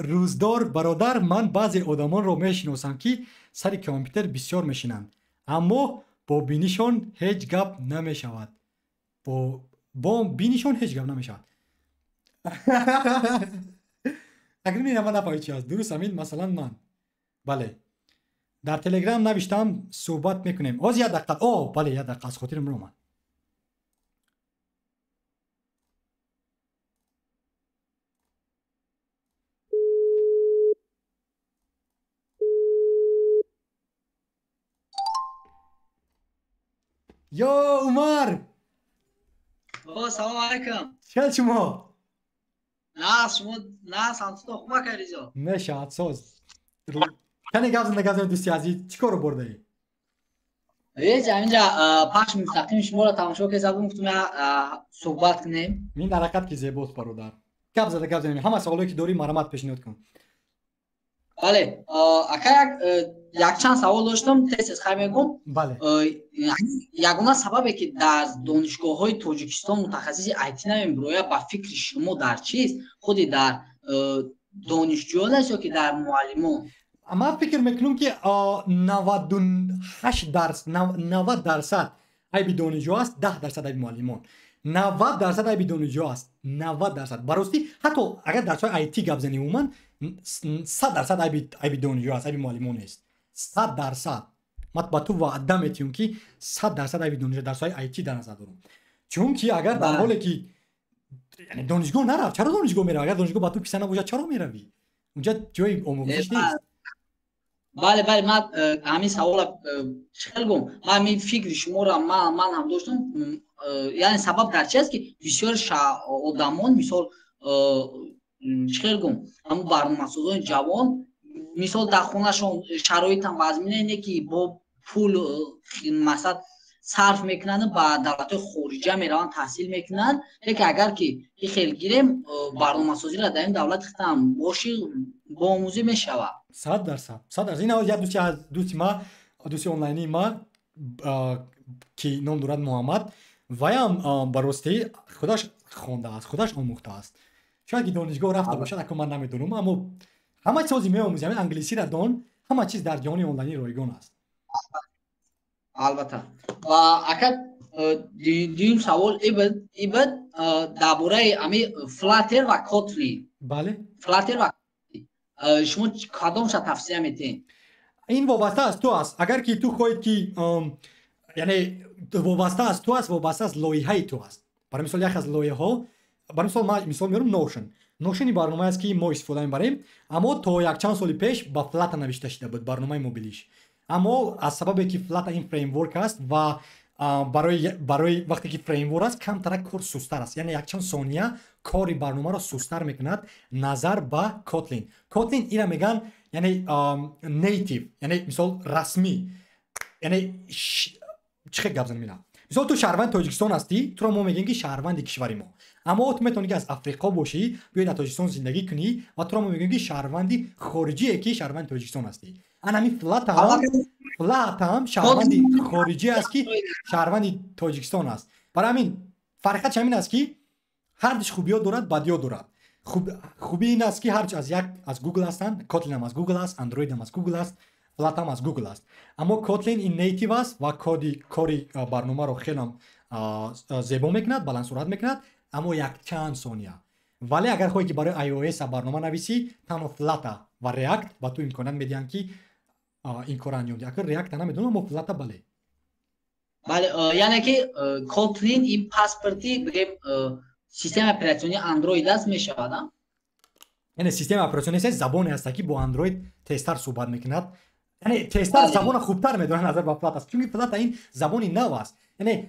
روزدار برادر من بعضی آدمان رو میشناسم که سر کامپیوتر بسیار میشینند اما با بینیشون هیچ گپ نمیشود با بینیشون هیچ گپ نمیشود اگر میرم من نفهمید چی هست درست همین مثلا من بله در تلگرام نوشتم صحبت میکنیم از یه دقیقه بله یه دقیقه از خاطرم رو من یا عمر سلام علیکم چه شما نه شما نه سانتو خوبه کاریزو نشاد ساز Kani gavzan do'sti aziz chikor bordi? اینجا پخش مستقیم شما را تماشا که زبون گفتم صحبت کنیم. این در حرکت که زیباست برادر. گپ همه سوالی که داری مرامت پیشنهاد کن. بله اگر یک چند سوال داشتم تست خواهی میگم. بله. یگانه سببی که در دانشگاه‌های تاجیکستان متخصص آیتی نمیم برای با فکر شما در چیست؟ خودی در دانشجویان است یا که در معلمان؟ من فکر میکنم که 90% عیب دانشجو است، 10% عیب معلمان. 90% عیب دانشجو است، 90%. براستی حتی اگر در چای آیتی گپ زنیم عموما 100% عیب دانشجو است، عیب معلمان است. 100%. من با تو وعده میتونم که 100% عیب دانشجو در چای آیتی در نظر دارم. چون که اگر در حالی که یعنی دانشگاه نرفت، چرا دانشگاه میره؟ اگر دانشگاه با تو کسی نباشه چرا میروی؟ اونجا جای آموزش نیست. بله من همین سوال چخل گم من می فکر شما را من هم داشتم یعنی سبب در چی است که بسیار آدمان مثال چخل گم همون برنامه‌سازان جوان مثال در خونه‌شون شرایط هم وضعی اینه که با پول مثلا صرف میکنن با دولت خارجی میرن تحصیل میکنن لیکن اگر که خیلی گیریم برنامه‌سازی را در این دولت ختم باشی با آموزی میشوه 100%. این یک دوستی از دوستی آنلاینی ما که نام دارد محمد ویم براستی خودش خوانده است، خودش آموخته است. شاید دانشگاه رفته باشد اکنون من نمیدونم اما همه چیزی میآموزی، همین انگلیسی را دان، همه چیز در جهان آنلاینی رایگان است. البته و اگر دیم سوال ایبد درباره امی فلاتر و کوتلین. بله فلاتر و شما کدامش تفسیر میتین؟ این وابسته از تو است. اگر که تو خواهید که یعنی وابسته از تو است، وابسته از لایحه تو است. برای مثال یک از لایحه ها برای مثال میارم نوشن برنامه است که ما استفاده میبریم اما تا یک چند سال پیش با فلات نوشته شده بود برنامه موبیلیش. اما از سبب که فلات این فریم ورک است و برای وقتی که فریم ورک است کمتر کار سست‌تر است، یعنی یک چند ثانیه کاری برنامه را سست‌تر میکند نظر به کوتلین. کوتلین اینا میگن یعنی نیتیو، یعنی مثال رسمی، یعنی چه گپ زنم. مثال تو شهروند تاجیکستان هستی، تو را ما میگیم که شهروند کشور ما، اما تو میتونی که از آفریقا باشی بیای در تاجیکستان زندگی کنی و تو را ما میگیم که شهروندی خارجی که شهروند تاجیکستان هستی. همین فلات هم شهروندی خارجی است که شهروندی تاجیکستان است. برای همین فرقش همین است که هر چیز خوبی ها دارد بدی ها دارد. خوبی این است که هر چیز از گوگل هستند، کوتلین هم از گوگل است، اندروید هم از گوگل است، فلات هم از گوگل است. اما کوتلین این نیتیو است و کاری برنامه رو خیلی زیبا میکند، بلند سرعت میکند، اما یک چند ثانیه. ولی اگر خواهی که برای iOS برنامه نویسی تنها فلات و ریاکت با تو امکانات میدن که این کار انجام دهی. اگر ریاکت نمیدونم اما فلات بله یعنی که کوتلین این پاسپورتی بگیم سیستم اپراتیونی اندروید است میشود. یعنی سیستم اپراتیونی زبانی است که با اندروید تستر صحبت میکند، یعنی تستر زبان خوبتر میدونه نظر به فلات است چون فلات این زبانی نو است. یعنی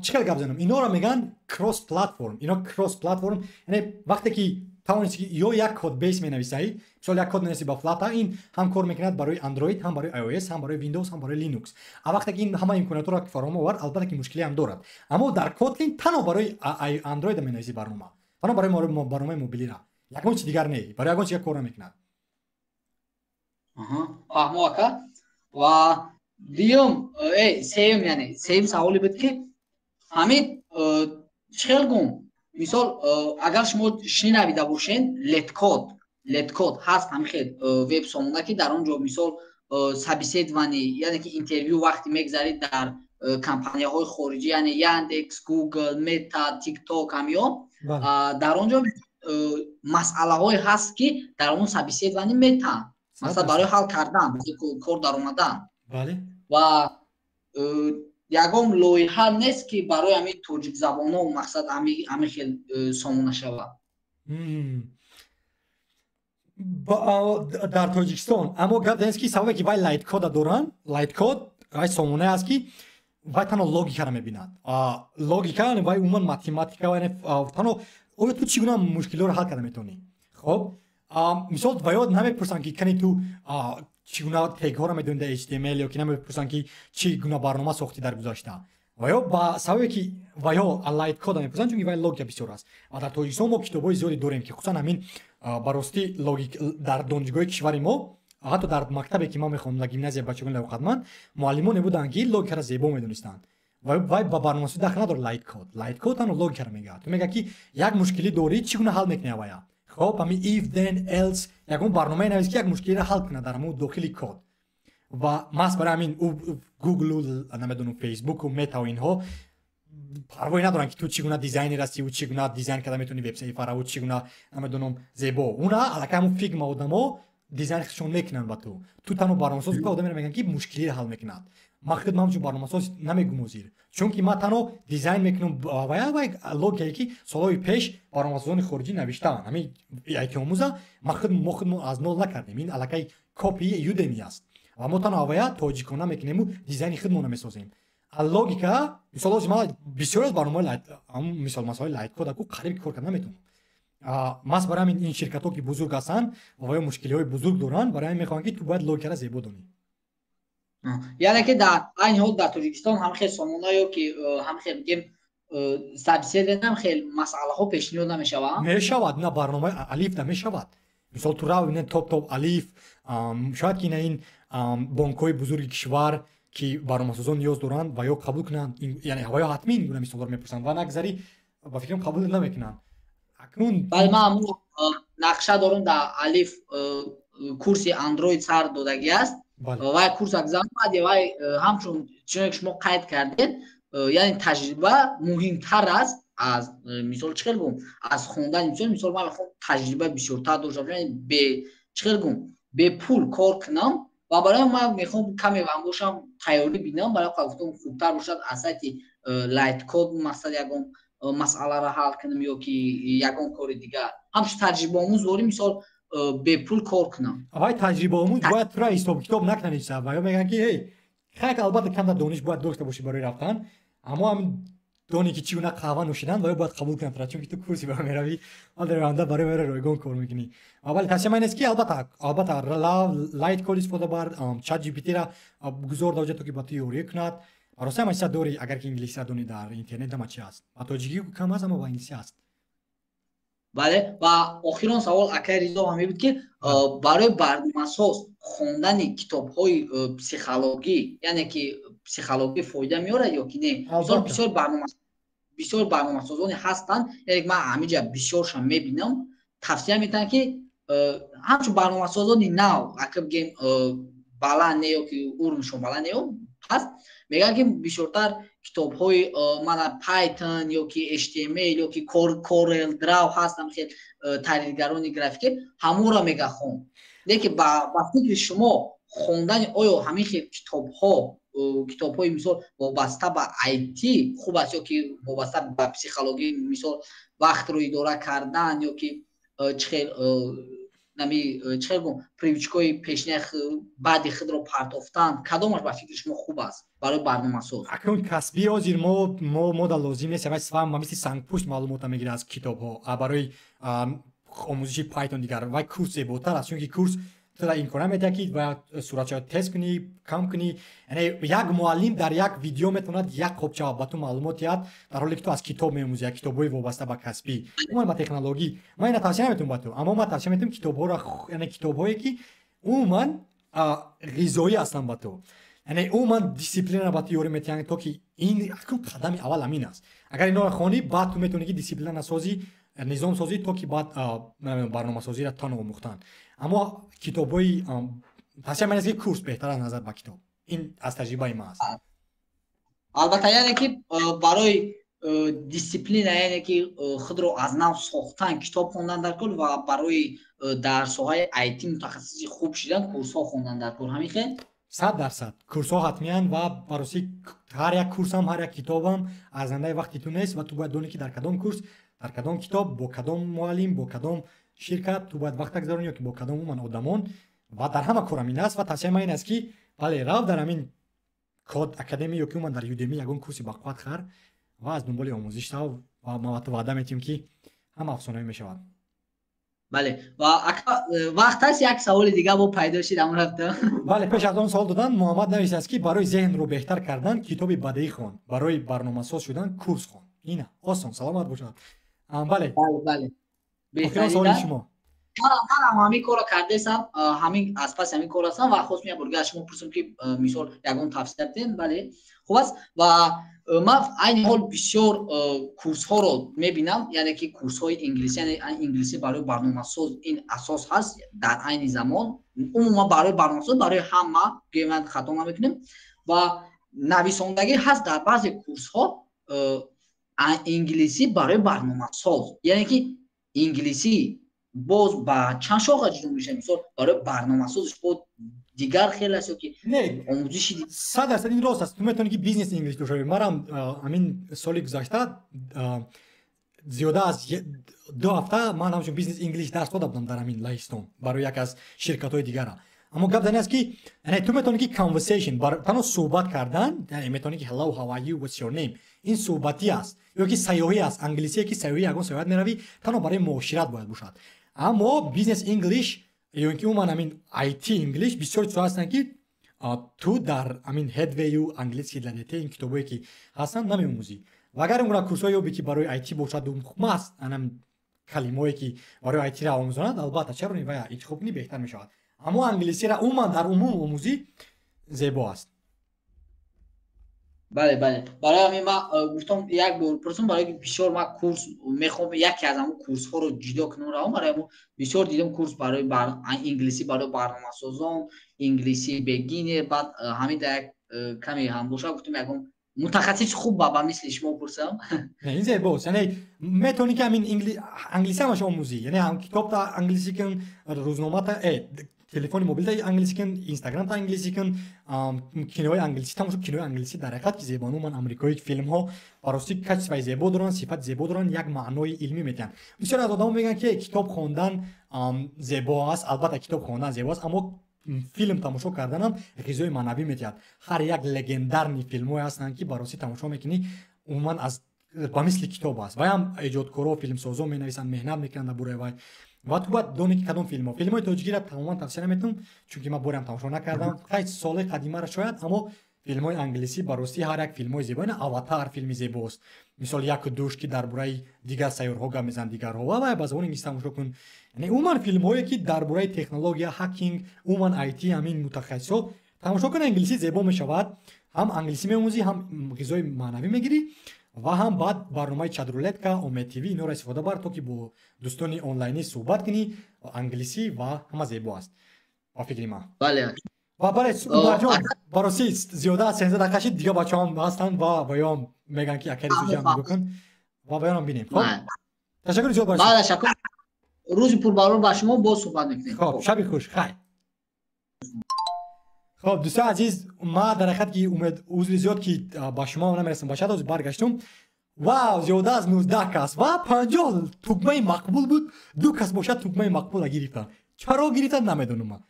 چیکار گپ زنم اینا را میگن کراس پلتفرم. اینا کراس پلتفرم یعنی وقتی که توانستی یا یک کد بیس مینویسی، مثلا یک کد مینویسی با فلات این هم کار میکند برای اندروید، هم برای iOS، هم برای ویندوز، هم برای لینوکس. وقتی که این همه امکانات را فراهم آورد البته که مشکلی هم دارد. اما در کوتلین تنها برای اندروید مینویسی برنامه، تنها برای برنامه موبیلی را، یگان چیز دیگر نه، برای یگان چیز کار نمیکند. فهموکا و دیوم سیم یعنی سیم سوالی بود که همین چهل گم مثال اگر شما شنیده باشین لت کد هست همین خیلی وب سامونه که در اونجا مثال سابیسیدوانی یعنی که اینترویو وقتی میگذارید در کمپانی های خارجی یعنی یاندکس، گوگل، متا، تیک تاک همیو در اونجا مسئله های هست که در اون سابیسیدوانی میتن مثلا برای حل کردن کار در اومدن. بله و یگام لایحه نیست که برای همین تاجیک زبان ها و مقصد همین خیلی سامونه شود در تاجیکستان. اما گپ نیست که سببی که وای لایت کد دارن، لایت کد وای سامونه است که وای تنها لوگیکا را میبیند. لوگیکا یعنی وای عموما ماتماتیکا یعنی تنها تو چگونه مشکل رو حل کرده میتونی. خب мисол ваёд намепурсанд ки кани ту чӣ гуна тегҳоро медони дар HTML ё ки намепурсанд ки чӣ гуна барнома сохтӣ дар гузашта. ваё ба сабабе ки ваё алайт кода мепурсанд чунки вай логика бисёр аст ва дар тоҷикистон мо китобҳои зиёде дорем ки хусусан ҳамин ба ростӣ логик дар донишгоҳи кишвари мо ҳатто дар мактабе ки ман мехондам дар гимназия бачагони лайҳоқатманд муаллимон мебуданд ки логикаро зебо медонистанд. вай ба барномасозӣ дахл надорад лайт код танҳо логикаро мегӯяд. ту мегӯяд ки як мушкилӣ дорӣ чӣ гуна ҳал мекунӣ авая. хоб ҳамин if then else ягон барномае навис ки як мушкилиро ҳал кунад дар ҳамон дохили код. ва маҳз барои ҳамин гуглу намедонам фейсбуку метау инҳо парвои надоранд ки ту чӣ гуна дизайнер ҳастӣ ӯ чӣ гуна дизайн карда метавонӣ вебсайфара ӯ чӣ гуна намедонам зебо уна аллакай ҳамон фигма одамо дизайн худшон мекунанд ба ту танҳо барномасоз ки одамеро мегӯянд ки мушкилиро ҳал мекунад. мақсад ман ҳамчун барномасоз намегумозир чунки ман танҳо дизайн мекунам вай логикае ки солҳои пеш барномасозони хориҷӣ навиштаанд ҳамин IT омӯза мо худмон аз нол накардем ин аллакай копии Udemy аст ва мо танҳо авая тоҷикона мекунему дизайни худмона месозем. логика мисолҳои ман бисёр аз барномаҳои мисол масъалаи лайткодаку қариб кор карда наметавонам. мас барои ҳамин ин ширкатҳо ки бузург ҳастанд ва ё мушкилиҳои бузург доранд барои ҳамин мехоҳанд ки ту бояд логикаро зебо донӣ. яъне ки дар айни ҳол дар тоҷикистон ҳам хел сомонаё ки ҳам хел мегем сабседен ҳам хел масъалаҳо пешниҳод намешаванд. мешавад на барномаи алиф да мешавад. мисол ту рав ин топ алиф шояд ки ина ин бонкҳои бузурги кишвар ки барномасозон ниёз доранд ва ё қабул кунанд яъне ва ё ҳатмӣ ин гуна мисолҳоро мепурсанд ва нагзарӣ ба фикрам қабул намекунанд. акнун бале ман нақша дорам дар алиф курси андроид сар додагӣ аст. вай курс агзам кардем вай ҳамчун чуне ки шумо қайд кардед яъне таҷриба муҳимтар аст аз мисол чӣ хел гум аз хондани мисол ман мехоҳам таҷриба бисёртар доштам яъне бе чӣ хел гум бе пул кор кунам ва барои ман мехоҳам каме вам бошам тайёрӣ бинам барои гуфтам хубтар бошад аз сайти лайткод мақсад ягон масъаларо ҳал кунам ё ки ягон кори дигар ҳамчун таҷрибаомӯз дорӣ мисол бепул кор кунам. вай таҷрибаомӯз бояд тура ҳисоб китоб накунависа ва ё мегӯянд ки эй хайк албатта камтар дониш бояд дошта бошӣ барои рафтан аммо ҳамин доне ки чӣ гуна қаҳва нӯшидан ва ё бояд қабул кунанд тура чунки ту курси ба меравӣ анда барои мера ройгон кор мекунӣ. вале тавсия ман нест ки албатта лайт код истифода бар чат gpt-ра гузор дар ҷо ки ба ту ёрӣ кунад. ростӣ ҳамаиса дорӣ агар ки инглисиро донӣ дар интернет ҳама чӣ аст ба тоҷикӣ кам аст аммо ба инглисӣ аст. бале ва охирон савол акай ризо ҳаме буд ки барои барномасоз хондани китобҳои психологӣ яъне ки психологӣ фоида меёрад ё ки не? мисол бисёр барномасозоне ҳастанд яъне ман ҳамиҷа бисёршам мебинам тавсия метиҳанд ки ҳамчун барномасозони нав ака бигем баланд не ё ки урмшон баланд не ҳаст мегӯянд ки бисёртар китобҳои мана Python ё ки HTML ё ки Corel Draw ҳастам хел таҳриргарони графикӣ ҳамонро мега хонд. лекин ба фикри шумо хондани оё ҳамин хел китобҳои мисол вобаста ба IT хуб аст ё ки вобаста ба психологӣ мисол вақтро идора кардан ё ки чӣ хел привичкаи пешни баъди худро партофтан кадомаш ба фикри шумо хуб аст барои барномасоз? акнун касби ҳозир мо дар лозим нест ва мисли сангпӯст маълумота мегирад аз китобҳо барои омӯзиши Python дигар вай курс зеботар аст чунки курс туда имкона медиҳад ки бояд суратшои тест кунӣ кам кунӣ яъне як муаллим дар як видео метавонад як қопча ба ту маълумот диҳад дар ҳоле ки ту аз китоб меомӯзӣ як китобҳои вобаста ба касбӣ умуман ба технологӣ ман ина тавсия наметавонам ба ту аммо ман тавсия метавонам китобҳоро яъне китобҳое ки умуман ғизоӣ ҳастанд ба ту яъне умуман дисциплинара ба ту ёрӣ метиҳанд то ки ин қадами аввал ҳамин аст агар инҳоро хонӣ баъд ту метавонӣ ки дисциплина созӣ низомсозӣ то ки баъд барномасозиро танҳо омӯхтан аммо китобҳои тавсия ман аст ки курс беҳтар аз назар ба китоб ин аз таҷрибаи ман аст. албатта яъне ки барои дисциплина яъне ки худро аз нав сохтан китоб хондан дар кор ва барои дар соҳаи IT мутахассиси хуб шудан курсҳо хондан дар кор ҳамин хел 100% курсҳо ҳатмиян ва бароси ҳар як курсам ҳар як китобам арзандаи вақти ту нест ва ту бояд донӣ ки дар кадом курс дар кадом китоб бо кадом муаллим бо кадом ширкат ту бояд вақт гузаронӣ ё ки бо кадом умуман одамон ва дар ҳама корам ин аст ва тавсияи ман ин аст ки бале рав дар ҳамин код академи ё ки умуман дар Udemy ягон курси бақувват хар ва аз дунболи омӯзиш шав ва мо ба ту ваъда метиҳем ки ҳама афсонаӣ мешавад. бале ва вақт аст як саволи дигар бо пайдо шид амон рафта. бале пеш аз он суол додан муҳаммад нависааст ки барои зеҳнро беҳтар кардан китоби бадеӣ хон, барои барномасоз шудан курс хон. Ина осон саломат бошад. Бале бале охирон суоли шумо. манам ҳамин корро кардесам, ҳамин аз паси ҳамин кор ҳастам ва хостам як бурга аз шумо пурсам ки мисол ягон тавсия дидем. Бале хуб аст ва ман айни ҳол бисёр курсҳоро мебинам, яъне ки курсҳои инглисӣ, яъне инглисӣ барои барномасоз ин асос ҳаст дар айни замон. Умуман барои барномасоз барои ҳама гӯян хато намекунем ва нависондагӣ ҳаст дар баъзе курсҳо инглисӣ барои барномасоз, яъне ки инглисӣ боз ба чанд шоха ҷудо мешавад. Мисол барои барномасоз бо дигар хеле аст ки омӯзиши 100% ин рост аст. Ту метавонӣ ки бизнес инглиш дошта бошӣ. Манам ҳамин соли гузашта зиёда аз 2 ҳафта ман ҳамчун бизнес инглиш дарс дода будам дар ҳамин Лаҳистон барои як аз ширкатҳои дигара. Аммо гап дар ин аст ки ту метавонӣ ки conversation танҳо суҳбат кардан, яъне метавонӣ ки hello how are you what's your name ин суҳбатӣ аст ё ки сайёҳӣ аст. Англисие ки сайёҳӣ ягон сайёҳат меравӣ танҳо барои муошират бояд бошад. Аммо бизнес инглиш ё ки умуман ҳамин IT инглиш бисёр чизҳо ҳастанд ки ту дар ҳамин headway-ю английски для детей ин китобое ки ҳастанд намеомӯзӣ. ва агар ин гуна курсҳо ёбӣ ки барои IT бошад маст анам калимое ки барои IT-ра омӯзонад, албатта чаро ва интихоб кунӣ беҳтар мешавад. Аммо англисиро умуман дар умум омӯзӣ зебо аст. бале барои ҳамин ман гуфтам як бор пурсам, барои бисёр ман курс мехоҳам яке аз ҳамон курсҳоро ҷудо кунам равам. Барои бисёр дидам курс барои инглисӣ барои барномасозон, инглисӣ бегинер, баъд ҳамин як каме ҳам бошад гуфтам ягон мутахассис хуб ба мисли шумо пурсам. Не ин зебост, яъне метавонӣ ки ҳамин англисӣ ҳамаш омӯзӣ, яъне ҳам китобта англисӣ кун, рӯзномата телефони мобилта англисӣ кун, инстаграмта англисӣ кун, кинои англисӣ тамошо. Кинои англисӣ дар ҳақиқат ки зебону ман амрикои филмҳо барости качестваи зебо доранд, сифати зебо доранд, як маънои илмӣ метиҳанд. Бисёр аз одамон мегӯянд ки китоб хондан зебо аст. Албатта китоб хондан зебо аст, аммо филм тамошо карданам ғизои маънавӣ метиҳад. ҳар як легендарни филмҳое ҳастанд ки барости тамошо мекунӣ умуман аз ба мисли китоб аст. Ваям эҷодкоро филмсозон менависанд, меҳнат мекунанд дар бораи вай ва ту бояд донӣ ки кадом филмҳои тоҷикиро тамоман тавсия наметунам, чунки ман борам тамошо накардам, хай соли қадимара шояд, аммо филмҳои англисӣ барости ҳар як филмҳои зебо, яъне Аватар филми зебост. Мисол Яку Душ ки дар бораи дигар сайёрҳо гап мезанад, дигарҳо ва ба забони инглисӣ тамошо кун. Яъне умуман филмҳое ки дар бораи технология, ҳакинг, умуман IT ҳамин мутахассисо тамошо кун, англисӣ зебо мешавад. ҳам англисӣ меомӯзӣ, ҳам ғизои маънавӣ мегирӣ ва ҳам баъд барномаи Чадрулетка, Омед ТВ инҳоро истифода бар, то ки бо дӯстони онлайнӣ суҳбат кунӣ англисӣ ва ҳама зебо аст ба фикри ман. Бале ва бале умарҷон бароси зиёда аз 13 дақиқа шид дигар бачаҳам ҳастанд ва баён мегӯянд ки акари зу ҷамъ бикун ва баёнам бинем. Хоб ташаккури зиёд барои ташаккур. рӯзи пурбарор ба шумо боз суҳбат мекунем. Хоб шаби хуш. Хай. خب دوستان عزیز ما در حقیقت که عذر زیاد که با شما نمیرسم باشد از برگشتم. واو زیاده از 19 کس و 50 توکمه مقبول بود. 2 کس باشد توکمه مقبول گرفتن. چرا گرفتن نمیدونم.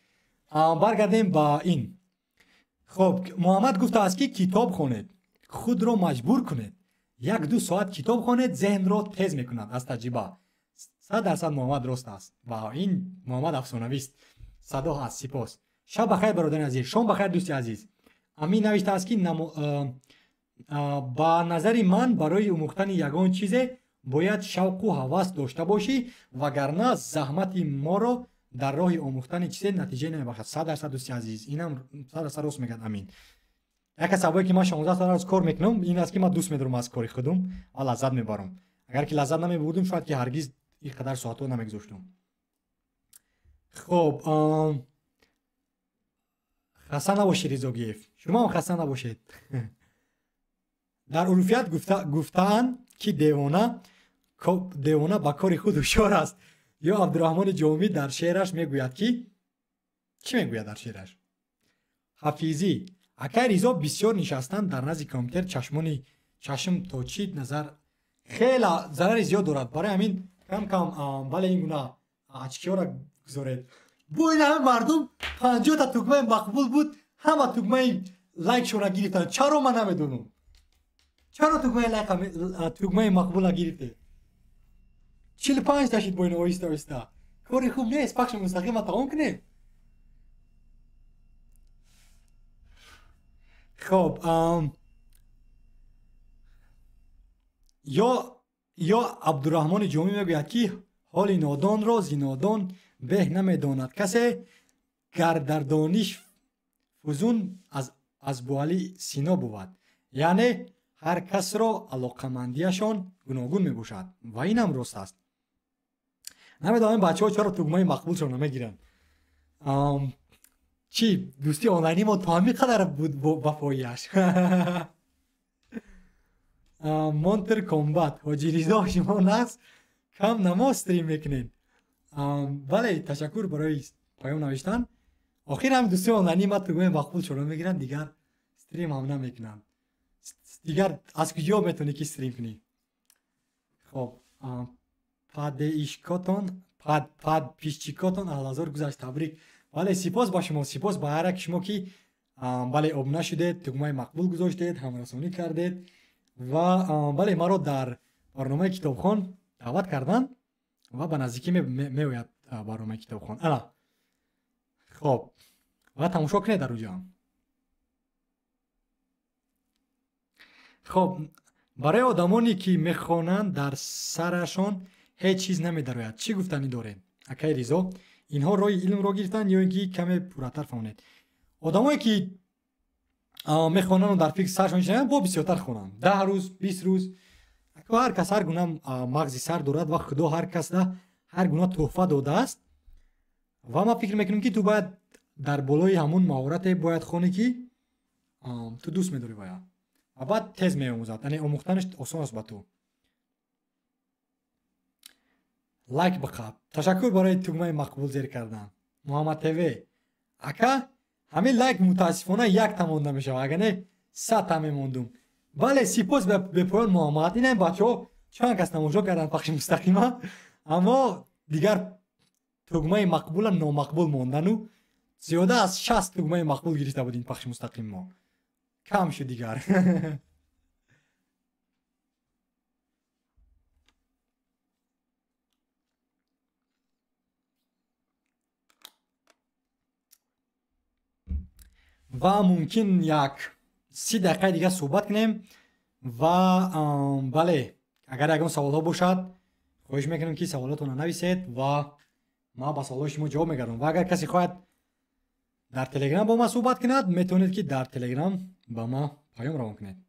برگردیم با این. خب محمد گفته است که کتاب خوانید، خود را مجبور کنید. 1-2 ساعت کتاب خوانید ذهن را تیز میکند. از تجربه 100% محمد راست است و این محمد افسانه‌ای است. صدا هست. سپاس. شب بخیر برادران عزیز. شام بخیر دوستی عزیز. امین نوشته است که با نظر من برای آموختن یگان چیز باید شوق و هوس داشته باشی وگرنه زحمت ما را در راه آموختن چیز نتیجه نمیبخشد. 100% دوستی عزیز. اینم 100% راست میگن امین. یک از سببی که من 16 سال از کار میکنم این است که من دوست میدارم از کاری خودم و لذت میبرم. اگر که لذت نمیبردم شاید که هرگز اینقدر ساعت‌ها نمیگذاشتم. خب خسته نباشید رضاگیف. شما هم خسته نباشید. در عرفیت گفتن که دیوانه با کار خود هوشیار است. یا عبدالرحمن جامی در شعرش میگوید که چی میگوید در شعرش؟ حفیظی اکای رضا بسیار نشستن در نزد کامپیوتر چشم تا چی نظر خیلی ضرر زیاد دارد. برای همین کم بله این گونه اچکی‌ها را گذارید. بو این همه مردم 50 تا توکمه مقبول بود، همه توکمه لایک شون را گرفتن. چرا من نمیدونم؟ چرا توکمه مقبول را گرفته؟ 45 تا شد با این آیسته آیسته. کاری خوب نیست. پخش مستقیم ما تمام کنیم. خب یا عبدالرحمن جامی میگوید که حال نادان را زینادان به نمیداند کسی گر در دانش فزون از بوالی سینا بود. یعنی هر کس را علاقمندیشان گوناگون میباشد و این هم راست است. نمیدانم بچه ها چرا تگمه مقبول شو نمیگیرن. چی دوستی آنلاینی ما تا همین قدر بود وفاییش. مونتر کامبات حاجی رضا شما ناس کم نماز استریم میکنین. بله تشکر برای پیام نوشتن. آخر هم دوستی آنلاینی ما تگمه مقبول شو نمیگیرن دیگر استریم هم نمیکنن. دیگر از کجا میتونی که استریم کنی؟ خب پد پیشچیکاتون اهلازار گذشت تبریک. بله سپاس با شما. سپاس با هر یک شما که بله ابونه شدید، تگمه مقبول گذاشتید، همرسانی کردید و بله ما رو در برنامه کتابخوان دعوت کردن و به نزدیکی میوید برنامه کتابخوان. الا خب و تماشا کنید در اونجا. خب برای آدمانی که میخوانند در سرشان هیچ چیز نمیدراید چی گفتنی دارین؟ اکای رضا اینها رای علم را گرفتن یا اینکه کمی پورتر فهمونید؟ آدمایی که میخوانند و در فکر سرشان نشینند با بسیارتر خوانند. 10 روز 20 روز هر کس هر گونه مغزی سر دارد و خدا هر کس ده هر گونه تحفه داده است و ما فکر میکنیم که تو باید در بالای همون مهارت باید خونی که تو دوست میداری باید و بعد تیز میاموزد. یعنی آموختنش آسان است با تو. لایک بخواد. تشکر برای تگمه مقبول زیر کردن. محمد تیوی اکا همین لایک متاسفانه یک تمام نمیشه اگر نه 100 تا میموندم. بله سپاس به پایان محمد. این بچه‌ها چند کس تماشا کردن پخش مستقیما اما دیگر تگمه مقبول نامقبول موندن و زیاده از 60 تگمه مقبول گرفته بودین پخش مستقیم ما. کم شد دیگر. و ممکن یک 30 دقیقه دیگه صحبت کنیم و بله اگر اگه سوال ها باشد خواهش میکنم که سوالاتون رو نویسید و ما با سوالات شما جواب میگردم. و اگر کسی خواهد در تلگرام با ما صحبت کند میتونید که در تلگرام با ما پیام روان کنید.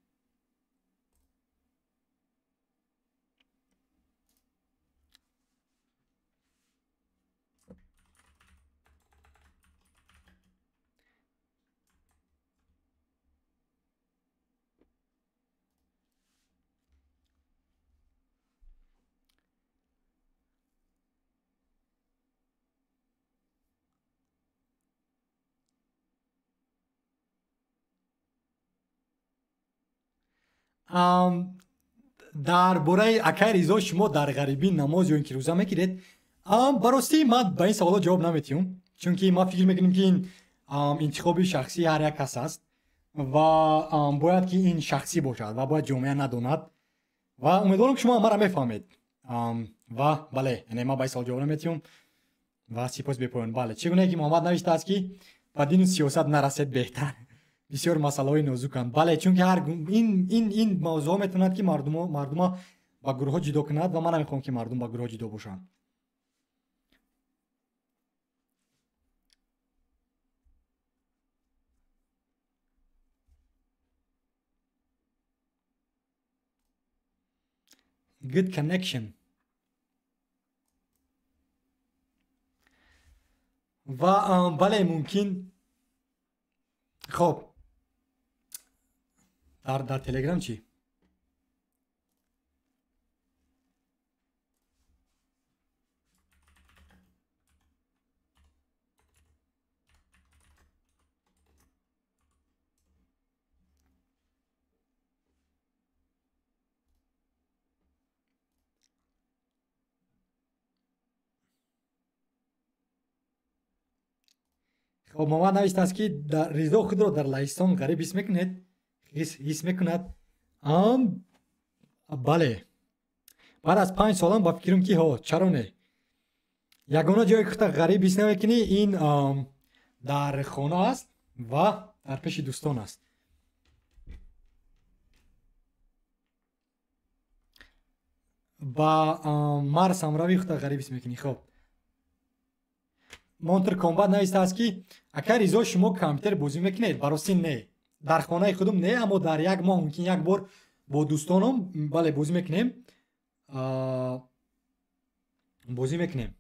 در باره اکای رضا شما در غریبی نماز یا اینکه روزه میگیرید؟ براستی من به این سوالات جواب نمیتونم چون که ما فکر میکنیم که این انتخاب شخصی هر یک کس است و باید که این شخصی باشد و باید جامعه نداند و امیدوارم که شما مرا میفهمید و بله یعنی ما به این سوال جواب نمیتونم و سپاس به پایان. بله چگونه که محمد نوشته است که با دین و سیاست نرسید بهتر. بسیار مسئله های نازکند. بله چون که این موضوع میتوند که مردم با گروه ها جدا کند و من نمیخوام که مردم با گروه ها جدا باشند. Good connection. و بله ممکن خب در تلگرام چی؟ خب محمد نوشته است که رضا خود را در لهستان غریب حس میکند. بله بعد از 5 سالم با فکرم که ها چرا نه ягона ҷое ки ғариб ҳис намекунӣ ин дар хона аст ва дар пеши дӯстон аст. ба марс амрави худа ғариб ҳис мекунӣ. Хоб монтр комбат навистааст ки акай Ризо шумо компютер бозӣ мекунед? Барости не. Дар хонаи худум не, аммо дар як моҳ мумкин як бор бо дӯстоном бале бозӣ мекунем. Бозӣ мекунем.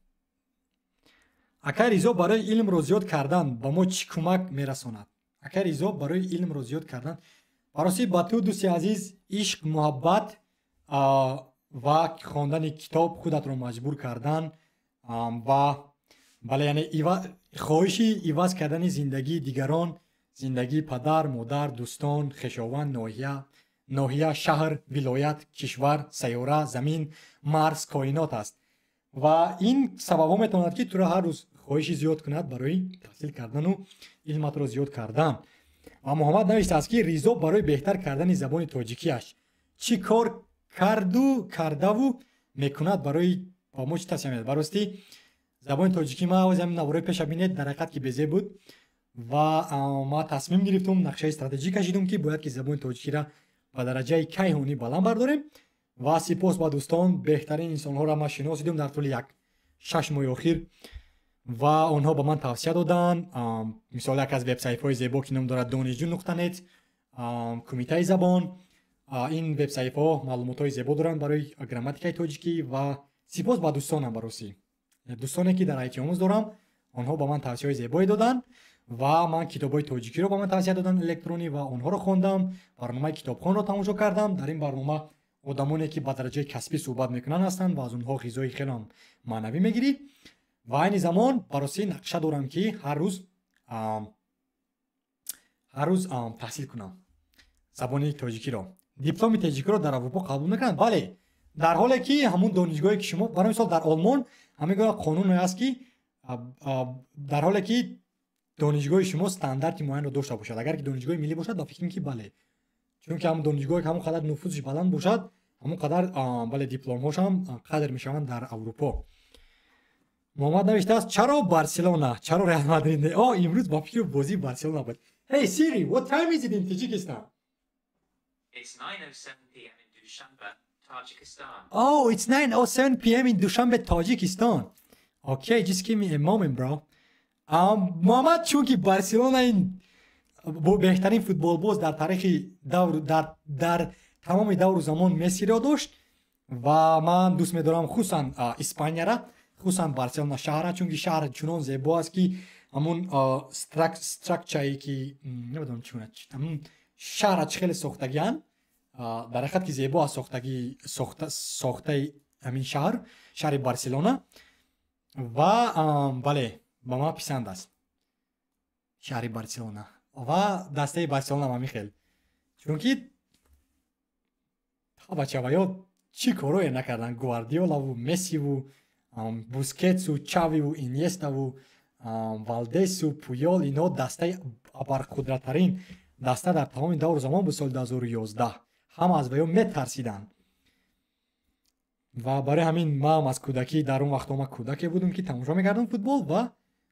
Акай Ризо барои илмро зиёд кардан ба мо чӣ кӯмак мерасонад? Акай Ризо барои илмро зиёд кардан барости ба ту дӯсти азиз ишқ, муҳаббат ва хондани китоб худатро маҷбур кардан ва бале яъне хоҳиши иваз кардани зиндагии дигарон, зиндагии падар, модар, дӯстон, хешованд, ноҳия, шаҳр, вилоят, кишвар, сайёра, замин, марс, коинот аст. Ва ин сабабҳо метавонад ки туро ҳар рӯз хоҳиши зиёд кунад барои таҳсил кардану илматро зиёд кардан. Ва Муҳаммад навиштааст ки Ризо барои беҳтар кардани забони тоҷикиаш чӣ кор кардаву мекунад барои ба мо чӣ тавсия медиҳад? Барости забони тоҷикӣ ма озам навбарои пеша бинед дар ҳақиқат ки безеб буд ва ма тасмим гирифтум, нақшаи стратеҷӣ кашидум ки бояд ки забони тоҷикиро ба дараҷаи кайҳонӣ баланд бардорем ва сипос ба дӯстон беҳтарин инсонҳоро ма шиносидум дар тӯли 6 моҳи охир ва онҳо ба ман тавсия доданд. Мисол як аз вебсайтҳои зебо ки ном дорад donishju.net, кумитаи забон. Ин вебсайтҳо маълумотҳои зебо доранд барои грамматикаи тоҷикӣ ва сипос ба дӯстонам бароси дӯстоне ки дар айтиомӯз дорам, онҳо ба ман тавсияҳои зебое доданд ва ман китобҳои тоҷикиро ба ман тавсия доданд электронӣ ва онҳоро хондам. Барномаи китобхонро тамошо кардам. Дар ин барнома одамоне ки ба дараҷаи касбӣ суҳбат мекунанд ҳастанд ва аз онҳо ғизои хеле маънавӣ мегирӣ. Ва айни замон бароси нақша дорам ки ҳар рӯз таҳсил кунам забони тоҷикиро. Дипломи тоҷикиро дар Аврупо қабул мекунанд? Бале, дар ҳоле ки ҳамун донишгоҳе ки шумо барои мисол дар Олмон ҳамин қонун аст ки дар ҳоле ки донишгоҳи шумо стандарти муайянро дошта бошад. Агар ки донишгоҳи миллӣ бошад ба фикрам ки бале, чунки ҳамун донишгоҳе ҳамон қадар нуфузш баланд бошад, ҳамон қадар бале дипломҳош ҳам қадр мешаванд дар Аврупо. Муҳаммад навиштааст чаро Барселона, чаро Реал Мадрид не? Имрӯз ба фикри бозии Барселона буд. Hey Siri, what time is it in Tajikistan? It's 9:07 p.m. in Dushanbe, Tajikistan. Oh, it's 9:07 p.m. in Dushanbe, Tajikistan. Okay, just give me a moment, bro. Muhammad chunki Barcelona in беҳтарин футболбоз дар таърихи дар тамоми давру замон Мессиро дошт ва ман дӯст медорам хусусан Испанияра, хусусан Барселона шаҳра, чунки шаҳр чунон зебо аст ки ҳамун стракчаи ки намедонам чӣ вона ҳамун шаҳраш хеле сохтагиан дар ҳақиқат ки зебо аст сохтаи ҳамин шаҳри Барселона ва бале ба ман писанд аст шаҳри Барселона ва дастаи Барселона ма михел, чунки бачаваё чӣ корое накардан Гвардиолаву, Мессиву, Бускетсу, Чавиву, Иньеставу, Валдесу, Пуёл, инҳо дастаи абарқудраттарин даста дар тамоми давру замон бо соли 2011 ҳама аз ваё метарсиданд ва барои ҳамин ман аз кӯдакӣ дар он вақтҳо ман кӯдаке будам ки тамошо мекардам футбол ва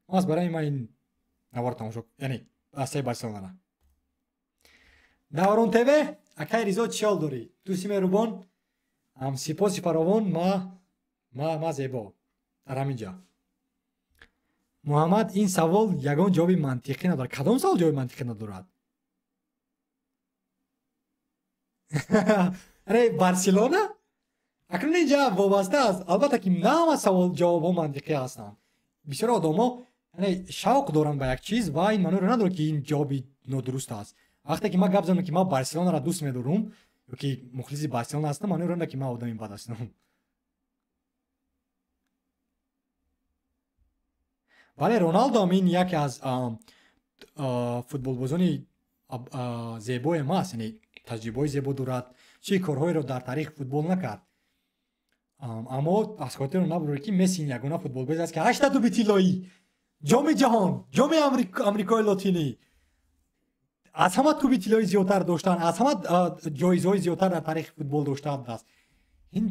аз барои ман ин навор тамошо яъне дастаи Барселонара. Даврон ТВ, акай Ризо чӣ ҳол дорӣ? Дӯсти меҳрубон, сипоси фаровон, ма зебо дар ҳамин ҷо. Муҳаммад, ин савол ягон ҷавоби мантиқӣ надорад. Кадом савол ҷавоби мантиқӣ надорад? аре Барселона акнун ин ҷо вобаста аст. Албатта ки на ҳама савол ҷавобҳо мантиқӣ ҳастанд. Бисёр одамҳо шавқ доранд ба як чиз ва ин маъноро надорад ки ин ҷавоби нодуруст аст. Вақте ки ман гап занам ки ман Барселонаро дӯст медорам ё ки мухлиси Барселона ҳастам, маъноро надорад ки ман одами бад ҳастам. бале Роналдо ин яке аз футболбозони зебои маст, яъне таҷрибаҳои зебо дорад, чӣ корҳоеро дар таърихи футбол накард. Аммо аз хотирро набуред ки Месси ин ягона футболбоз аст ки 8 дуби тиллоӣ, ҷоми ҷаҳон, ҷоми Амрикои Лотинӣ, аз ҳама туби тиллоӣ зиёдтар доштан, аз ҳама ҷоизаҳои зиёдтар дар таърихи футбол доштааст. Ин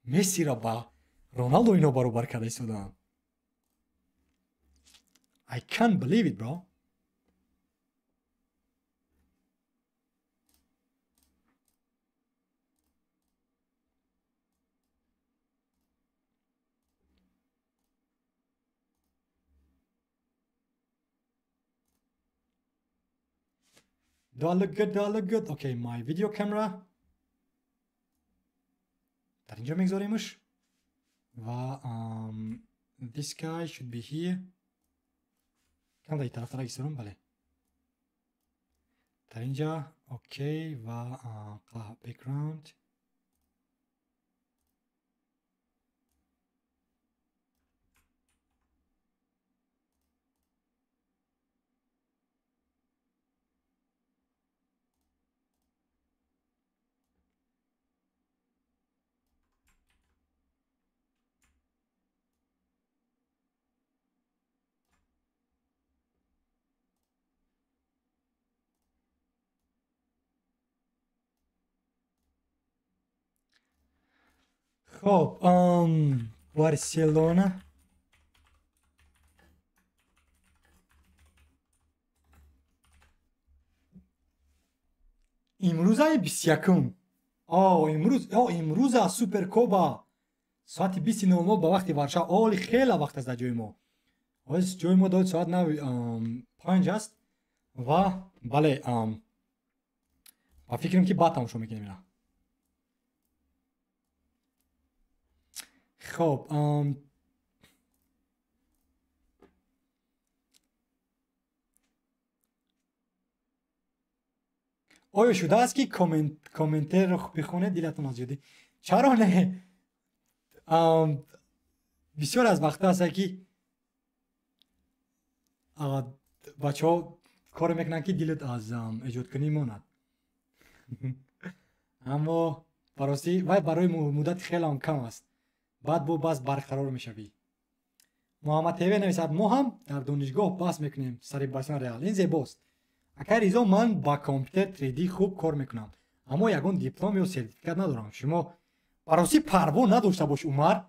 Мессиро ба Роналдо ино баробар карда истодаанд. I can't believe it, bro. Do I look good? Do I look good? Okay, my video camera. در اینجا میگذاریمش و this guy should be here. کم در این طرف بگذارم. بله در اینجا اوکی و background. خب بارسلونا امروز های 21 امروز سوپرکوپا ساعت 20:00 به وقت ورشا اولی خیلی وقت است در جای ما. از جای ما داد ساعت 9:05 است و بله با فکرم که بعد تماشا میکنیم. خب آیا شده است که کامنتر رو بخونه دیلتون آزادی؟ چرا نه؟ بسیار از وقت هست که بچه ها کار میکنن که دیلت از ایجاد کنی ماند. اما برای مدت خیلی هم کم است. بعد باز برقرار میشوی. محمد تیوه نویسد ما هم در دانشگاه بحث میکنیم سر بحثان ریال. این زیباست. اگر ایزا من با کامپیوتر 3D خوب کار میکنم اما یگان دیپلم یا سرتیفیکات ندارم. شما برای پروا نداشته باش عمر.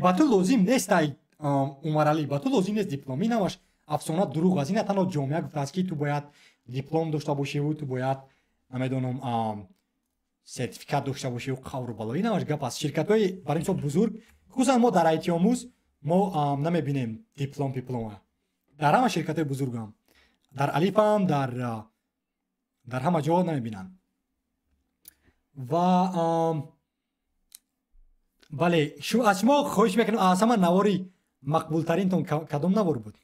با تو لازم نیست عمر علی، با تو لازم نیست دیپلمی نباش. افسانه دروغ است. این تنها جامعه گفته است که تو باید دیپلم داشته باشی و تو باید نمیدونم سرتیفیکات داشته باشی و قور بالایی نباش. گپ است. شرکت‌های برای این بزرگ خصوصا ما در ایتی آموز ما نمیبینیم دیپلم در همه شرکت‌های بزرگ هم در الیف هم در همه جا نمیبینن. و بله از شما خواهش میکنم از همه نواری مقبول ترین تون کدام نوار بود؟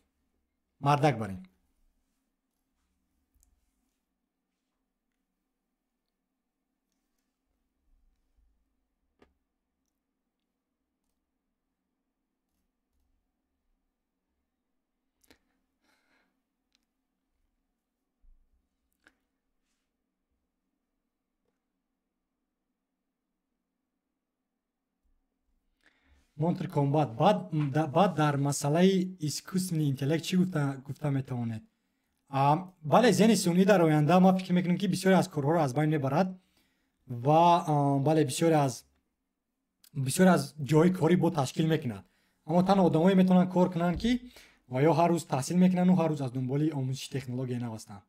مردک برین. مونتر کامبات بعد در مسئله اسکوسمنی اینتلکت چی گفته میتواند؟ بله ذهن سونی در آینده ما فکر میکنیم که بسیاری از کارها رو از بین میبرد و بله بسیاری از جای کاری با تشکیل میکند. اما تنها آدمایی میتونن کار کنن که و یا هر روز تحصیل میکنن و هر روز از دنبال آموزش تکنولوژی اینا هستن.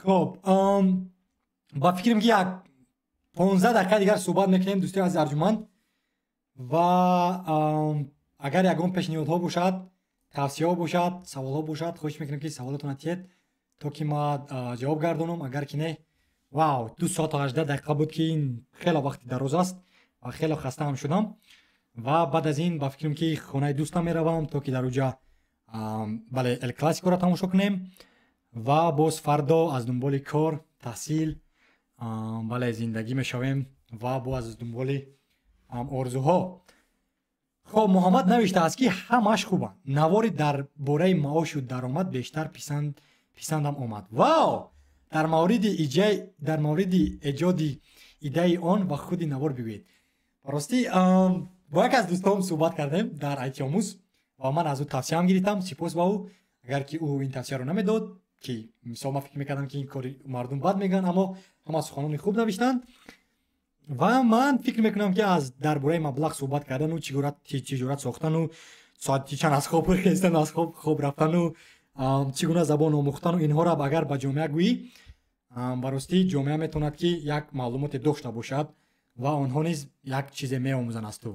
خب با فکرم که یک 15 دقیقه دیگر صحبت میکنیم دوستان از ارجمند و اگر یکم پیشنهادها باشد، توصیه ها باشد، سوال ها باشد خواهش میکنم که سوالاتون تید то ки ма ҷавоб гардонам. Агар ки не, вау, 2 соат 18 дақиқа буд ки ин хеле вақти дароз аст ва хеле хаста ҳам шудам. ва баъд аз ин ба фикрам ки хонаи дӯстам меравам, то ки дар уҷа бале эл классикоро тамошо кунем ва боз фардо аз дунболи кор, таҳсил, бале зиндагӣ мешавем ва боз аз дунболи орзуҳо. خب محمد نوشته است که همش خوبه. نواری در باره معاش و درآمد بیشتر پسندم آمد. واو! در مورد ایجاد ایده آن و خود نوار بگویید. راستی با یک از دوستام صحبت کردیم در ایتی آموز و من از او توصیه هم گرفتم. سپاس با او. اگر که او این توصیه رو نمیداد که مثلا من فکر میکردم که این کاری مردم بد میگن، اما همه سخنان خوب نوشتن. و من فکر میکنم که از درباره مبلغ صحبت کردن و چگونه ساختن و ساعتی چند از خواب خیستن، از خواب رفتن و چگونه زبان آموختن و اینها را اگر به جامعه گویی، براستی جامعه میتوند که یک معلومات داشته باشد و آنها نیز یک چیز میآموزند است.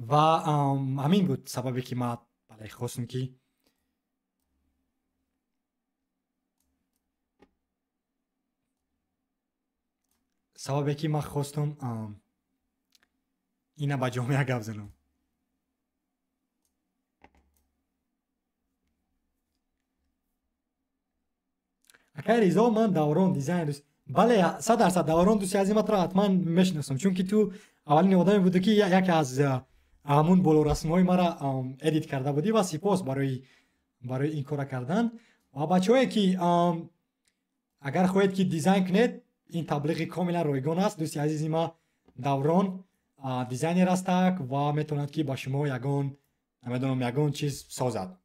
و همین بود سببی که من برای خواستم که سببی که من خواستم اینا با جامعه گپ زنم. اگر رضا من دوران دیزاین دوست، بله 100% دوران دوستی از این مطرح حتما میشناسم، چون که تو اولین آدمی بودی که یک از همون بلورسم‌های مرا ادیت کرده بودی و سپاس برای این کار کردن. و بچه‌هایی که اگر خواهید که دیزاین کنید، این تبلیغ کاملا رایگان است. دوستی عزیزی ما دوران دیزاینر است و میتوند که با شما یگان چیز سازد.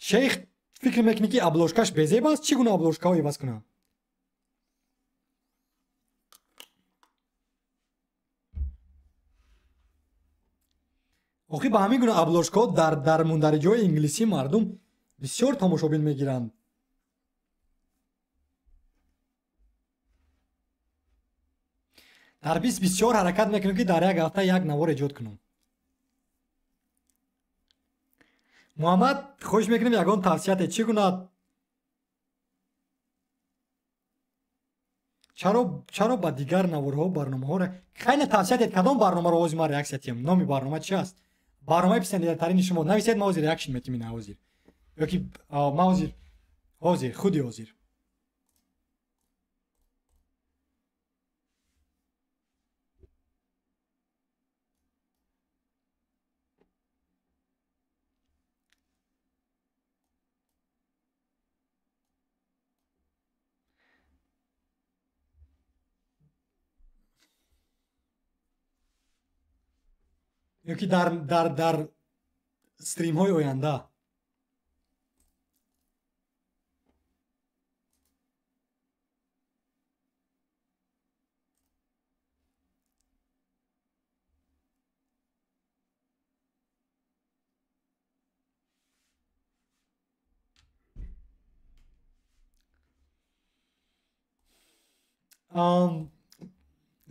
شیخ فکر میکنی که ابلوشکاش بزیب است؟ چگونه ابلوشکا رو عوض کنم؟ آخی با همین گونه ابلوشکا در مندرجه انگلیسی مردم بسیار تماشابین میگیرند. در بسیار حرکت میکنم که در یک هفته یک نوار ایجاد کنم. محمد خوش میکنم یگان توصیت چگونه چرا با دیگر نوارها برنامه‌ها را خیلی توصیت کدام برنامه را آوازی ما ریاکشن تیم؟ نام برنامه چی است؟ برنامه پسندیده ترین شما نویسید ما آوازی ریاکشن میتیم این آوازی یا که ما آوازی خودی آوازی. یا که در استریم های آینده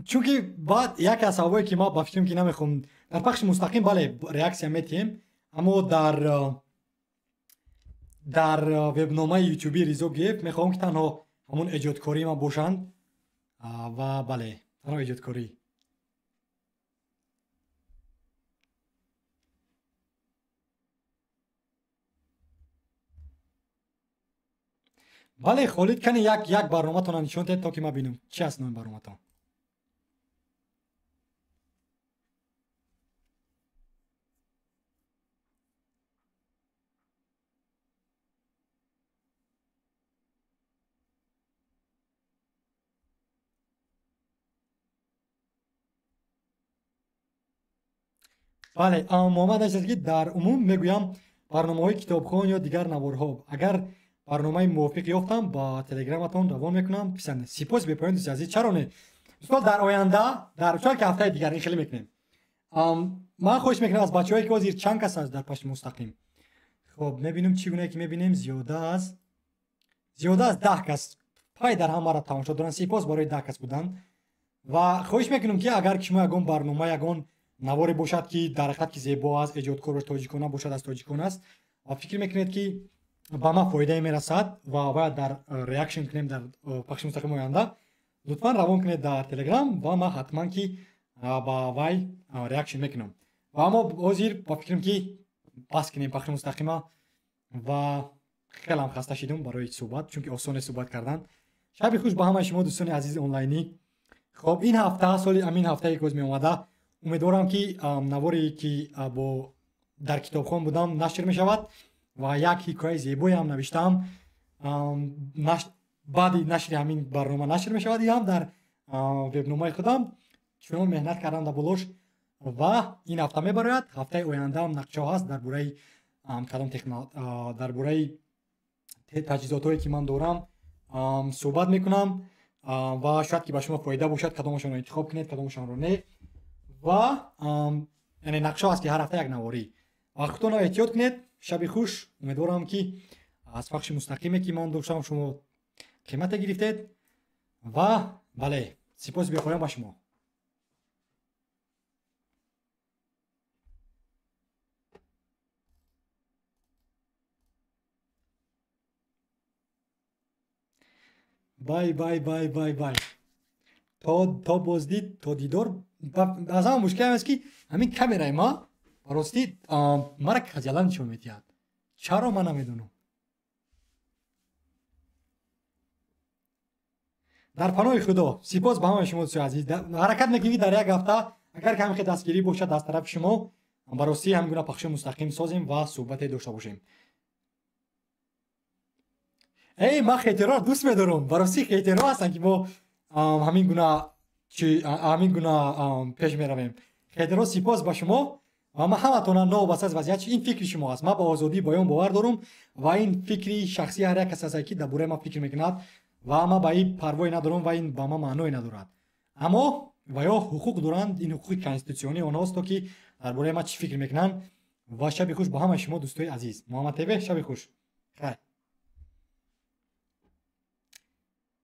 چون که بعد یک از سوابایی که ما بافشیم که نمیخوام در پخش مستقیم بله ریاکسیا میتیم، اما در وبنامه یوتیوبی ریزو گیف میخوام که تنها همون ایجادکاری ما باشند و بله تنها ایجادکاری. بله خالد کنی یک برنامه تون نشون دهید تا که ما بینم چی است نام برنامه تون. بله محمد است که در عموم میگویم برنامه‌های کتابخوان یا دیگر نوارها اگر برنامه موافق یافتم با تلگرامتون روان میکنم. پسند سپاس به پایان دوستی عزیز. چرا نه مثلا در آینده در چند که هفته دیگر این خیلی میکنیم. من خوش میکنم از بچه‌هایی که وزیر چند کس است در پشت مستقیم. خب میبینیم چگونه که میبینیم زیاده از 10 کس پای در هم را تماشا دارن. سپاس برای 10 کس بودن و خواهش میکنم که اگر شما یگان برنامه یگان نواری باشد که در حقیقت که زیبا است ایجادکار تاجیکانه باشد از تاجیکان است و فکر میکنید که با ما فایده میرسد و باید در ریاکشن کنیم در پخش مستقیم آینده لطفا روان کنید در تلگرام و ما حتما که با وای ریاکشن میکنم و ما بازیر با فکرم که پاس کنیم پخش مستقیمه و خیلی هم خسته شدم برای صحبت چون که آسان صحبت کردن. شب خوش با همه شما دوستان عزیز آنلاینی. خب این هفته سال امین هفته یک روز می اومده امیدوارم که نواری که با در کتابخوان بودم نشر می شود و یک حکایت زیبایی هم نوشتم بعد نشر همین برنامه نشر می شود دیدم در وبنامه خودم چون مهنت کردم در بلوش و این هفته می باید هفته آینده هم نقشه هست درباره کدام درباره تجهیزات هایی که من دارم صحبت میکنم و شاید که به شما فایده باشد کدامشان رو انتخاب کنید کدامشان رو نه و یعنی نقشه هست که هر هفته یک نواری و خودتون احتیاط کنید. شب خوش. امیدوارم که از پخش مستقیمی که من داشتم شما قیمت گرفتید و بله سپاس بی‌پایان با شما. بای بای بای بای بای تا بازدید تا دیدار. از همه مشکل هم است که همین کامرای ما راستی مرا خجالت نشون میدهد. چرا من نمیدونم. در پناه خدا سپاس به همه شما دوستان عزیز. حرکت میکنید در یک هفته اگر کمی خیلی دستگیری باشد از طرف شما براستی هم گونه پخش مستقیم سازیم و صحبت داشته باشیم. ای من خیترها دوست می‌دارم. براستی خیترها هستن که ما همین گونه پیش می‌رویم. خیترها سپاس با شما و ما همتون نوبت از وضعیت این فکر شما است. ما با آزادی بیان باور دارم و این فکری شخصی هر یک کس است که درباره ما فکر می‌کند و ما با این پروایی ندارم و این با ما معنی ندارد. اما و یا حقوق دارند این حقوق کانستیتوسیونی آنهاست تا که درباره ما چی فکر می‌کنند و شب خوش با همه شما دوستای عزیز. محمد تیوه شب خوش. خیر.